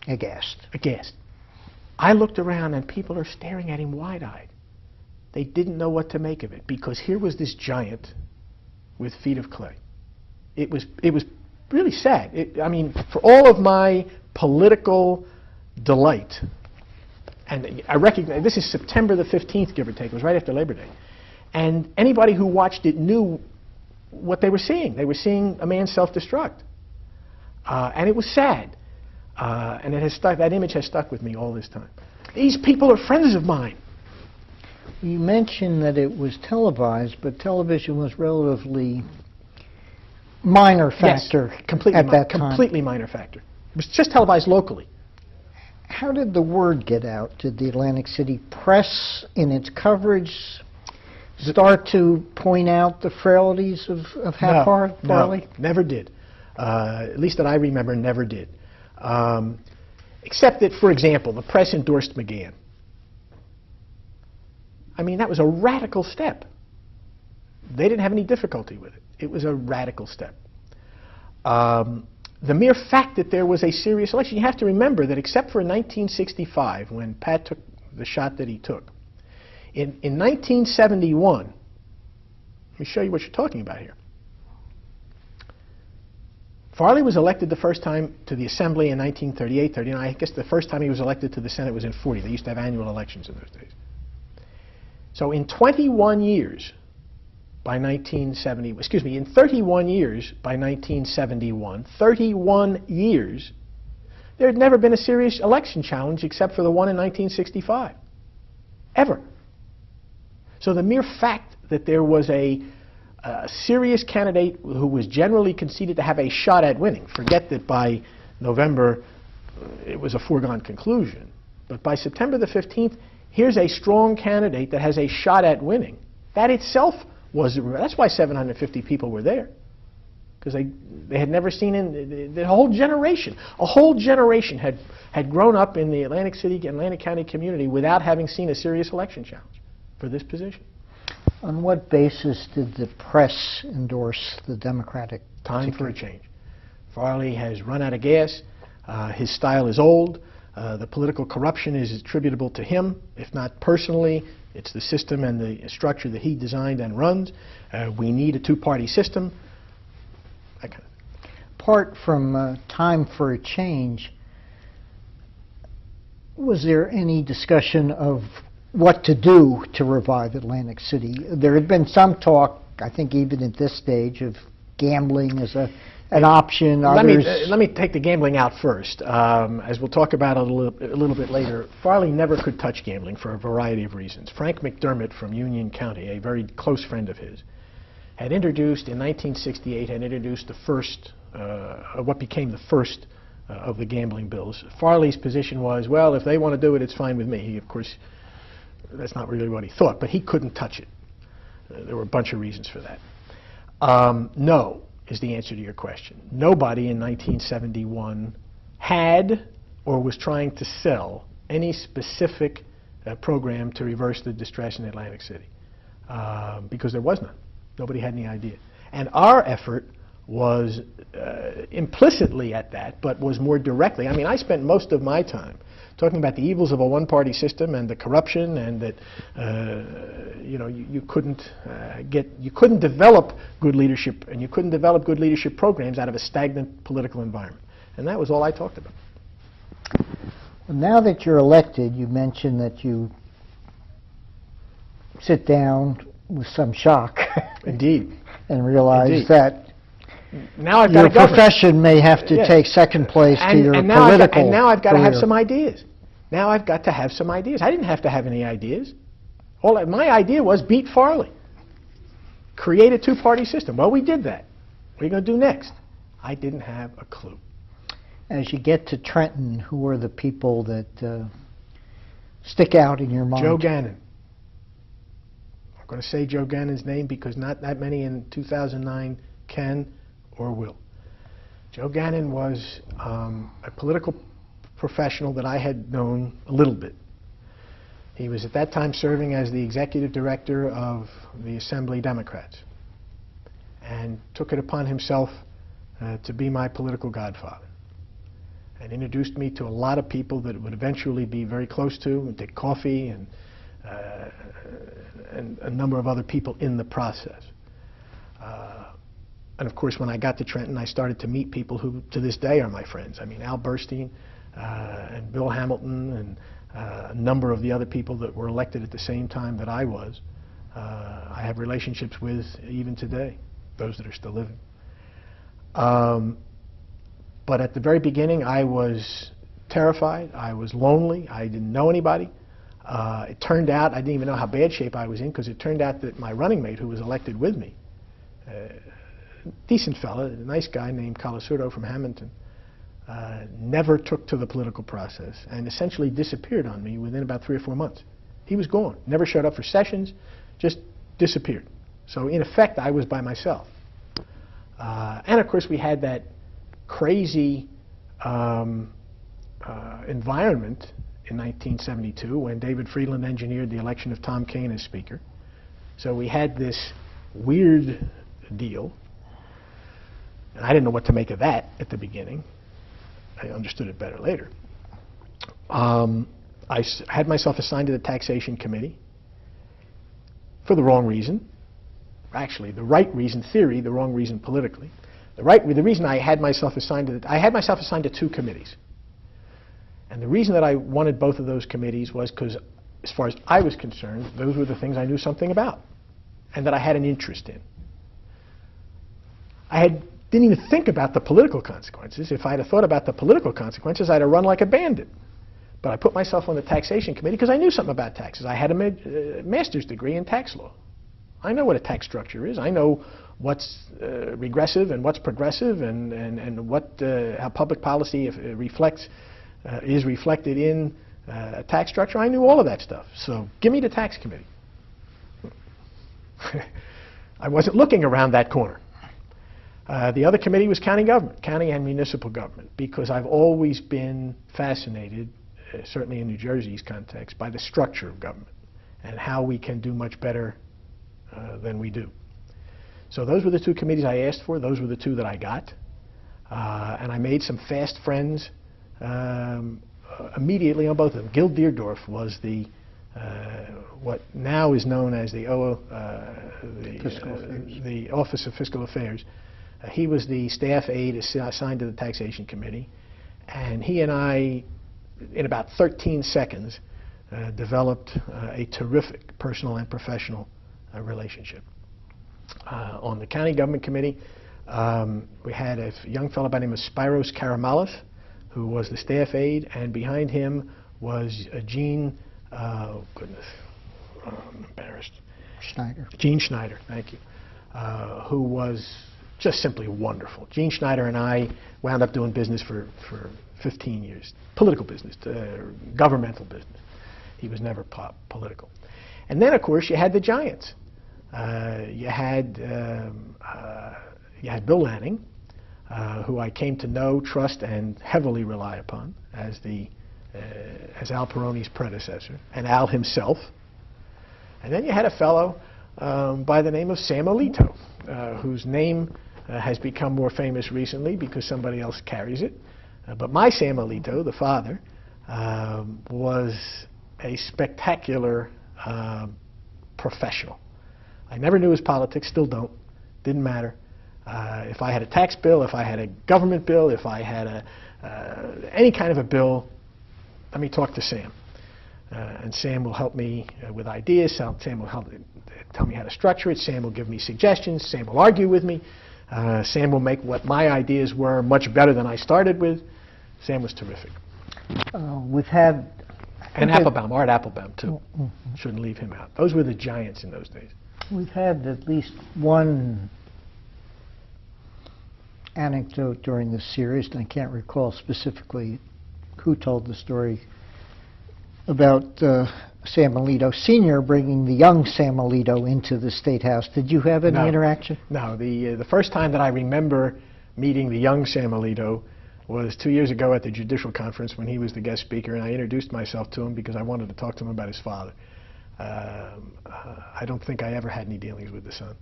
aghast. I looked around and people are staring at him wide-eyed. They didn't know what to make of it because here was this giant with feet of clay. It was really sad. I mean, for all of my political delight, and I recognize this is September the 15th, give or take. It was right after Labor Day. And anybody who watched it knew what they were seeing. They were seeing a man self-destruct. And it was sad. And it has stuck, that image has stuck with me all this time. These people are friends of mine. You mentioned that it was televised, but television was relatively minor factor at that time. Completely minor factor. It was just televised locally. How did the word get out? Did the Atlantic City press, in its coverage, start to point out the frailties of Farley? No, never did. At least that I remember, never did. Except that, for example, the press endorsed McGann. I mean, that was a radical step. They didn't have any difficulty with it. It was a radical step. The mere fact that there was a serious election, you have to remember that except for 1965, when Pat took the shot that he took, in 1971, let me show you what you're talking about here. Farley was elected the first time to the Assembly in 1938, 39. I guess the first time he was elected to the Senate was in 40. They used to have annual elections in those days. So in 21 years by 1970, excuse me, in 31 years by 1971, 31 years, there had never been a serious election challenge except for the one in 1965. Ever. So the mere fact that there was a serious candidate who was generally conceded to have a shot at winning, forget that by November it was a foregone conclusion, but by September the 15th, here's a strong candidate that has a shot at winning. That itself was, that's why 750 people were there. Because they had never seen, the whole generation had grown up in the Atlantic City, Atlantic County community without having seen a serious election challenge for this position. On what basis did the press endorse the Democratic ticket? Time for a change. Farley has run out of gas. His style is old. The political corruption is attributable to him, if not personally. It's the system and the structure that he designed and runs. We need a two-party system. That kind of thing. Apart from time for a change, was there any discussion of what to do to revive Atlantic City? There had been some talk, I think even at this stage, of gambling as an option. Let me take the gambling out first. As we'll talk about a little bit later, Farley never could touch gambling for a variety of reasons. Frank McDermott from Union County, a very close friend of his, had introduced in 1968 the first, what became the first of the gambling bills. Farley's position was, well, if they want to do it, it's fine with me. He, of course, that's not really what he thought, but he couldn't touch it. There were a bunch of reasons for that. No is the answer to your question. Nobody in 1971 had or was trying to sell any specific program to reverse the distress in Atlantic City, because there was none. Nobody had any idea. And our effort was implicitly at that, but was more directly. I mean, I spent most of my time talking about the evils of a one-party system and the corruption, and that you couldn't develop good leadership, and you couldn't develop good leadership programs out of a stagnant political environment. And that was all I talked about. Well, now that you're elected, you mentioned that you sit down with some shock. Indeed. And realize Indeed. that now I've your got profession may have to take second place to your political and now I've got to career. have some ideas. Now I've got to have some ideas. I didn't have to have any ideas. My idea was beat Farley. Create a two-party system. Well, we did that. What are you going to do next? I didn't have a clue. As you get to Trenton, who are the people that stick out in your mind? Joe Gannon. I'm going to say Joe Gannon's name because not that many in 2009 can or will. Joe Gannon was a political professional that I had known a little bit. He was at that time serving as the executive director of the Assembly Democrats, and took it upon himself to be my political godfather, and introduced me to a lot of people that would eventually be very close to, and Dick Coffey and a number of other people in the process. And of course, when I got to Trenton, I started to meet people who, to this day, are my friends. I mean, Al Burstein and Bill Hamilton and a number of the other people that were elected at the same time that I was, I have relationships with even today, those that are still living. But at the very beginning, I was terrified. I was lonely. I didn't know anybody. It turned out, I didn't even know how bad shape I was in, because it turned out that my running mate, who was elected with me, decent fella, a nice guy named Colasurdo from Hamilton, never took to the political process and essentially disappeared on me within about 3 or 4 months. He was gone. Never showed up for sessions, just disappeared. So in effect, I was by myself. And of course, we had that crazy environment in 1972 when David Friedland engineered the election of Tom Kean as Speaker. So we had this weird deal. And I didn't know what to make of that at the beginning. I understood it better later. I had myself assigned to the Taxation Committee for the wrong reason. Actually, the right reason theory, the wrong reason politically. The reason I had myself assigned to 2 committees. And the reason that I wanted both of those committees was because, as far as I was concerned, those were the things I knew something about and that I had an interest in. Didn't even think about the political consequences. If I'd have thought about the political consequences, I'd have run like a bandit. But I put myself on the Taxation Committee because I knew something about taxes. I had a master's degree in tax law. I know what a tax structure is. I know what's regressive and what's progressive, and what how public policy is reflected in a tax structure. I knew all of that stuff. So give me the Tax Committee. I wasn't looking around that corner. The other committee was county government, county and municipal government, because I've always been fascinated, certainly in New Jersey's context, by the structure of government and how we can do much better than we do. So those were the 2 committees I asked for. Those were the 2 that I got. And I made some fast friends immediately on both of them. Gil Deerdorf was the what now is known as the Office of Fiscal Affairs. He was the staff aide assigned to the Taxation Committee, and he and I, in about 13 seconds, developed a terrific personal and professional relationship. On the County Government Committee, we had a young fellow by the name of Spiros Karamalis, who was the staff aide, and behind him was Gene, oh goodness, I'm embarrassed. Schneider. Gene Schneider, thank you, who was just simply wonderful. Gene Schneider and I wound up doing business for 15 years. Political business, governmental business. He was never political. And then, of course, you had the giants. You had Bill Lanning, who I came to know, trust, and heavily rely upon as Al Peroni's predecessor, and Al himself. And then you had a fellow by the name of Sam Alito, whose name has become more famous recently because somebody else carries it. But my Sam Alito, the father, was a spectacular professional. I never knew his politics, still don't, didn't matter. If I had a tax bill, if I had a government bill, if I had any kind of a bill, let me talk to Sam. And Sam will help me with ideas. Sam will help tell me how to structure it. Sam will give me suggestions. Sam will argue with me. Sam will make what my ideas were much better than I started with. Sam was terrific. We've had... And Applebaum, Art Applebaum, too. Shouldn't leave him out. Those were the giants in those days. We've had at least one anecdote during this series, and I can't recall specifically who told the story, about Sam Alito Sr. bringing the young Sam Alito into the State House. Did you have any interaction? No. The first time that I remember meeting the young Sam Alito was 2 years ago at the Judicial Conference when he was the guest speaker, and I introduced myself to him because I wanted to talk to him about his father. I don't think I ever had any dealings with the son.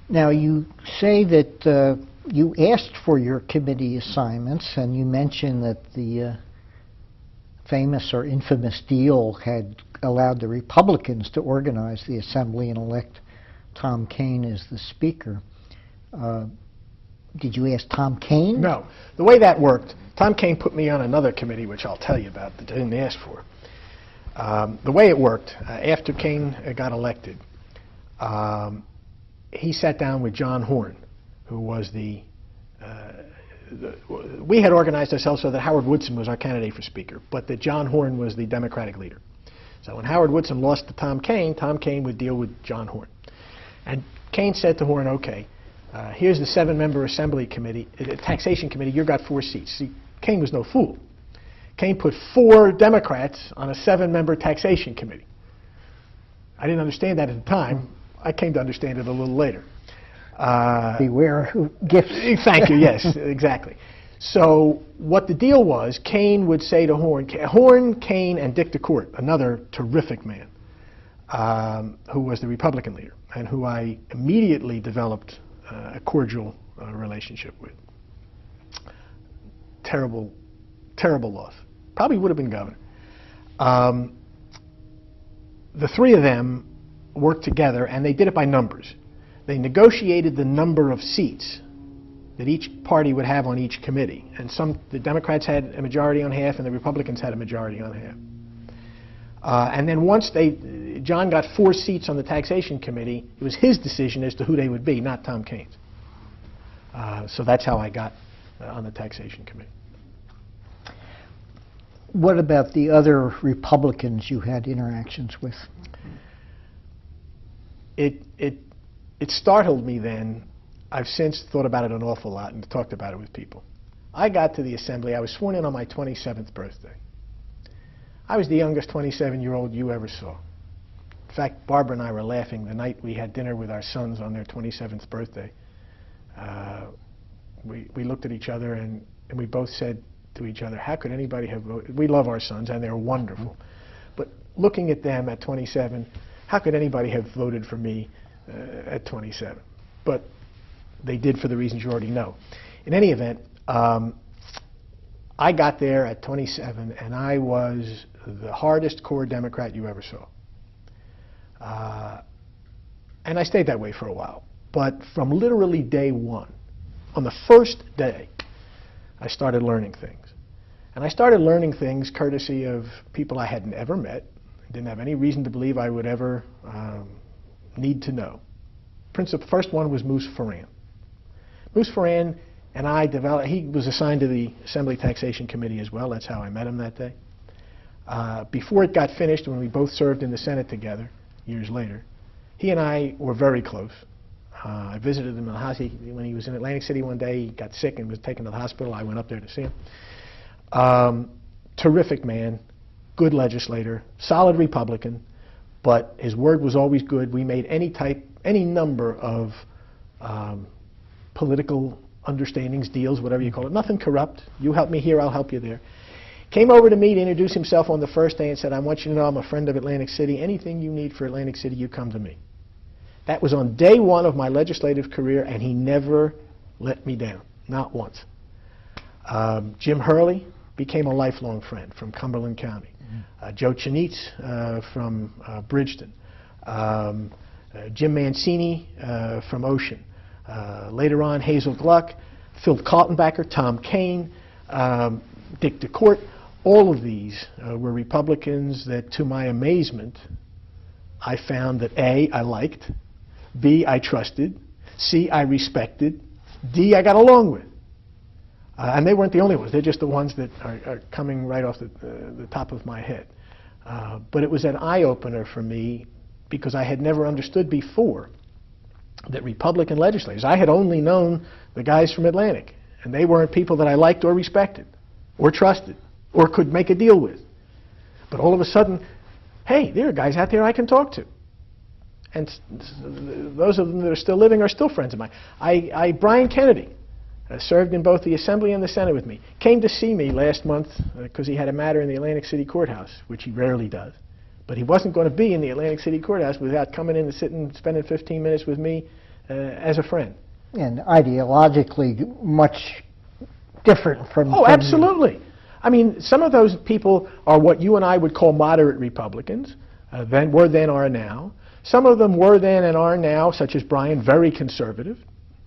Now, you say that you asked for your committee assignments, and you mentioned that the famous or infamous deal had allowed the Republicans to organize the Assembly and elect Tom Kean as the Speaker. Did you ask Tom Kean? No. The way that worked, Tom Kean put me on another committee, which I'll tell you about, that I didn't ask for. The way it worked, after Kean got elected, he sat down with John Horn, who was we had organized ourselves so that Howard Woodson was our candidate for Speaker, but that John Horn was the Democratic leader. So when Howard Woodson lost to Tom Kean would deal with John Horn. And Kean said to Horn, okay, here's the 7-member Assembly Committee, Taxation Committee, you've got 4 seats. See, Kean was no fool. Kean put 4 Democrats on a 7-member Taxation Committee. I didn't understand that at the time. I came to understand it a little later. Beware who gifts. Thank you, yes, exactly. So what the deal was, Kean would say to Horn, Kean, and Dick DeCourt, another terrific man, who was the Republican leader, and who I immediately developed a cordial relationship with. Terrible, terrible loss. Probably would have been governor. The 3 of them worked together, and they did it by numbers. They negotiated the number of seats that each party would have on each committee. And the Democrats had a majority on half, and the Republicans had a majority on half. And then once John got 4 seats on the Taxation Committee, it was his decision as to who they would be, not Tom Kean's. So that's how I got on the Taxation Committee. What about the other Republicans you had interactions with? It startled me then. I've since thought about it an awful lot and talked about it with people. I got to the Assembly. I was sworn in on my 27th birthday. I was the youngest 27-year-old you ever saw. In fact, Barbara and I were laughing the night we had dinner with our sons on their 27th birthday. We looked at each other and we both said to each other, how could anybody have voted? We love our sons and they're wonderful. But looking at them at 27, how could anybody have voted for me at 27? But they did for the reasons you already know. In any event, I got there at 27, and I was the hardest core Democrat you ever saw. And I stayed that way for a while. But from literally day one, on the first day, I started learning things. And I started learning things courtesy of people I had never met, didn't have any reason to believe I would ever need to know. First one was Moose Ferran. Moose Ferran and I developed, he was assigned to the Assembly Taxation Committee as well. That's how I met him that day. Before it got finished, when we both served in the Senate together, years later, he and I were very close. I visited him in the hospital when he was in Atlantic City one day. He got sick and was taken to the hospital. I went up there to see him. Terrific man, good legislator, solid Republican, but his word was always good. We made any number of political understandings, deals, whatever you call it. Nothing corrupt. You help me here, I'll help you there. Came over to me to introduce himself on the first day and said, I want you to know I'm a friend of Atlantic City. Anything you need for Atlantic City, you come to me. That was on day one of my legislative career, and he never let me down, not once. Jim Hurley became a lifelong friend from Cumberland County. Joe Chinitz from Bridgeton. Jim Mancini from Ocean. Later on, Hazel Gluck, Phil Kaltenbacher, Tom Kane, Dick DeCourt. All of these were Republicans that, to my amazement, I found that A, I liked, B, I trusted, C, I respected, D, I got along with. And they weren't the only ones. They're just the ones that are coming right off the top of my head. But it was an eye-opener for me because I had never understood before that Republican legislators, I had only known the guys from Atlantic, and they weren't people that I liked or respected or trusted or could make a deal with. But all of a sudden, hey, there are guys out there I can talk to. And those of them that are still living are still friends of mine. Brian Kennedy served in both the Assembly and the Senate with me. Came to see me last month because he had a matter in the Atlantic City Courthouse, which he rarely does. But he wasn't going to be in the Atlantic City Courthouse without coming in and sitting, spending 15 minutes with me as a friend. And ideologically much different from... Oh, absolutely. I mean, some of those people are what you and I would call moderate Republicans, were then, are now. Some of them were then and are now, such as Brian, very conservative.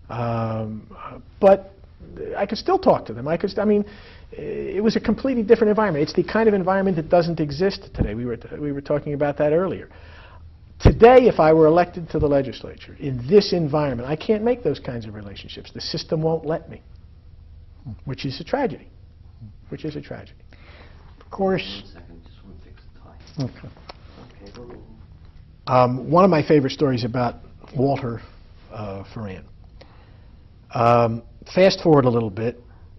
But I could still talk to them. I mean, it was a completely different environment. It's the kind of environment that doesn't exist today. We were talking about that earlier. Today, if I were elected to the legislature in this environment, I can't make those kinds of relationships. The system won't let me, which is a tragedy. Which is a tragedy. Of course. 1 second, just want to fix the tie. Okay. One of my favorite stories about Walter Ferran. Fast forward a little bit.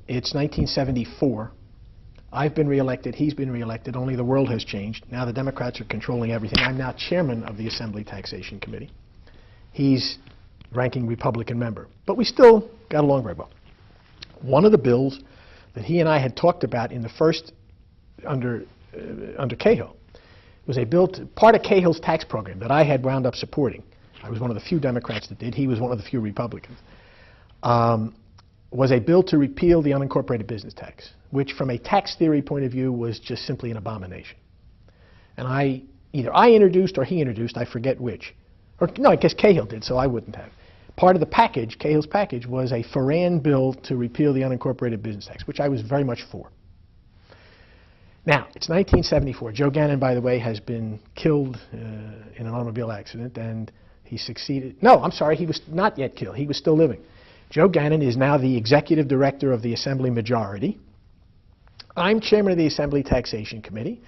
It's 1974. I've been reelected. He's been reelected. Only the world has changed. Now the Democrats are controlling everything. I'm now chairman of the Assembly Taxation Committee. He's ranking Republican member. But we still got along very well. One of the bills that he and I had talked about in the first, under Cahill, was a bill, part of Cahill's tax program that I had wound up supporting. I was one of the few Democrats that did. He was one of the few Republicans. Was a bill to repeal the unincorporated business tax, which from a tax theory point of view was just simply an abomination. And either I introduced or he introduced, I forget which. Or no, I guess Cahill did, so I wouldn't have. Part of the package, Cahill's package, was a Ferran bill to repeal the unincorporated business tax, which I was very much for. Now, it's 1974. Joe Gannon, by the way, has been killed in an automobile accident, and he succeeded. No, I'm sorry, he was not yet killed. He was still living. Joe Gannon is now the executive director of the Assembly Majority. I'm chairman of the Assembly Taxation Committee.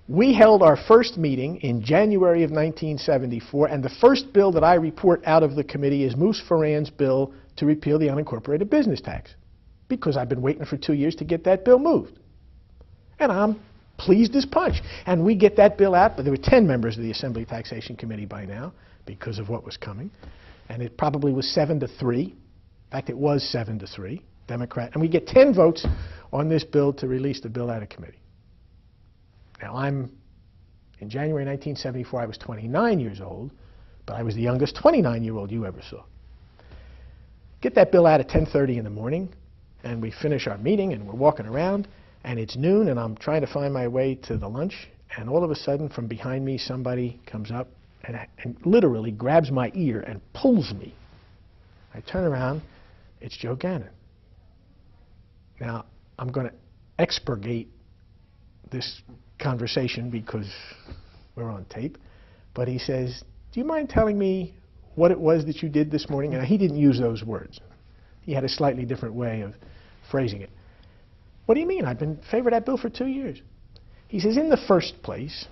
We held our first meeting in January of 1974, and the first bill that I report out of the committee is Moose Ferran's bill to repeal the unincorporated business tax, because I've been waiting for 2 years to get that bill moved. And I'm pleased as punch. And we get that bill out, but there were 10 members of the Assembly Taxation Committee by now because of what was coming. And it probably was 7-3. In fact, it was 7-3, Democrat. And we get 10 votes on this bill to release the bill out of committee. Now, in January 1974, I was 29 years old, but I was the youngest 29-year-old you ever saw. Get that bill out at 10:30 in the morning, and we finish our meeting, and we're walking around, and it's noon, and I'm trying to find my way to the lunch, and all of a sudden, from behind me, somebody comes up and literally grabs my ear and pulls me. I turn around. It's Joe Gannon. Now, I'm going to expurgate this conversation because we're on tape, but he says, do you mind telling me what it was that you did this morning? And he didn't use those words. He had a slightly different way of phrasing it. What do you mean? I've been favoring that bill for 2 years. He says, in the first place,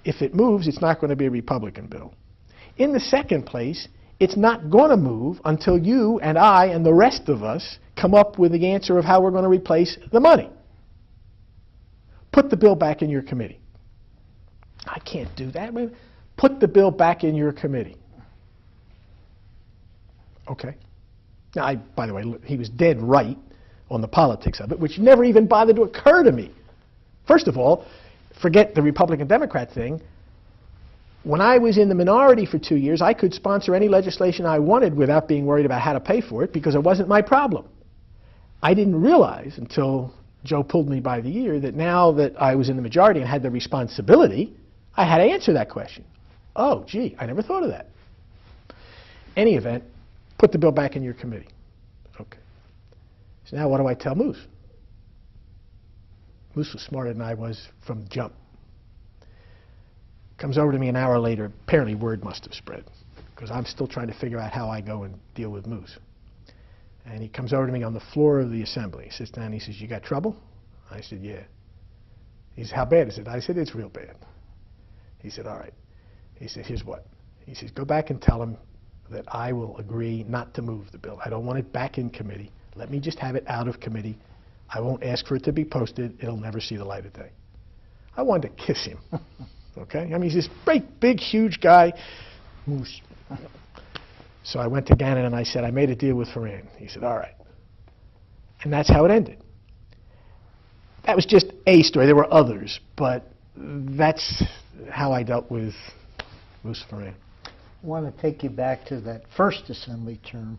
if it moves, it's not going to be a Republican bill. In the second place, It's not going to move until you and I and the rest of us come up with the answer of how we're going to replace the money. Put the bill back in your committee. I can't do that. Put the bill back in your committee. Okay. Now, by the way, he was dead right on the politics of it, which never even bothered to occur to me. First of all, forget the Republican-Democrat thing. When I was in the minority for 2 years, I could sponsor any legislation I wanted without being worried about how to pay for it because it wasn't my problem. I didn't realize until Joe pulled me by the ear that now that I was in the majority and had the responsibility, I had to answer that question. Oh, gee, I never thought of that. Any event, put the bill back in your committee. Okay. So now what do I tell Moose? Moose was smarter than I was from the jump. Comes over to me an hour later. Apparently word must have spread because I'm still trying to figure out how I go and deal with Moose. And he comes over to me on the floor of the assembly. He sits down and he says, "You got trouble?" I said, "Yeah." He said, "How bad is it?" I said, "It's real bad." He said, "All right." He said, "Here's what." He says, "Go back and tell him that I will agree not to move the bill. I don't want it back in committee. Let me just have it out of committee. I won't ask for it to be posted. It'll never see the light of day." I wanted to kiss him. Okay? I mean, he's this great, big, huge guy. Moose. So I went to Gannon and I said, "I made a deal with Ferran." He said, "All right." And that's how it ended. That was just a story. There were others, but that's how I dealt with Moose Ferran. I want to take you back to that first assembly term.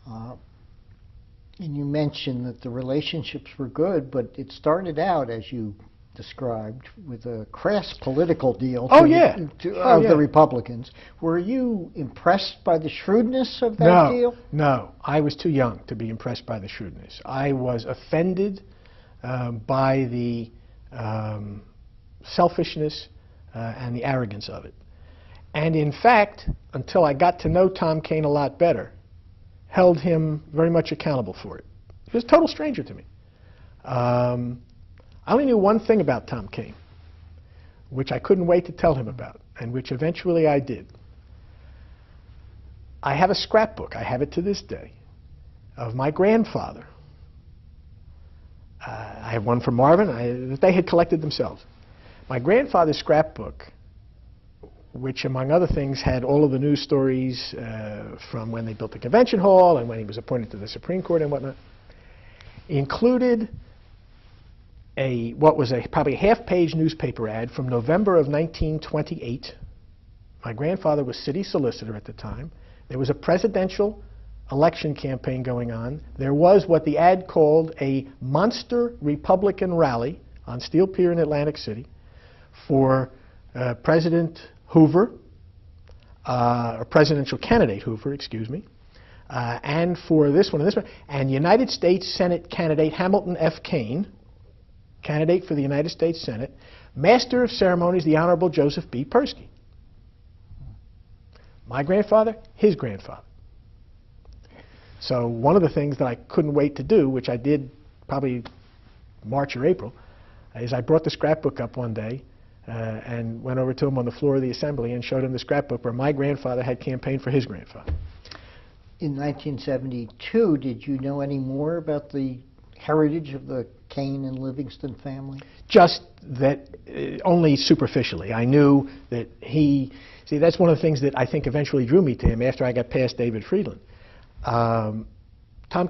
And you mentioned that the relationships were good, but it started out, as you described, with a crass political deal of the Republicans. Were you impressed by the shrewdness of that deal? No, I was too young to be impressed by the shrewdness. I was offended by the selfishness and the arrogance of it. And in fact, until I got to know Tom Kean a lot better, held him very much accountable for it. He was a total stranger to me. I only knew one thing about Tom Kean, which I couldn't wait to tell him about, and which eventually I did. I have a scrapbook, I have it to this day, of my grandfather. I have one from Marvin that they had collected themselves. My grandfather's scrapbook, which among other things had all of the news stories from when they built the convention hall and when he was appointed to the Supreme Court and whatnot, included what was probably a half-page newspaper ad from November of 1928. My grandfather was city solicitor at the time. There was a presidential election campaign going on. There was what the ad called a monster Republican rally on Steel Pier in Atlantic City for President Hoover, or presidential candidate Hoover, excuse me, and for this one and this one, and United States Senate candidate Hamilton F. Kean, candidate for the United States Senate, Master of Ceremonies, the Honorable Joseph B. Perskie. My grandfather, his grandfather. So one of the things that I couldn't wait to do, which I did probably March or April, is I brought the scrapbook up one day and went over to him on the floor of the assembly and showed him the scrapbook where my grandfather had campaigned for his grandfather. In 1972, did you know any more about the heritage of the Kean and Livingston family? Just that, only superficially. I knew that that's one of the things that I think eventually drew me to him after I got past David Friedland. Tom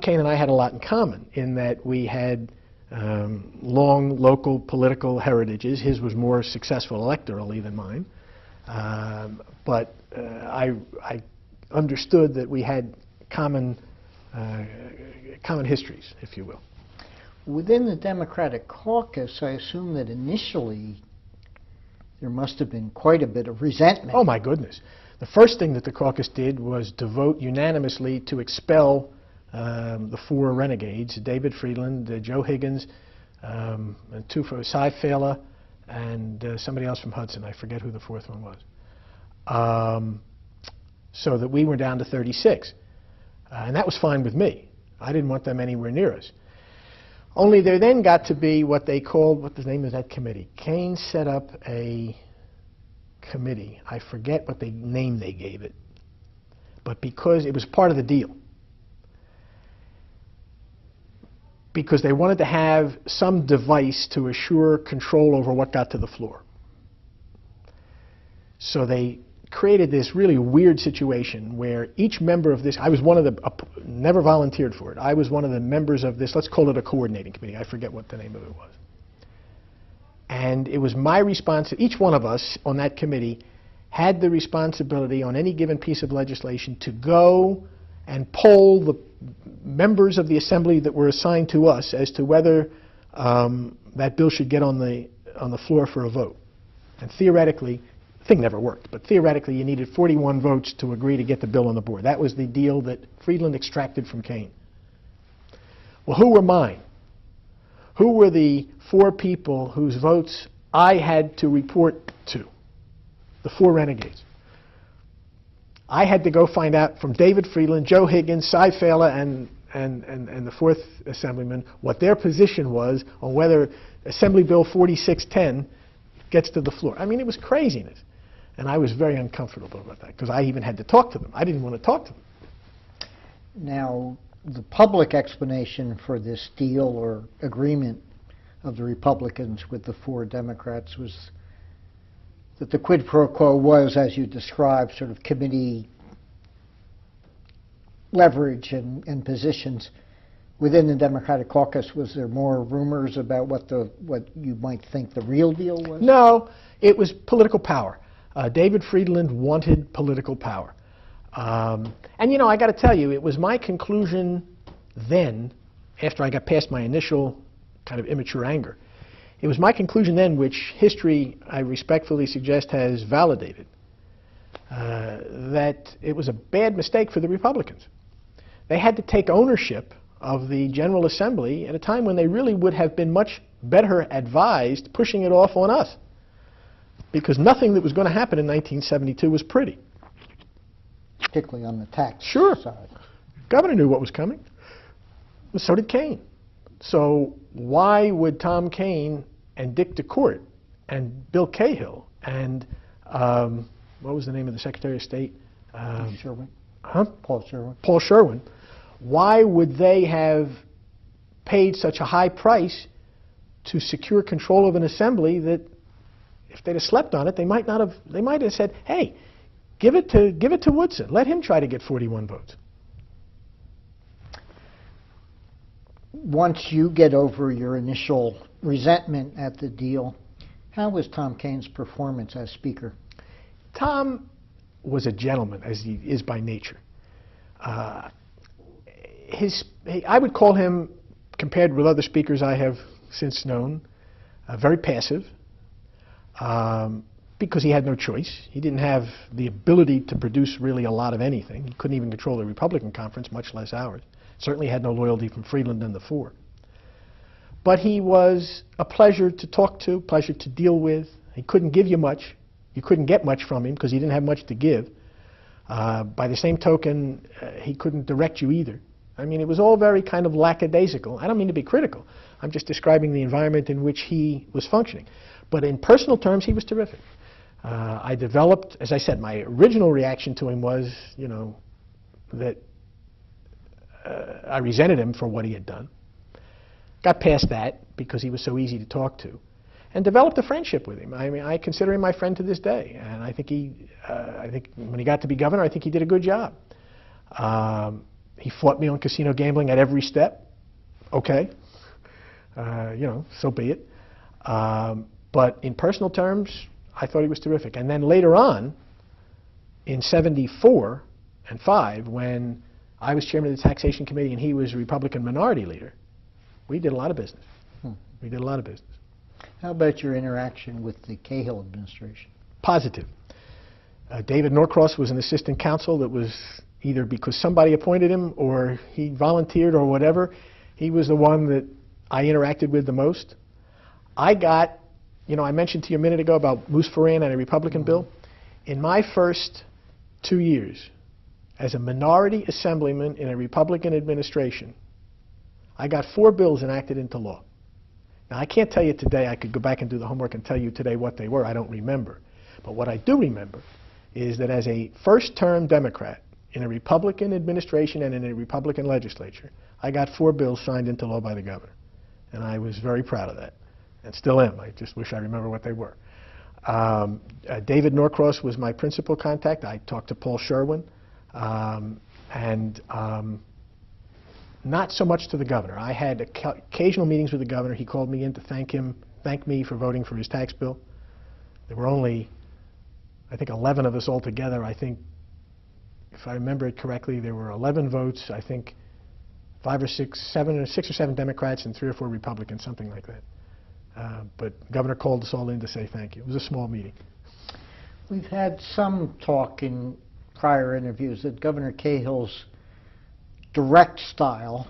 Kean and I had a lot in common in that we had long local political heritages. His was more successful electorally than mine. But I understood that we had common histories, if you will. Within the Democratic caucus, I assume that initially there must have been quite a bit of resentment. Oh, my goodness. The first thing that the caucus did was to vote unanimously to expel the four renegades, David Friedland, Joe Higgins, and two for Cy Fela, and somebody else from Hudson. I forget who the fourth one was. So that we were down to 36. And that was fine with me. I didn't want them anywhere near us. Only there then got to be what they called, what the name of that committee? Kean set up a committee. I forget what name they gave it. but because it was part of the deal. Because they wanted to have some device to assure control over what got to the floor. So they created this really weird situation where each member of this, I was one of the, never volunteered for it, I was one of the members of this, let's call it a coordinating committee, I forget what the name of it was. And it was my response, each one of us on that committee had the responsibility on any given piece of legislation to go and poll the members of the assembly that were assigned to us as to whether that bill should get on the floor for a vote. And theoretically, the thing never worked, but theoretically you needed 41 votes to agree to get the bill on the board. That was the deal that Friedland extracted from Kane. Well, who were mine? Who were the 4 people whose votes I had to report to? The 4 renegades. I had to go find out from David Friedland, Joe Higgins, Cy Fela, and the 4th Assemblyman what their position was on whether Assembly Bill 4610 gets to the floor. I mean, it was craziness. And I was very uncomfortable about that because I even had to talk to them. I didn't want to talk to them. Now, the public explanation for this deal or agreement of the Republicans with the 4 Democrats was that the quid pro quo was, as you described, sort of committee leverage and positions within the Democratic caucus. Was there more rumors about what you might think the real deal was? No, it was political power. David Friedland wanted political power. And you know, I got to tell you, it was my conclusion then, after I got past my initial kind of immature anger, it was my conclusion then, which history, I respectfully suggest, has validated, that it was a bad mistake for the Republicans. They had to take ownership of the General Assembly at a time when they really would have been much better advised pushing it off on us, because nothing that was going to happen in 1972 was pretty. Particularly on the tax side. Governor knew what was coming. So did Kane. So why would Tom Kane and Dick DeCourt and Bill Cahill and what was the name of the Secretary of State? Sherwin. Huh? Paul Sherwin. Paul Sherwin. Why would they have paid such a high price to secure control of an assembly that, if they'd have slept on it, they might not have? They might have said, "Hey, give it to Woodson. Let him try to get 41 votes." Once you get over your initial resentment at the deal, how was Tom Kane's performance as Speaker? Tom was a gentleman, as he is by nature. I would call him, compared with other speakers I have since known, very passive, because he had no choice. He didn't have the ability to produce really a lot of anything. He couldn't even control the Republican conference, much less ours. Certainly had no loyalty from Friedland and the 4. But he was a pleasure to talk to, pleasure to deal with. He couldn't give you much. You couldn't get much from him because he didn't have much to give. By the same token, he couldn't direct you either. I mean, it was all very kind of lackadaisical. I don't mean to be critical. I'm just describing the environment in which he was functioning. But in personal terms, he was terrific. I developed, as I said, my original reaction to him was, you know, that I resented him for what he had done. Got past that because he was so easy to talk to, and developed a friendship with him. I mean, I consider him my friend to this day, and I think I think when he got to be governor, I think he did a good job. He fought me on casino gambling at every step. Okay, you know, so be it. But in personal terms, I thought he was terrific. And then later on, in '74 and '5, when I was chairman of the Taxation Committee and he was Republican Minority Leader, we did a lot of business. We did a lot of business. How about your interaction with the Cahill administration? Positive. David Norcross was an assistant counsel that was either because somebody appointed him or he volunteered or whatever. He was the one that I interacted with the most. I got, you know, I mentioned to you a minute ago about Moose Ferran and a Republican bill. In my first 2 years as a minority assemblyman in a Republican administration, I got 4 bills enacted into law. Now, I can't tell you today, I could go back and do the homework and tell you today what they were. I don't remember. But what I do remember is that as a first-term Democrat in a Republican administration and in a Republican legislature, I got 4 bills signed into law by the governor. And I was very proud of that, and still am. I just wish I remember what they were. David Norcross was my principal contact. I talked to Paul Sherwin, and not so much to the governor. I had occasional meetings with the governor. He called me in to thank me for voting for his tax bill. There were only, I think, 11 of us altogether. I think, if I remember it correctly, there were 11 votes. I think 6 or 7 Democrats and 3 or 4 Republicans, something like that. But the governor called us all in to say thank you. It was a small meeting. We've had some talk in prior interviews that Governor Cahill's direct style,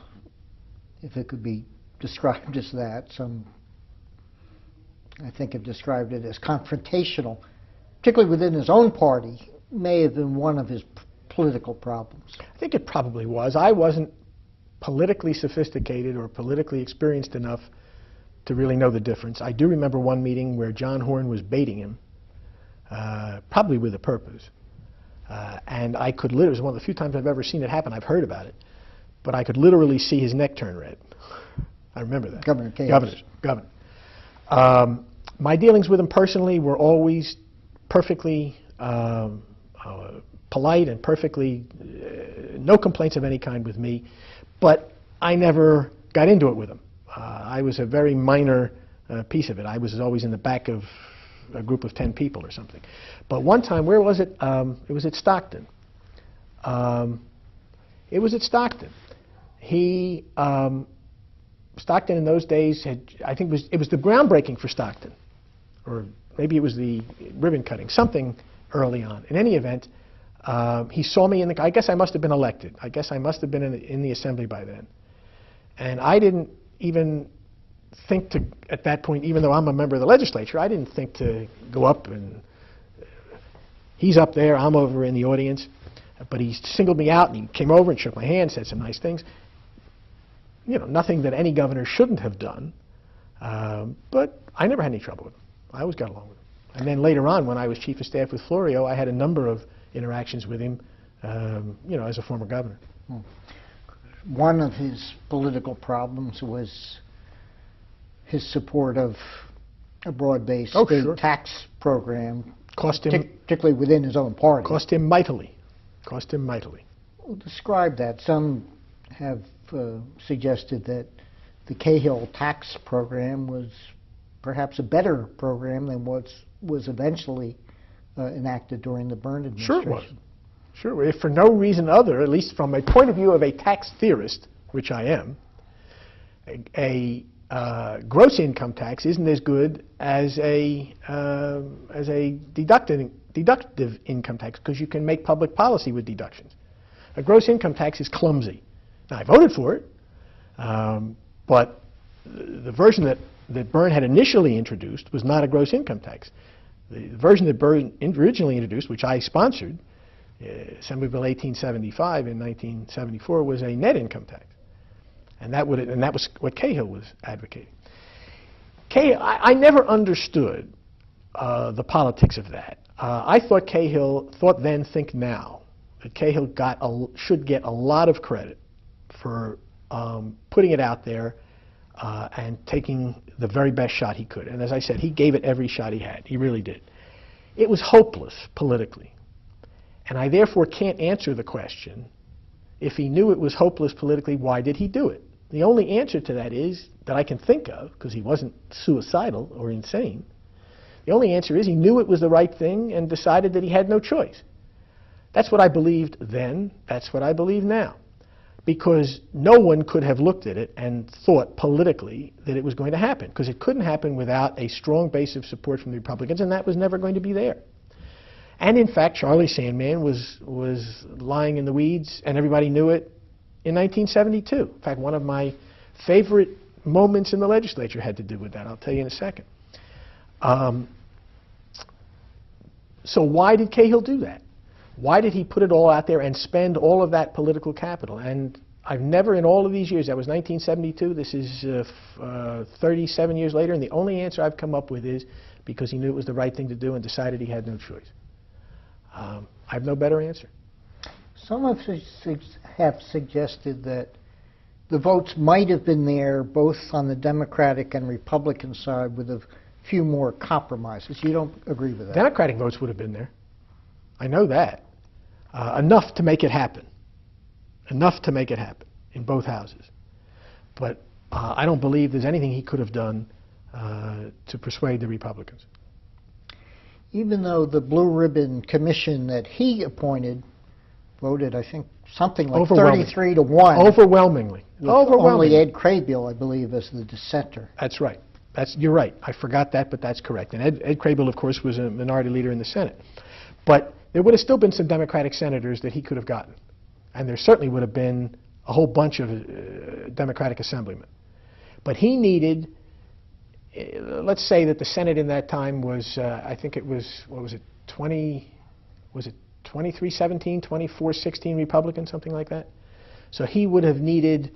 if it could be described as that, some I think have described it as confrontational, particularly within his own party, may have been one of his political problems. I think it probably was. I wasn't politically sophisticated or politically experienced enough to really know the difference. I do remember one meeting where John Horn was baiting him, probably with a purpose. And I could literally, it was one of the few times I've ever seen it happen. I've heard about it. But I could literally see his neck turn red. I remember that. Governor Cahill. Governor. My dealings with him personally were always perfectly polite and perfectly, no complaints of any kind with me. But I never got into it with him. I was a very minor piece of it. I was always in the back of a group of 10 people or something. But one time, where was it? It was at Stockton. It was at Stockton. Stockton in those days had, I think it was the groundbreaking for Stockton, or maybe it was the ribbon cutting, something early on. In any event, he saw me in the, I guess I must have been elected. I guess I must have been in the assembly by then. And I didn't even think to, at that point, even though I'm a member of the legislature, I didn't think to go up and, he's up there, I'm over in the audience. But he singled me out and he came over and shook my hand, said some nice things. You know, nothing that any governor shouldn't have done. But I never had any trouble with him. I always got along with him. And then later on, when I was chief of staff with Florio, I had a number of interactions with him, you know, as a former governor. One of his political problems was his support of a broad-based state tax program, cost him, particularly within his own party. Cost him mightily. Cost him mightily. Well, describe that. Some have suggested that the Cahill tax program was perhaps a better program than what was eventually enacted during the Byrne administration. Sure it was. Sure. If for no reason other, at least from a point of view of a tax theorist, which I am, a gross income tax isn't as good as a deductive income tax, because you can make public policy with deductions. A gross income tax is clumsy. Now, I voted for it, but the version that Byrne had initially introduced was not a gross income tax. The version that Byrne originally introduced, which I sponsored, Assembly Bill 1875 in 1974, was a net income tax. And that was what Cahill was advocating. I never understood the politics of that. I thought Cahill, thought then, think now, that Cahill should get a lot of credit for putting it out there and taking the very best shot he could. And as I said, he gave it every shot he had. He really did. It was hopeless politically. And I therefore can't answer the question, if he knew it was hopeless politically, why did he do it? The only answer to that is, that I can think of, because he wasn't suicidal or insane, the only answer is he knew it was the right thing and decided that he had no choice. That's what I believed then. That's what I believe now. Because no one could have looked at it and thought politically that it was going to happen, because it couldn't happen without a strong base of support from the Republicans, and that was never going to be there. And in fact, Charlie Sandman was lying in the weeds, and everybody knew it in 1972. In fact, one of my favorite moments in the legislature had to do with that. I'll tell you in a second. So why did Cahill do that? Why did he put it all out there and spend all of that political capital? And I've never, in all of these years, that was 1972, this is 37 years later, and the only answer I've come up with is because he knew it was the right thing to do and decided he had no choice. I have no better answer. Some have suggested that the votes might have been there both on the Democratic and Republican side with a few more compromises. You don't agree with that? Democratic votes would have been there. I know that. Enough to make it happen. Enough to make it happen in both houses. But I don't believe there's anything he could have done to persuade the Republicans. Even though the Blue Ribbon Commission that he appointed voted, I think, something like 33 to 1. Overwhelmingly. Only Ed Craybill, I believe, as the dissenter. That's right. You're right. I forgot that, but that's correct. And Ed Craybill, of course, was a minority leader in the Senate. But there would have still been some Democratic senators that he could have gotten. And there certainly would have been a whole bunch of Democratic assemblymen. But he needed, let's say that the Senate in that time was, I think it was, what was it, 23-17, 24-16 Republicans, something like that? So he would have needed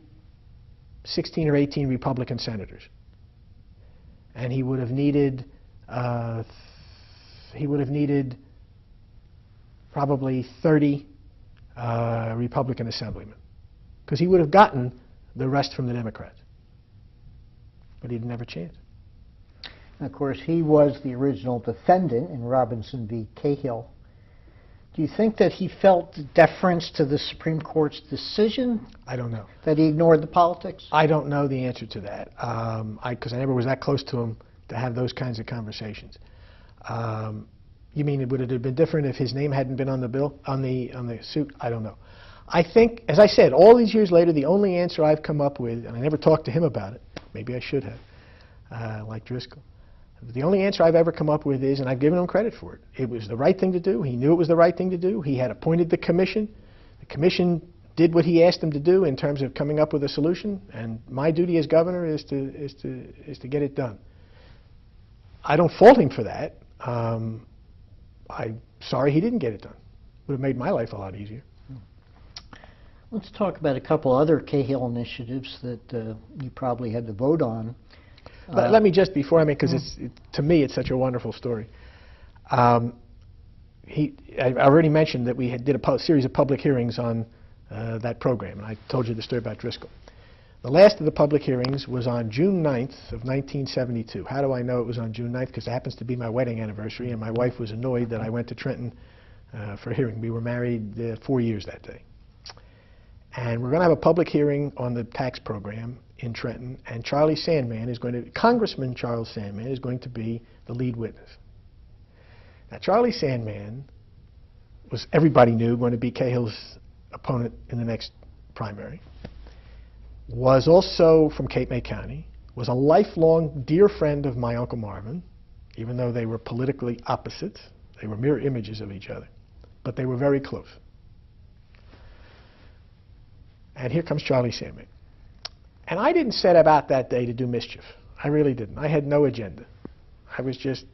16 or 18 Republican senators. And he would have needed probably 30 Republican assemblymen, because he would have gotten the rest from the Democrats. But he didn't have a chance. And of course, he was the original defendant in Robinson v. Cahill. Do you think that he felt deference to the Supreme Court's decision? I don't know. That he ignored the politics? I don't know the answer to that, because I never was that close to him to have those kinds of conversations. You mean, would it have been different if his name hadn't been on the bill, on the suit? I don't know. I think, as I said, all these years later, the only answer I've come up with, and I never talked to him about it, maybe I should have, like Driscoll. The only answer I've ever come up with is, and I've given him credit for it, it was the right thing to do. He knew it was the right thing to do. He had appointed the commission. The commission did what he asked them to do in terms of coming up with a solution, and my duty as governor is to get it done. I don't fault him for that. I'm sorry he didn't get it done. Would have made my life a lot easier. Let's talk about a couple other Cahill initiatives that you probably had to vote on. Let me just, before I mean, because to me it's such a wonderful story. I already mentioned that we did a series of public hearings on that program, and I told you the story about Driscoll. The last of the public hearings was on June 9th of 1972. How do I know it was on June 9th? Because it happens to be my wedding anniversary, and my wife was annoyed that I went to Trenton for a hearing. We were married 4 years that day. And we're going to have a public hearing on the tax program in Trenton, and Charlie Sandman is going to, Congressman Charles Sandman is going to be the lead witness. Now, Charlie Sandman was, everybody knew, going to be Cahill's opponent in the next primary, was also from Cape May County, was a lifelong dear friend of my Uncle Marvin, even though they were politically opposites. They were mirror images of each other, but they were very close. And here comes Charlie Sandman. And I didn't set about that day to do mischief. I really didn't. I had no agenda. I was just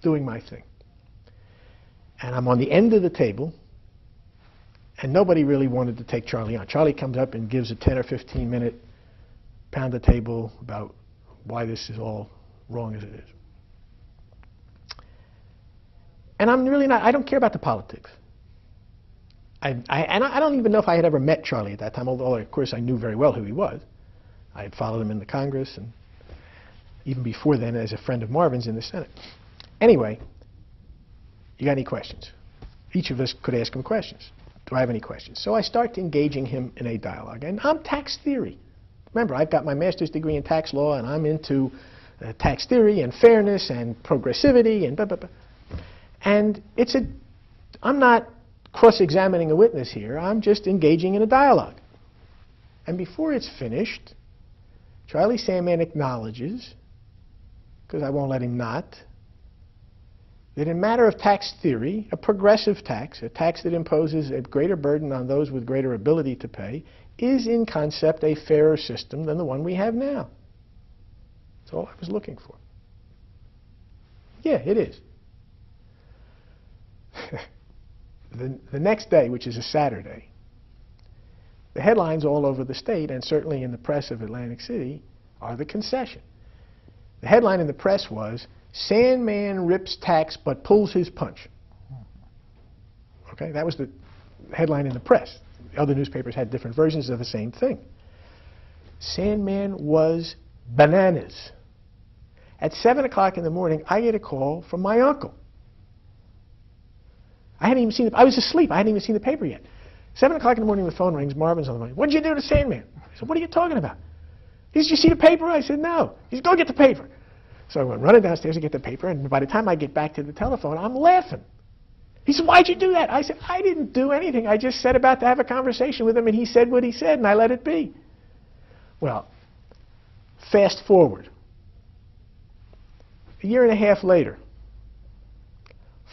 doing my thing. And I'm on the end of the table, and nobody really wanted to take Charlie on. Charlie comes up and gives a 10 or 15 minute pound the table about why this is all wrong as it is. And I'm really not, I don't care about the politics. And I don't even know if I had ever met Charlie at that time, although, of course, I knew very well who he was. I had followed him in the Congress, and even before then as a friend of Marvin's in the Senate. Anyway, you got any questions? Each of us could ask him questions. Do I have any questions? So I start engaging him in a dialogue. And I'm tax theory. Remember, I've got my master's degree in tax law, and I'm into tax theory and fairness and progressivity and blah, blah, blah. And I'm not cross-examining a witness here. I'm just engaging in a dialogue. And before it's finished, Charlie Sandman acknowledges, because I won't let him not, that in matter of tax theory, a progressive tax, a tax that imposes a greater burden on those with greater ability to pay, is in concept a fairer system than the one we have now. That's all I was looking for. Yeah, it is. The next day, which is a Saturday, the headlines all over the state, and certainly in the press of Atlantic City, are the concession. The headline in the press was, "Sandman rips tax but pulls his punch." Okay, that was headline in the press. Other newspapers had different versions of the same thing. Sandman was bananas. At 7 o'clock in the morning, I get a call from my uncle. I hadn't even seen I was asleep. I hadn't even seen the paper yet. 7 o'clock in the morning, the phone rings. Marvin's on the line. What did you do to Sandman? I said, what are you talking about? He said, did you see the paper? I said, no. He said, go get the paper. So I went running downstairs to get the paper, and by the time I get back to the telephone, I'm laughing. He said, why'd you do that? I said, I didn't do anything. I just said about to have a conversation with him, and he said what he said, and I let it be. Well, fast forward. A year and a half later,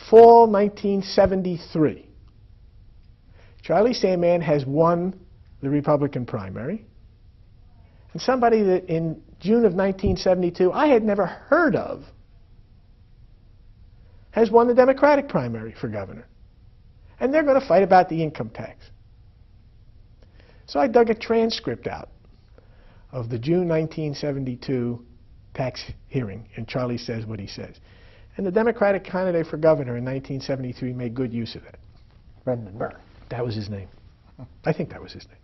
fall 1973, Charlie Sandman has won the Republican primary, and somebody that in June of 1972 I had never heard of has won the Democratic primary for governor. And they're going to fight about the income tax. So I dug a transcript out of the June 1972 tax hearing, and Charlie says what he says. And the Democratic candidate for governor in 1973 made good use of that. Brendan Byrne. That was his name. I think that was his name.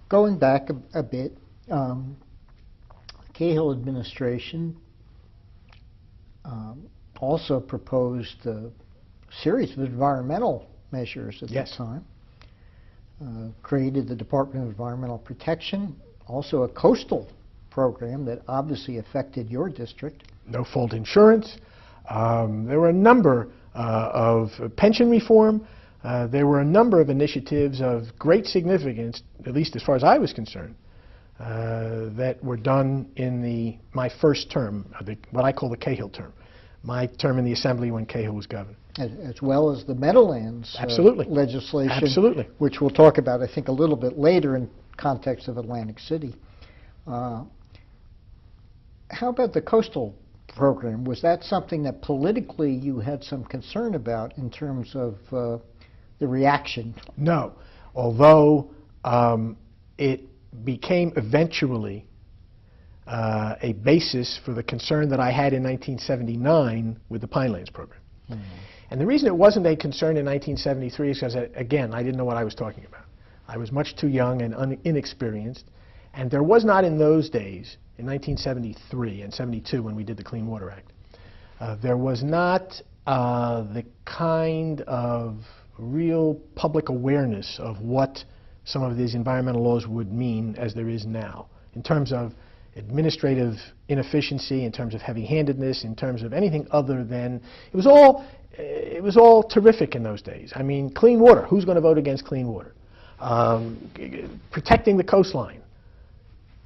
Going back a bit, the Cahill administration also proposed a series of environmental measures at that time. Created the Department of Environmental Protection, also a coastal program that obviously affected your district. No fault insurance. There were a number of pension reform. There were a number of initiatives of great significance, at least as far as I was concerned, that were done in my first term, what I call the Cahill term, my term in the Assembly when Cahill was governor. As well as the Meadowlands legislation, Absolutely. Which we'll talk about, I think, a little bit later in context of Atlantic City. How about the coastal program? Was that something that politically you had some concern about in terms of the reaction? No, although it became eventually a basis for the concern that I had in 1979 with the Pinelands program. Mm-hmm. And the reason it wasn't a concern in 1973 is because, again, I didn't know what I was talking about. I was much too young and inexperienced, and there was not in those days, in 1973 and 72 when we did the Clean Water Act, there was not the kind of real public awareness of what some of these environmental laws would mean as there is now, in terms of administrative inefficiency, in terms of heavy-handedness, in terms of anything other than, it was all terrific in those days. I mean, clean water, who's going to vote against clean water? Protecting the coastline.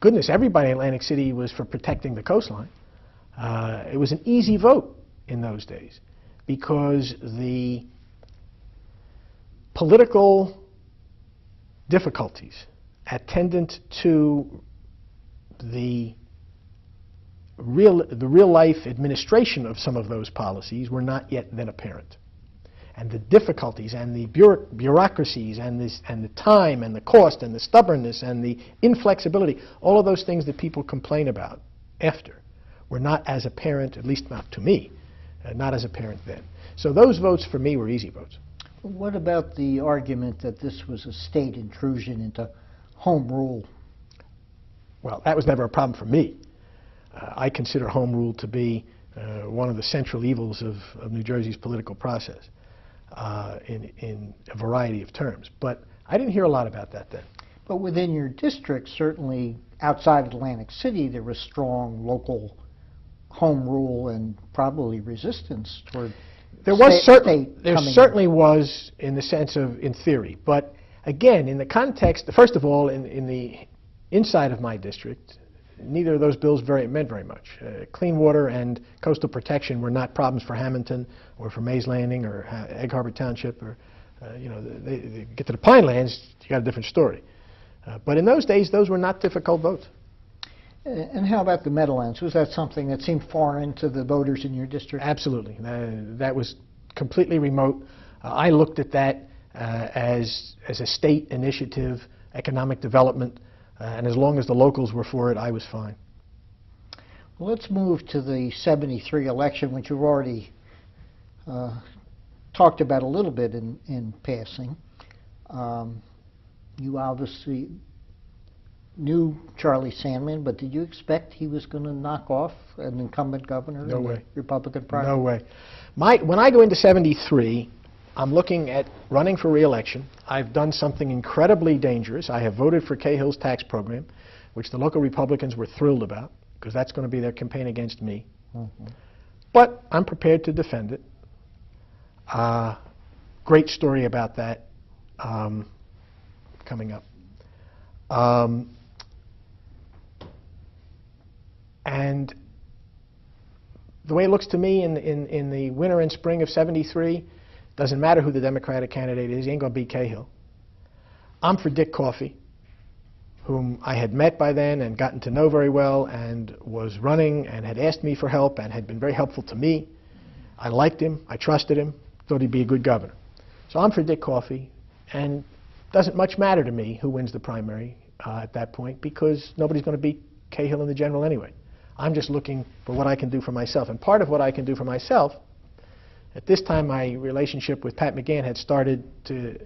Goodness, everybody in Atlantic City was for protecting the coastline. It was an easy vote in those days because the political difficulties attendant to the real-life administration of some of those policies were not yet then apparent. And the difficulties and the bureaucracies and the time and the cost and the stubbornness and the inflexibility, all of those things that people complain about after, were not as apparent, at least not to me, not as apparent then. So those votes for me were easy votes. What about the argument that this was a state intrusion into home rule? Well, that was never a problem for me. I consider home rule to be one of the central evils of New Jersey's political process in a variety of terms. But I didn't hear a lot about that then. But within your district, certainly outside Atlantic City, there was strong local home rule and probably resistance toward there certainly was in the sense of in theory. But again, in the context, first of all, in the inside of my district, neither of those bills meant very much. Clean water and coastal protection were not problems for Hamilton or for Mays Landing or Egg Harbor Township. Or, they get to the Pinelands, you got a different story. But in those days, those were not difficult votes. And how about the Meadowlands? Was that something that seemed foreign to the voters in your district? Absolutely. That was completely remote. I looked at that as a state initiative, economic development, and as long as the locals were for it, I was fine. Well, let's move to the '73 election, which you've already talked about a little bit in passing. You obviously knew Charlie Sandman, but did you expect he was going to knock off an incumbent governor No in way. the Republican primary? No way. When I go into 73, I'm looking at running for re-election. I've done something incredibly dangerous. I have voted for Cahill's tax program, which the local Republicans were thrilled about, because that's going to be their campaign against me. Mm-hmm. But I'm prepared to defend it. Great story about that coming up. And the way it looks to me in the winter and spring of 73, doesn't matter who the Democratic candidate is, he ain't going to beat Cahill. I'm for Dick Coffey, whom I had met by then and gotten to know very well, and was running and had asked me for help and had been very helpful to me. I liked him, I trusted him, thought he'd be a good governor. So I'm for Dick Coffey, and it doesn't much matter to me who wins the primary at that point, because nobody's going to beat Cahill in the general anyway. I'm just looking for what I can do for myself. And part of what I can do for myself, at this time my relationship with Pat McGann had started to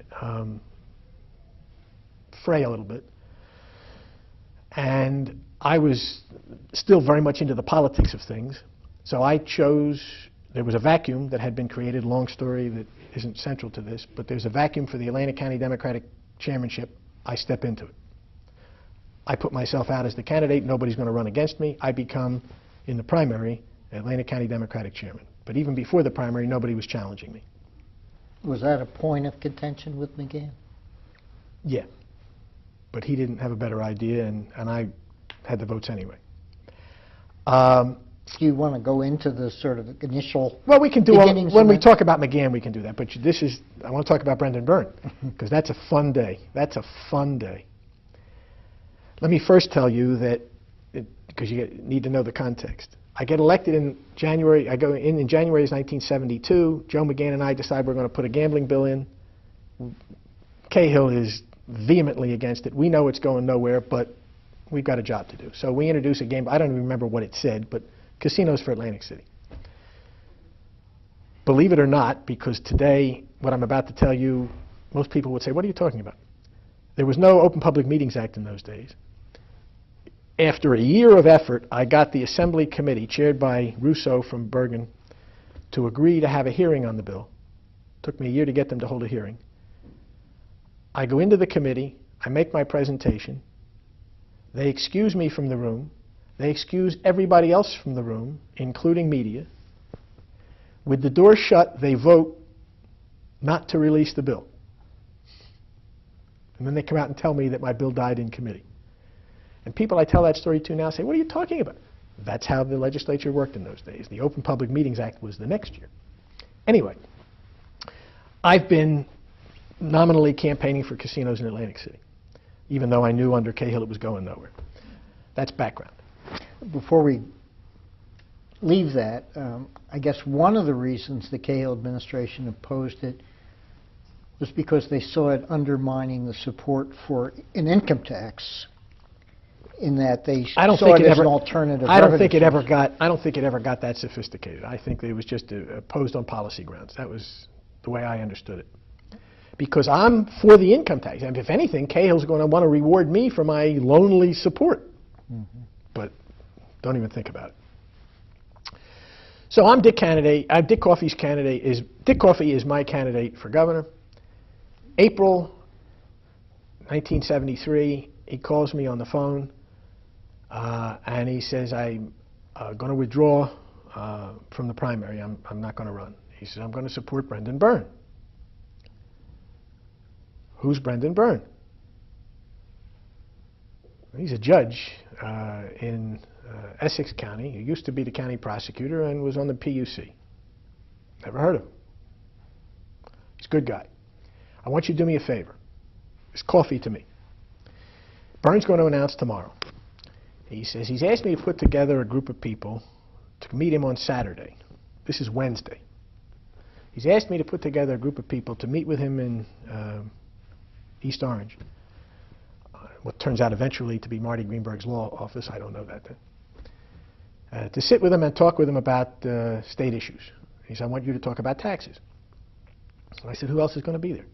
fray a little bit. And I was still very much into the politics of things. So I chose, there was a vacuum that had been created, long story that isn't central to this, but there's a vacuum for the Atlantic County Democratic chairmanship. I step into it. I put myself out as the candidate. Nobody's going to run against me. I become, in the primary, Atlantic County Democratic chairman. But even before the primary, nobody was challenging me. was that a point of contention with McGann? Yeah. But he didn't have a better idea, and I had the votes anyway. Do you want to go into the sort of initial Well, we can do beginnings when of we that? talk about McGann, we can do that. But this is, I want to talk about Brendan Byrne, because that's a fun day. That's a fun day. Let me first tell you that, because you need to know the context. I get elected in January. I go in January of 1972. Joe McGann and I decide we're going to put a gambling bill in. Cahill is vehemently against it. We know it's going nowhere, but we've got a job to do. So we introduce a game. I don't even remember what it said, but casinos for Atlantic City. Believe it or not, because today, what I'm about to tell you, most people would say, what are you talking about? There was no Open Public Meetings Act in those days. After a year of effort, I got the Assembly Committee, chaired by Russo from Bergen, to agree to have a hearing on the bill. It took me a year to get them to hold a hearing. I go into the committee, I make my presentation, they excuse me from the room, they excuse everybody else from the room, including media. With the door shut, they vote not to release the bill. And then they come out and tell me that my bill died in committee. And people I tell that story to now say, what are you talking about? That's how the legislature worked in those days. The Open Public Meetings Act was the next year. Anyway, I've been nominally campaigning for casinos in Atlantic City, even though I knew under Cahill it was going nowhere. That's background. Before we leave that, I guess one of the reasons the Cahill administration opposed it was because they saw it undermining the support for an income tax, in that they saw it as an alternative. I don't think it ever got that sophisticated. I think it was just opposed on policy grounds. That was the way I understood it. Because I'm for the income tax, and if anything, Cahill's going to want to reward me for my lonely support. Mm-hmm. But don't even think about it. So I'm Dick Coffey's candidate. Dick Coffey is my candidate for governor. April 1973, he calls me on the phone, and he says, I'm going to withdraw from the primary. I'm not going to run. He says, I'm going to support Brendan Byrne. Who's Brendan Byrne? He's a judge in Essex County. He used to be the county prosecutor and was on the PUC. Never heard of him. He's a good guy. I want you to do me a favor. It's coffee to me. Byrne's going to announce tomorrow. He says he's asked me to put together a group of people to meet him on Saturday. This is Wednesday. He's asked me to put together a group of people to meet with him in East Orange. What turns out eventually to be Marty Greenberg's law office. I don't know that then. To sit with him and talk with him about state issues. He said, I want you to talk about taxes. I said, who else is going to be there?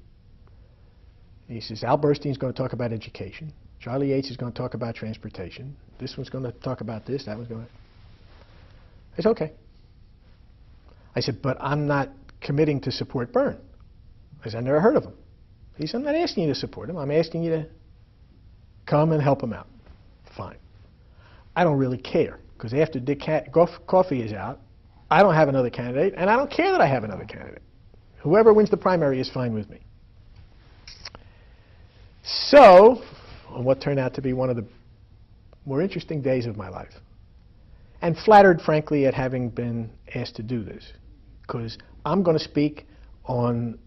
He says, Al Burstein's going to talk about education. Charlie Yates is going to talk about transportation. This one's going to talk about this. That one's going to... I said, okay. I said, but I'm not committing to support Byrne. I said, I never heard of him. He said, I'm not asking you to support him. I'm asking you to come and help him out. Fine. I don't really care, because after Dick Coffey is out, I don't have another candidate, and I don't care that I have another candidate. Whoever wins the primary is fine with me. So, on what turned out to be one of the more interesting days of my life, and flattered, frankly, at having been asked to do this, because I'm going to speak on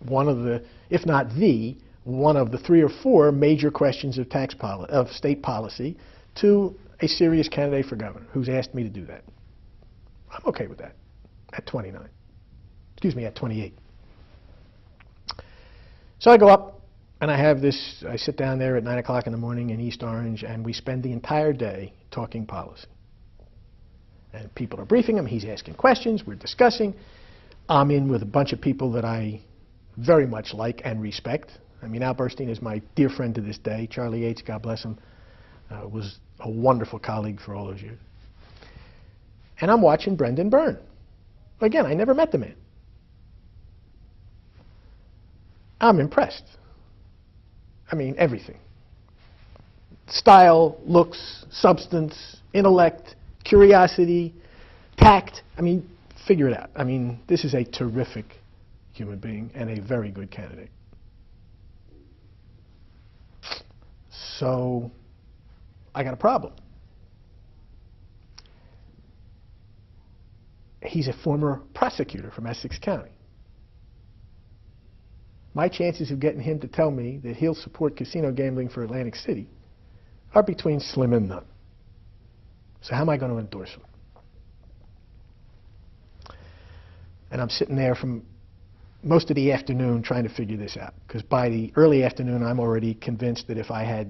one of the, if not the, one of the 3 or 4 major questions of state policy to a serious candidate for governor who's asked me to do that. I'm okay with that at 29. Excuse me, at 28. So I go up and I sit down there at 9 o'clock in the morning in East Orange, and we spend the entire day talking policy. And people are briefing him, he's asking questions, we're discussing. I'm in with a bunch of people that I very much like and respect. I mean, Al Burstein is my dear friend to this day. Charlie Yates, God bless him, was a wonderful colleague for all those years. And I'm watching Brendan Byrne. Again, I never met the man. I'm impressed. I mean, everything. Style, looks, substance, intellect, curiosity, tact. I mean, figure it out. I mean, this is a terrific human being and a very good candidate. So, I got a problem. He's a former prosecutor from Essex County. My chances of getting him to tell me that he'll support casino gambling for Atlantic City are between slim and none. So how am I going to endorse him? And I'm sitting there from most of the afternoon trying to figure this out, because by the early afternoon I'm already convinced that if I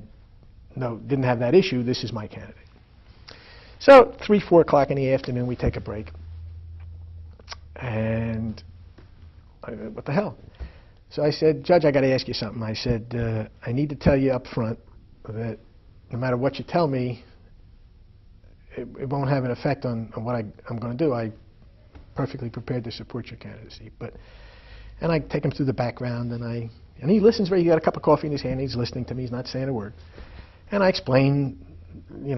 didn't have that issue, this is my candidate. So 3, 4 o'clock in the afternoon we take a break. And what the hell? So I said, Judge, I got to ask you something. I said, I need to tell you up front that no matter what you tell me, it won't have an effect on what I'm going to do. I'm perfectly prepared to support your candidacy. And I take him through the background, and he listens. He got a cup of coffee in his hand. He's listening to me. He's not saying a word. And I explain, and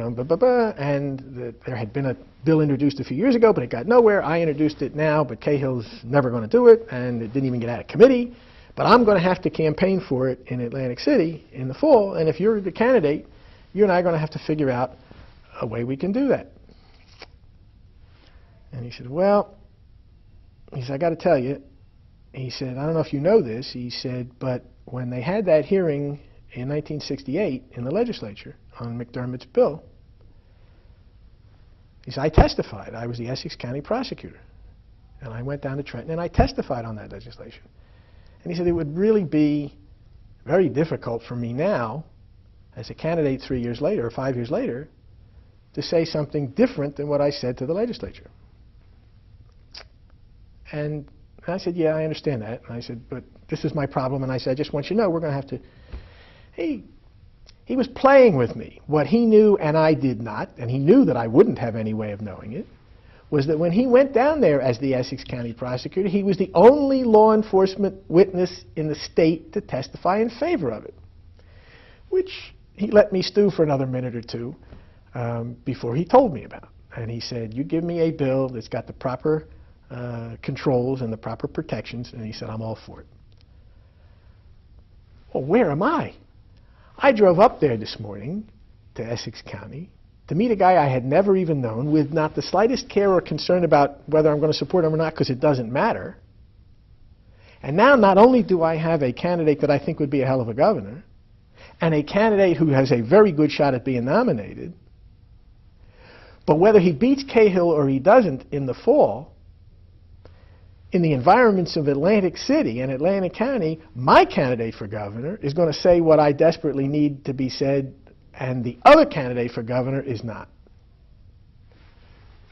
that there had been a bill introduced a few years ago, but it got nowhere. I introduced it now, but Cahill's never going to do it, and it didn't even get out of committee. But I'm going to have to campaign for it in Atlantic City in the fall, and if you're the candidate, you and I are going to have to figure out a way we can do that. And he said, well, he said, I got to tell you, he said, I don't know if you know this, he said, but when they had that hearing in 1968 in the legislature on McDermott's bill, he said, I testified. I was the Essex County prosecutor. And I went down to Trenton and I testified on that legislation. And he said, it would really be very difficult for me now, as a candidate 3 years later or 5 years later, to say something different than what I said to the legislature. And I said, yeah, I understand that. And I said, but this is my problem. And I said, I just want you to know we're going to have to... He was playing with me. What he knew and I did not, and he knew that I wouldn't have any way of knowing it, was that when he went down there as the Essex County prosecutor, he was the only law enforcement witness in the state to testify in favor of it, which he let me stew for another minute or two before he told me about. And he said, you give me a bill that's got the proper controls and the proper protections, and he said, I'm all for it. Well, where am I? I drove up there this morning to Essex County to meet a guy I had never even known, with not the slightest care or concern about whether I'm going to support him or not, because it doesn't matter. And now not only do I have a candidate that I think would be a hell of a governor, and a candidate who has a very good shot at being nominated, but whether he beats Cahill or he doesn't in the fall, in the environments of Atlantic City and Atlantic County, my candidate for governor is going to say what I desperately need to be said, and the other candidate for governor is not.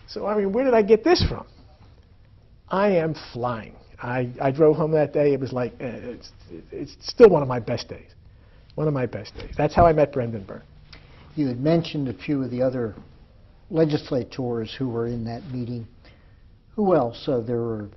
So, I mean, where did I get this from? I am flying. I drove home that day. It was like, it's still one of my best days. One of my best days. That's how I met Brendan Byrne. You had mentioned a few of the other legislators who were in that meeting. Who else? There were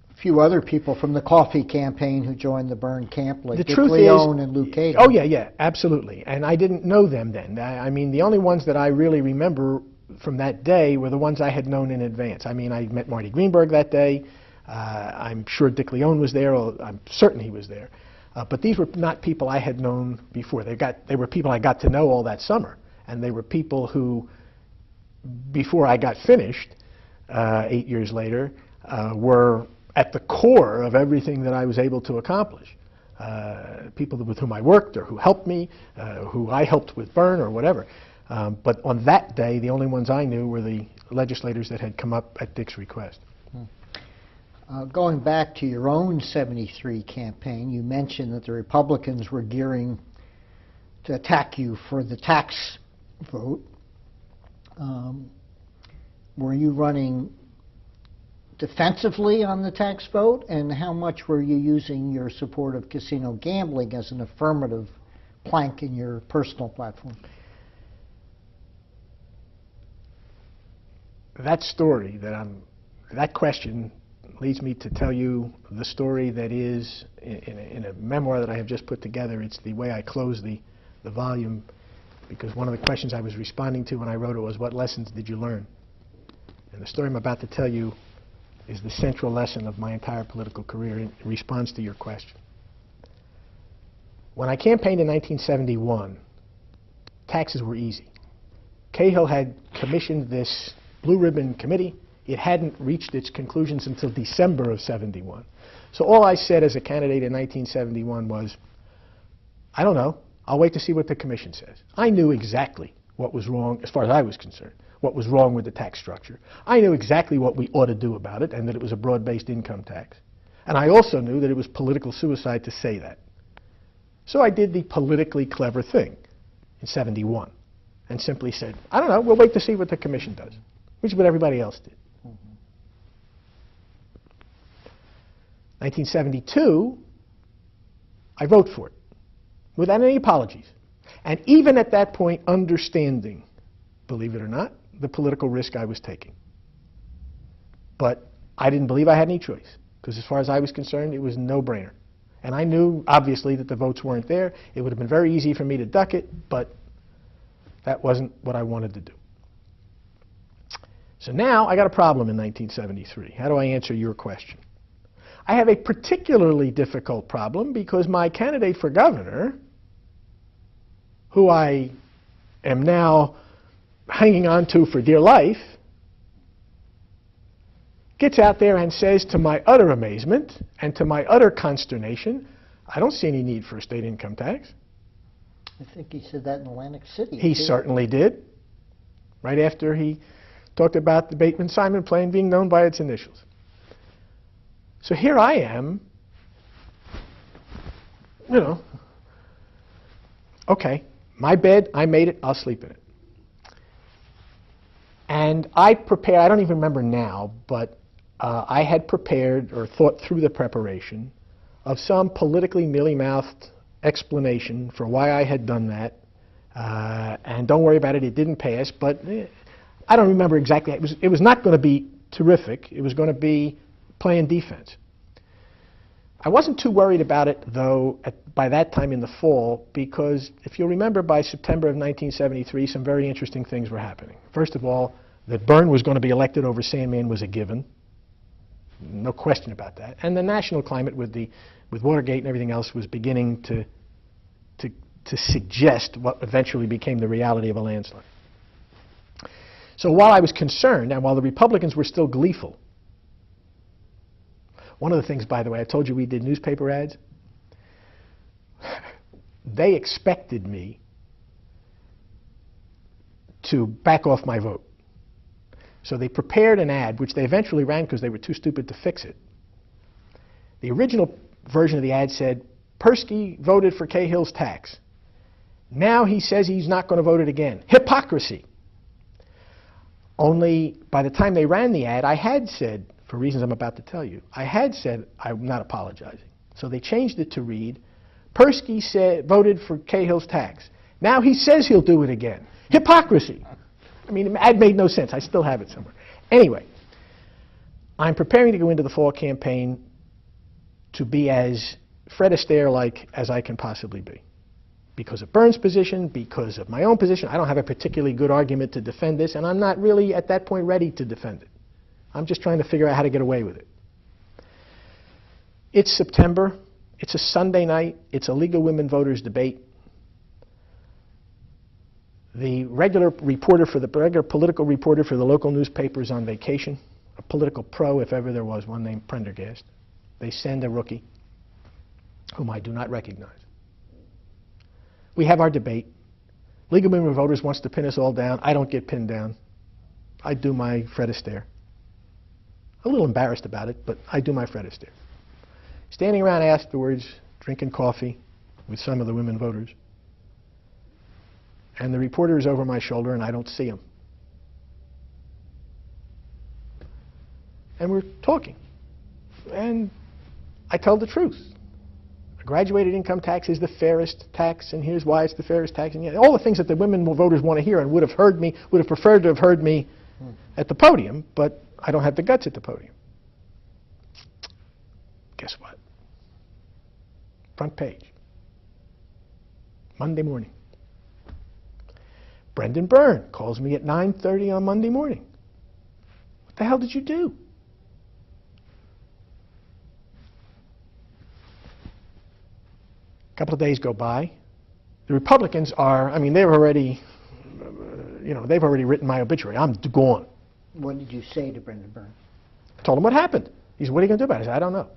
a few other people from the coffee campaign who joined the Byrne camp, like Dick Leone and Lou Kagan. Oh, yeah, absolutely. And I didn't know them then. I mean, the only ones that I really remember from that day were the ones I had known in advance. I mean, I met Marty Greenberg that day. I'm sure Dick Leone was there, or I'm certain he was there. But these were not people I had known before. They were people I got to know all that summer. And they were people who, before I got finished, 8 years later, were at the core of everything that I was able to accomplish. People with whom I worked, or who helped me, who I helped with Byrne, or whatever. But on that day, the only ones I knew were the legislators that had come up at Dick's request. Going back to your own '73 campaign, you mentioned that the Republicans were gearing to attack you for the tax vote. Were you running defensively on the tax vote, and how much were you using your support of casino gambling as an affirmative plank in your personal platform? That question leads me to tell you the story that is in a memoir that I have just put together. It's the way I close the volume, because one of the questions I was responding to when I wrote it was, what lessons did you learn? And the story I'm about to tell you is the central lesson of my entire political career in response to your question. When I campaigned in 1971, taxes were easy. Cahill had commissioned this blue ribbon committee. It hadn't reached its conclusions until December of '71. So all I said as a candidate in 1971 was, I don't know. I'll wait to see what the commission says. I knew exactly what was wrong, as far as I was concerned, what was wrong with the tax structure. I knew exactly what we ought to do about it, and that it was a broad-based income tax. And I also knew that it was political suicide to say that. So I did the politically clever thing in '71 and simply said, I don't know, we'll wait to see what the commission does, which is what everybody else did. 1972, I vote for it without any apologies. And even at that point, understanding, believe it or not, the political risk I was taking. But I didn't believe I had any choice, because as far as I was concerned, it was no-brainer. And I knew, obviously, that the votes weren't there. It would have been very easy for me to duck it, but that wasn't what I wanted to do. So now I got a problem in 1973. How do I answer your question? I have a particularly difficult problem because my candidate for governor, who I am now hanging on to for dear life, gets out there and says, to my utter amazement and to my utter consternation, I don't see any need for a state income tax. I think he said that in Atlantic City. He certainly did, right after he talked about the Bateman-Simon plane being known by its initials. So here I am, okay, my bed, I made it, I'll sleep in it. And I prepared, I don't even remember now, but I had prepared or thought through the preparation of some politically mealy-mouthed explanation for why I had done that. And don't worry about it, it didn't pass, but I don't remember exactly. It was not going to be terrific. It was going to be playing defense. I wasn't too worried about it, though, by that time in the fall, because if you'll remember, by September of 1973, some very interesting things were happening. First of all, that Byrne was going to be elected over Sandman was a given. No question about that. And the national climate with Watergate and everything else was beginning to suggest what eventually became the reality of a landslide. So while I was concerned, and while the Republicans were still gleeful, one of the things, by the way, I told you we did newspaper ads. They expected me to back off my vote. So they prepared an ad, which they eventually ran because they were too stupid to fix it. The original version of the ad said, Perskie voted for Cahill's tax. Now he says he's not going to vote it again. Hypocrisy. Only by the time they ran the ad, I had said for reasons I'm about to tell you. I had said I'm not apologizing. So they changed it to read, Perskie voted for Cahill's tax. Now he says he'll do it again. Hypocrisy. I mean, it made no sense. I still have it somewhere. Anyway, I'm preparing to go into the fall campaign to be as Fred Astaire-like as I can possibly be. Because of Byrne's position, because of my own position, I don't have a particularly good argument to defend this, and I'm not really at that point ready to defend it. I'm just trying to figure out how to get away with it. It's September. It's a Sunday night. It's a League of Women Voters debate. The regular political reporter for the local newspaper is on vacation, a political pro, if ever there was one, named Prendergast. They send a rookie, whom I do not recognize. We have our debate. League of Women Voters wants to pin us all down. I don't get pinned down. I do my Fred Astaire. A little embarrassed about it, but I do my Fred Astaire. Standing around afterwards, drinking coffee with some of the women voters. And the reporter is over my shoulder, and I don't see him. And we're talking. And I tell the truth. A graduated income tax is the fairest tax, and here's why it's the fairest tax. And all the things that the women voters want to hear and would have preferred to have heard me at the podium, but I don't have the guts at the podium. Guess what? Front page. Monday morning. Brendan Byrne calls me at 9:30 on Monday morning. What the hell did you do? A couple of days go by. The Republicans are, I mean, they've already written my obituary. I'm gone. What did you say to Brendan Byrne? I told him what happened. He said, what are you going to do about it? I said, I don't know.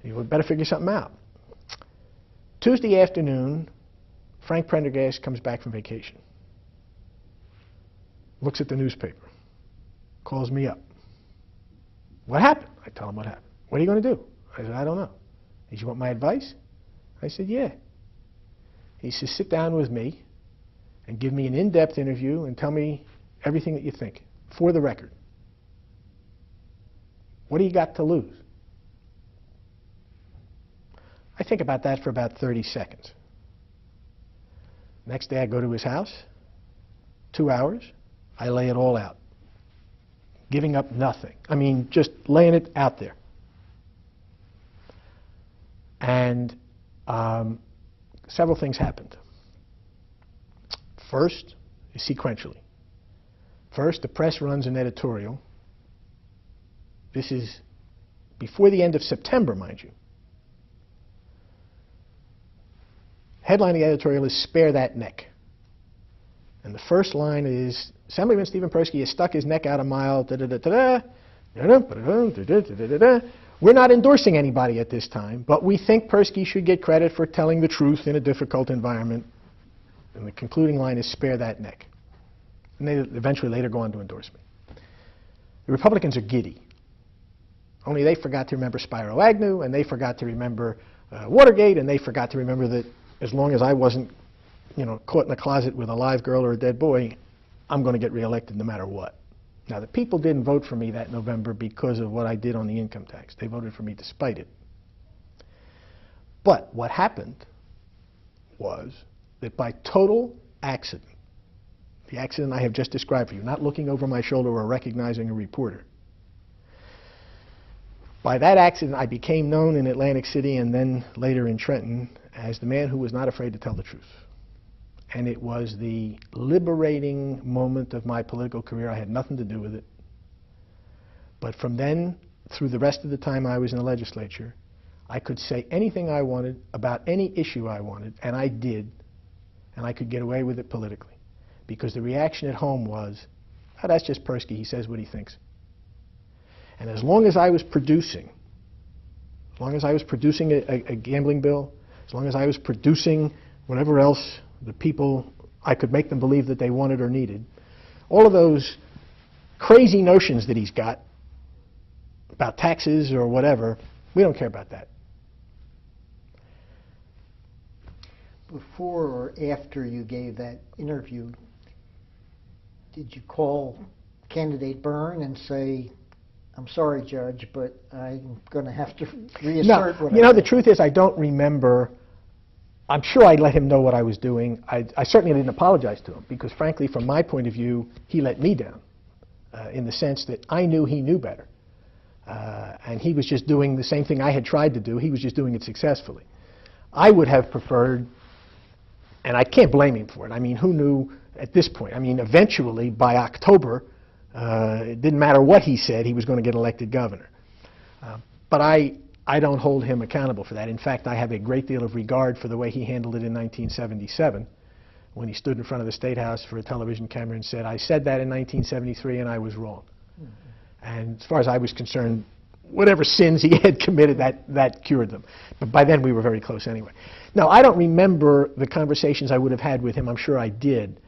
He said, we better figure something out. Tuesday afternoon, Frank Prendergast comes back from vacation. Looks at the newspaper. Calls me up. What happened? I tell him what happened. What are you going to do? I said, I don't know. He said, you want my advice? I said, yeah. He says, sit down with me and give me an in-depth interview and tell me everything that you think, for the record. What do you got to lose? I think about that for about 30 seconds. Next day I go to his house, 2 hours, I lay it all out. Giving up nothing. I mean, just laying it out there. And several things happened. First, sequentially. First, the press runs an editorial. This is before the end of September, mind you. Headline of the editorial is "Spare That Neck." And the first line is, Assemblyman Stephen Perskie has stuck his neck out a mile, We're not endorsing anybody at this time, but we think Perskie should get credit for telling the truth in a difficult environment. And the concluding line is, "Spare that neck." And they eventually later go on to endorse me. The Republicans are giddy. Only they forgot to remember Spiro Agnew, and they forgot to remember Watergate, and they forgot to remember that as long as I wasn't, caught in a closet with a live girl or a dead boy, I'm going to get reelected no matter what. Now, the people didn't vote for me that November because of what I did on the income tax. They voted for me despite it. But what happened was that by total accident, the accident I have just described for you, not looking over my shoulder or recognizing a reporter, by that accident I became known in Atlantic City and then later in Trenton as the man who was not afraid to tell the truth. And it was the liberating moment of my political career. I had nothing to do with it. But from then, through the rest of the time I was in the legislature, I could say anything I wanted about any issue I wanted, and I did, and I could get away with it politically. Because the reaction at home was, oh, that's just Perskie, he says what he thinks. And as long as I was producing, a gambling bill, as long as I was producing whatever else the people, I could make them believe that they wanted or needed. All of those crazy notions that he's got about taxes or whatever, we don't care about that. Before or after you gave that interview, did you call candidate Byrne and say, I'm sorry, Judge, but I'm going to have to No, reassert what you know, I the said. truth is I don't remember. I'm sure I let him know what I was doing. I certainly didn't apologize to him because, frankly, from my point of view, he let me down in the sense that I knew he knew better. And he was just doing the same thing I had tried to do. He was just doing it successfully. I would have preferred, and I can't blame him for it. I mean, who knew at this point? I mean, eventually, by October, it didn't matter what he said, he was going to get elected governor. But I don't hold him accountable for that. In fact, I have a great deal of regard for the way he handled it in 1977 when he stood in front of the State House for a television camera and said, I said that in 1973 and I was wrong. Mm-hmm. And as far as I was concerned, whatever sins he had committed, that cured them. But by then we were very close anyway. Now, I don't remember the conversations I would have had with him. I'm sure I did.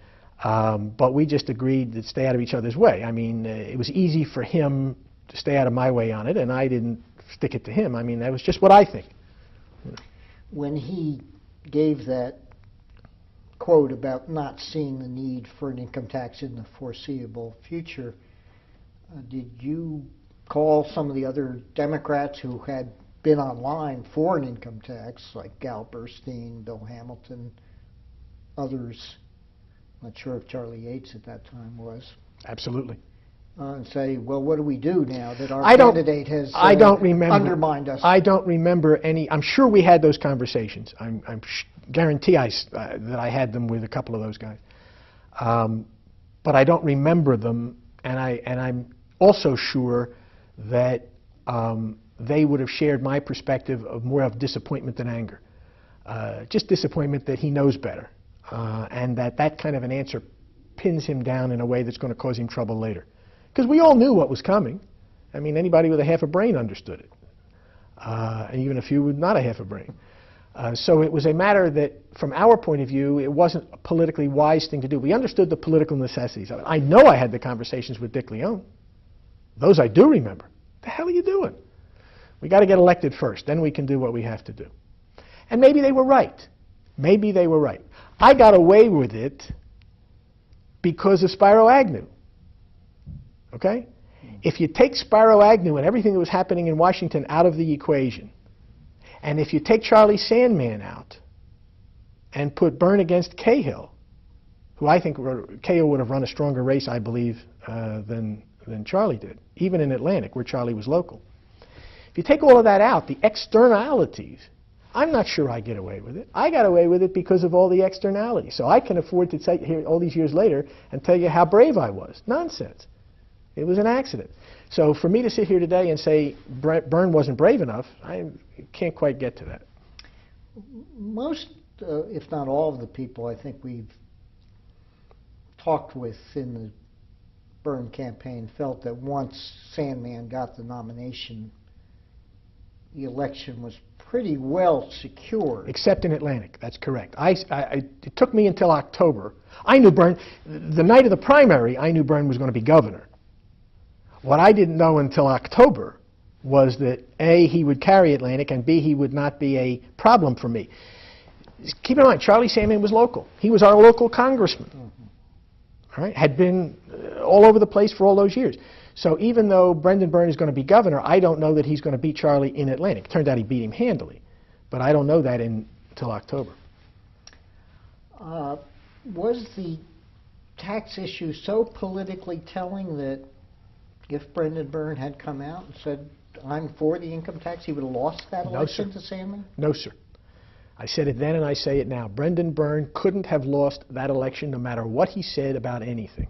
But we just agreed to stay out of each other's way. I mean, it was easy for him to stay out of my way on it, and I didn't stick it to him. I mean, that was just what I think. When he gave that quote about not seeing the need for an income tax in the foreseeable future, did you call some of the other Democrats who had been online for an income tax, like Gal Burstein, Bill Hamilton, others? I'm not sure if Charlie Yates at that time was. Absolutely. And say, well, what do we do now that our candidate has undermined us? I don't remember any. I'm sure we had those conversations. I'm guarantee that I had them with a couple of those guys. But I don't remember them, and I'm also sure that they would have shared my perspective of more of disappointment than anger. Just disappointment that he knows better, and that kind of an answer pins him down in a way that's going to cause him trouble later. Because we all knew what was coming. I mean, anybody with a half a brain understood it, and even a few with not a half a brain. So it was a matter that, from our point of view, it wasn't a politically wise thing to do. We understood the political necessities of it. I know I had the conversations with Dick Leone. Those I do remember. What the hell are you doing? We got to get elected first, then we can do what we have to do. And maybe they were right. Maybe they were right. I got away with it because of Spiro Agnew. Okay? If you take Spiro Agnew and everything that was happening in Washington out of the equation, and if you take Charlie Sandman out and put Byrne against Cahill, who I think Cahill would have run a stronger race, I believe, than Charlie did, even in Atlantic, where Charlie was local. If you take all of that out, the externalities, I'm not sure I get away with it. I got away with it because of all the externalities. So I can afford to sit here all these years later and tell you how brave I was. Nonsense. It was an accident. So for me to sit here today and say Byrne wasn't brave enough, I can't quite get to that. Most, if not all, of the people I think we've talked with in the Byrne campaign felt that once Sandman got the nomination, the election was pretty well secured. Except in Atlantic, that's correct. It took me until October. I knew Byrne, the night of the primary, I knew Byrne was going to be governor. What I didn't know until October was that A, he would carry Atlantic, and B, he would not be a problem for me. Keep in mind, Charlie Sandman was local. He was our local congressman. Mm-hmm. All right? Had been all over the place for all those years. So even though Brendan Byrne is going to be governor, I don't know that he's going to beat Charlie in Atlantic. It turned out he beat him handily. But I don't know that until October. Was the tax issue so politically telling that if Brendan Byrne had come out and said, I'm for the income tax, he would have lost that election to Sandman? No, sir. I said it then and I say it now. Brendan Byrne couldn't have lost that election no matter what he said about anything.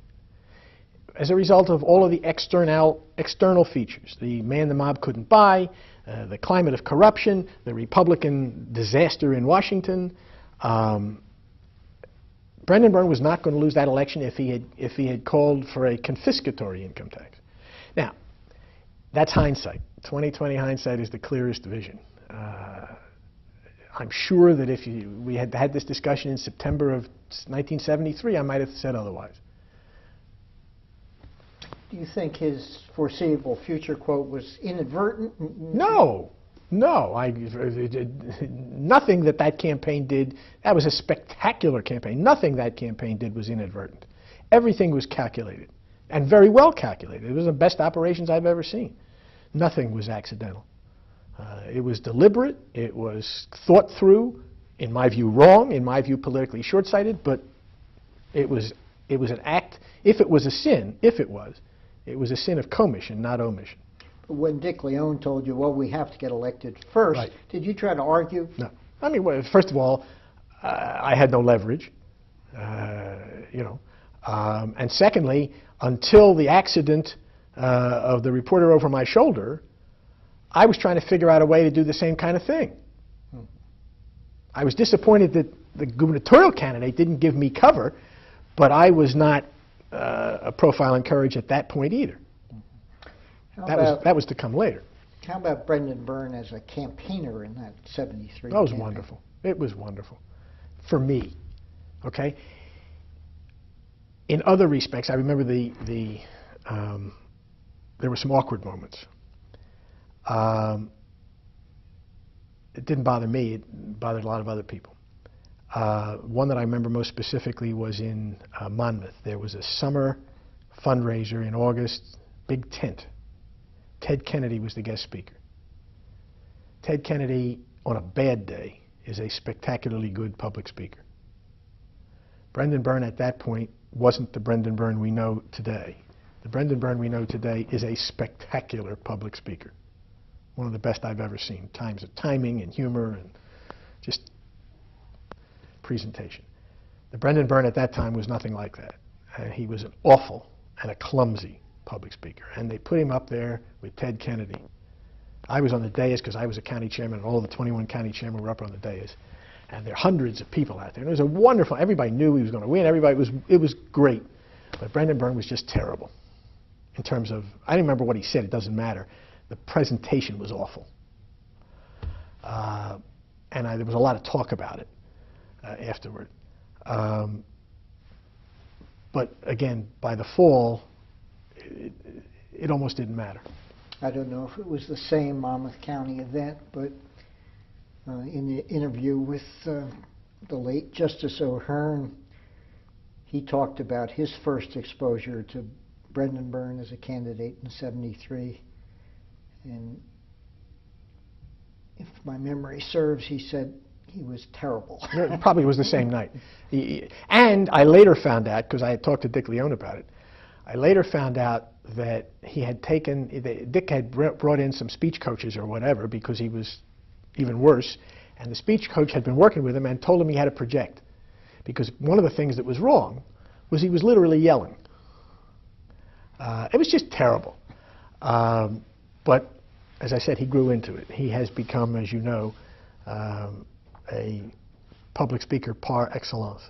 As a result of all of the external features, the man the mob couldn't buy, the climate of corruption, the Republican disaster in Washington, Brendan Byrne was not going to lose that election if he had called for a confiscatory income tax. Now, that's hindsight. 20/20 hindsight is the clearest vision. I'm sure that if we had had this discussion in September of 1973, I might have said otherwise. Do you think his foreseeable future quote was inadvertent? No. Nothing that campaign did. That was a spectacular campaign. Nothing that campaign did was inadvertent. Everything was calculated, and very well calculated. It was the best operations I've ever seen. Nothing was accidental. It was deliberate, it was thought through, in my view wrong, in my view politically short-sighted, but it was an act. If it was a sin, it was a sin of commission, not omission. When Dick Leone told you, well, we have to get elected first, Right. Did you try to argue? No. I mean, well, first of all, I had no leverage, and secondly, until the accident of the reporter over my shoulder, I was trying to figure out a way to do the same kind of thing. I was disappointed that the gubernatorial candidate didn't give me cover, but I was not a profile in courage at that point either. That was to come later. How about Brendan Byrne as a campaigner in that 73 That was campaign? wonderful. It was wonderful. For me, okay? In other respects, I remember there were some awkward moments. It didn't bother me. It bothered a lot of other people. One that I remember most specifically was in Monmouth. There was a summer fundraiser in August, big tent. Ted Kennedy was the guest speaker. Ted Kennedy, on a bad day, is a spectacularly good public speaker. Brendan Byrne at that point wasn't the Brendan Byrne we know today. The Brendan Byrne we know today is a spectacular public speaker. One of the best I've ever seen. Times of timing and humor and just presentation. The Brendan Byrne at that time was nothing like that. He was an awful and a clumsy public speaker. And they put him up there with Ted Kennedy. I was on the dais because I was a county chairman, and all the 21 county chairmen were up on the dais. And there are hundreds of people out there. And it was a wonderful, everybody knew he was going to win. It was great. But Brendan Byrne was just terrible. In terms of, I don't remember what he said, it doesn't matter. The presentation was awful. And there was a lot of talk about it afterward. But again, by the fall, it almost didn't matter. I don't know if it was the same Monmouth County event, but in the interview with the late Justice O'Hearn, he talked about his first exposure to Brendan Byrne as a candidate in '73. And if my memory serves, he said he was terrible. It probably was the same night. And I later found out, because I had talked to Dick Leone about it, I later found out that he had Dick had brought in some speech coaches or whatever because he was even worse, and the speech coach had been working with him and told him he had to project. Because one of the things that was wrong was he was literally yelling. It was just terrible. But as I said, he grew into it. He has become, as you know, a public speaker par excellence.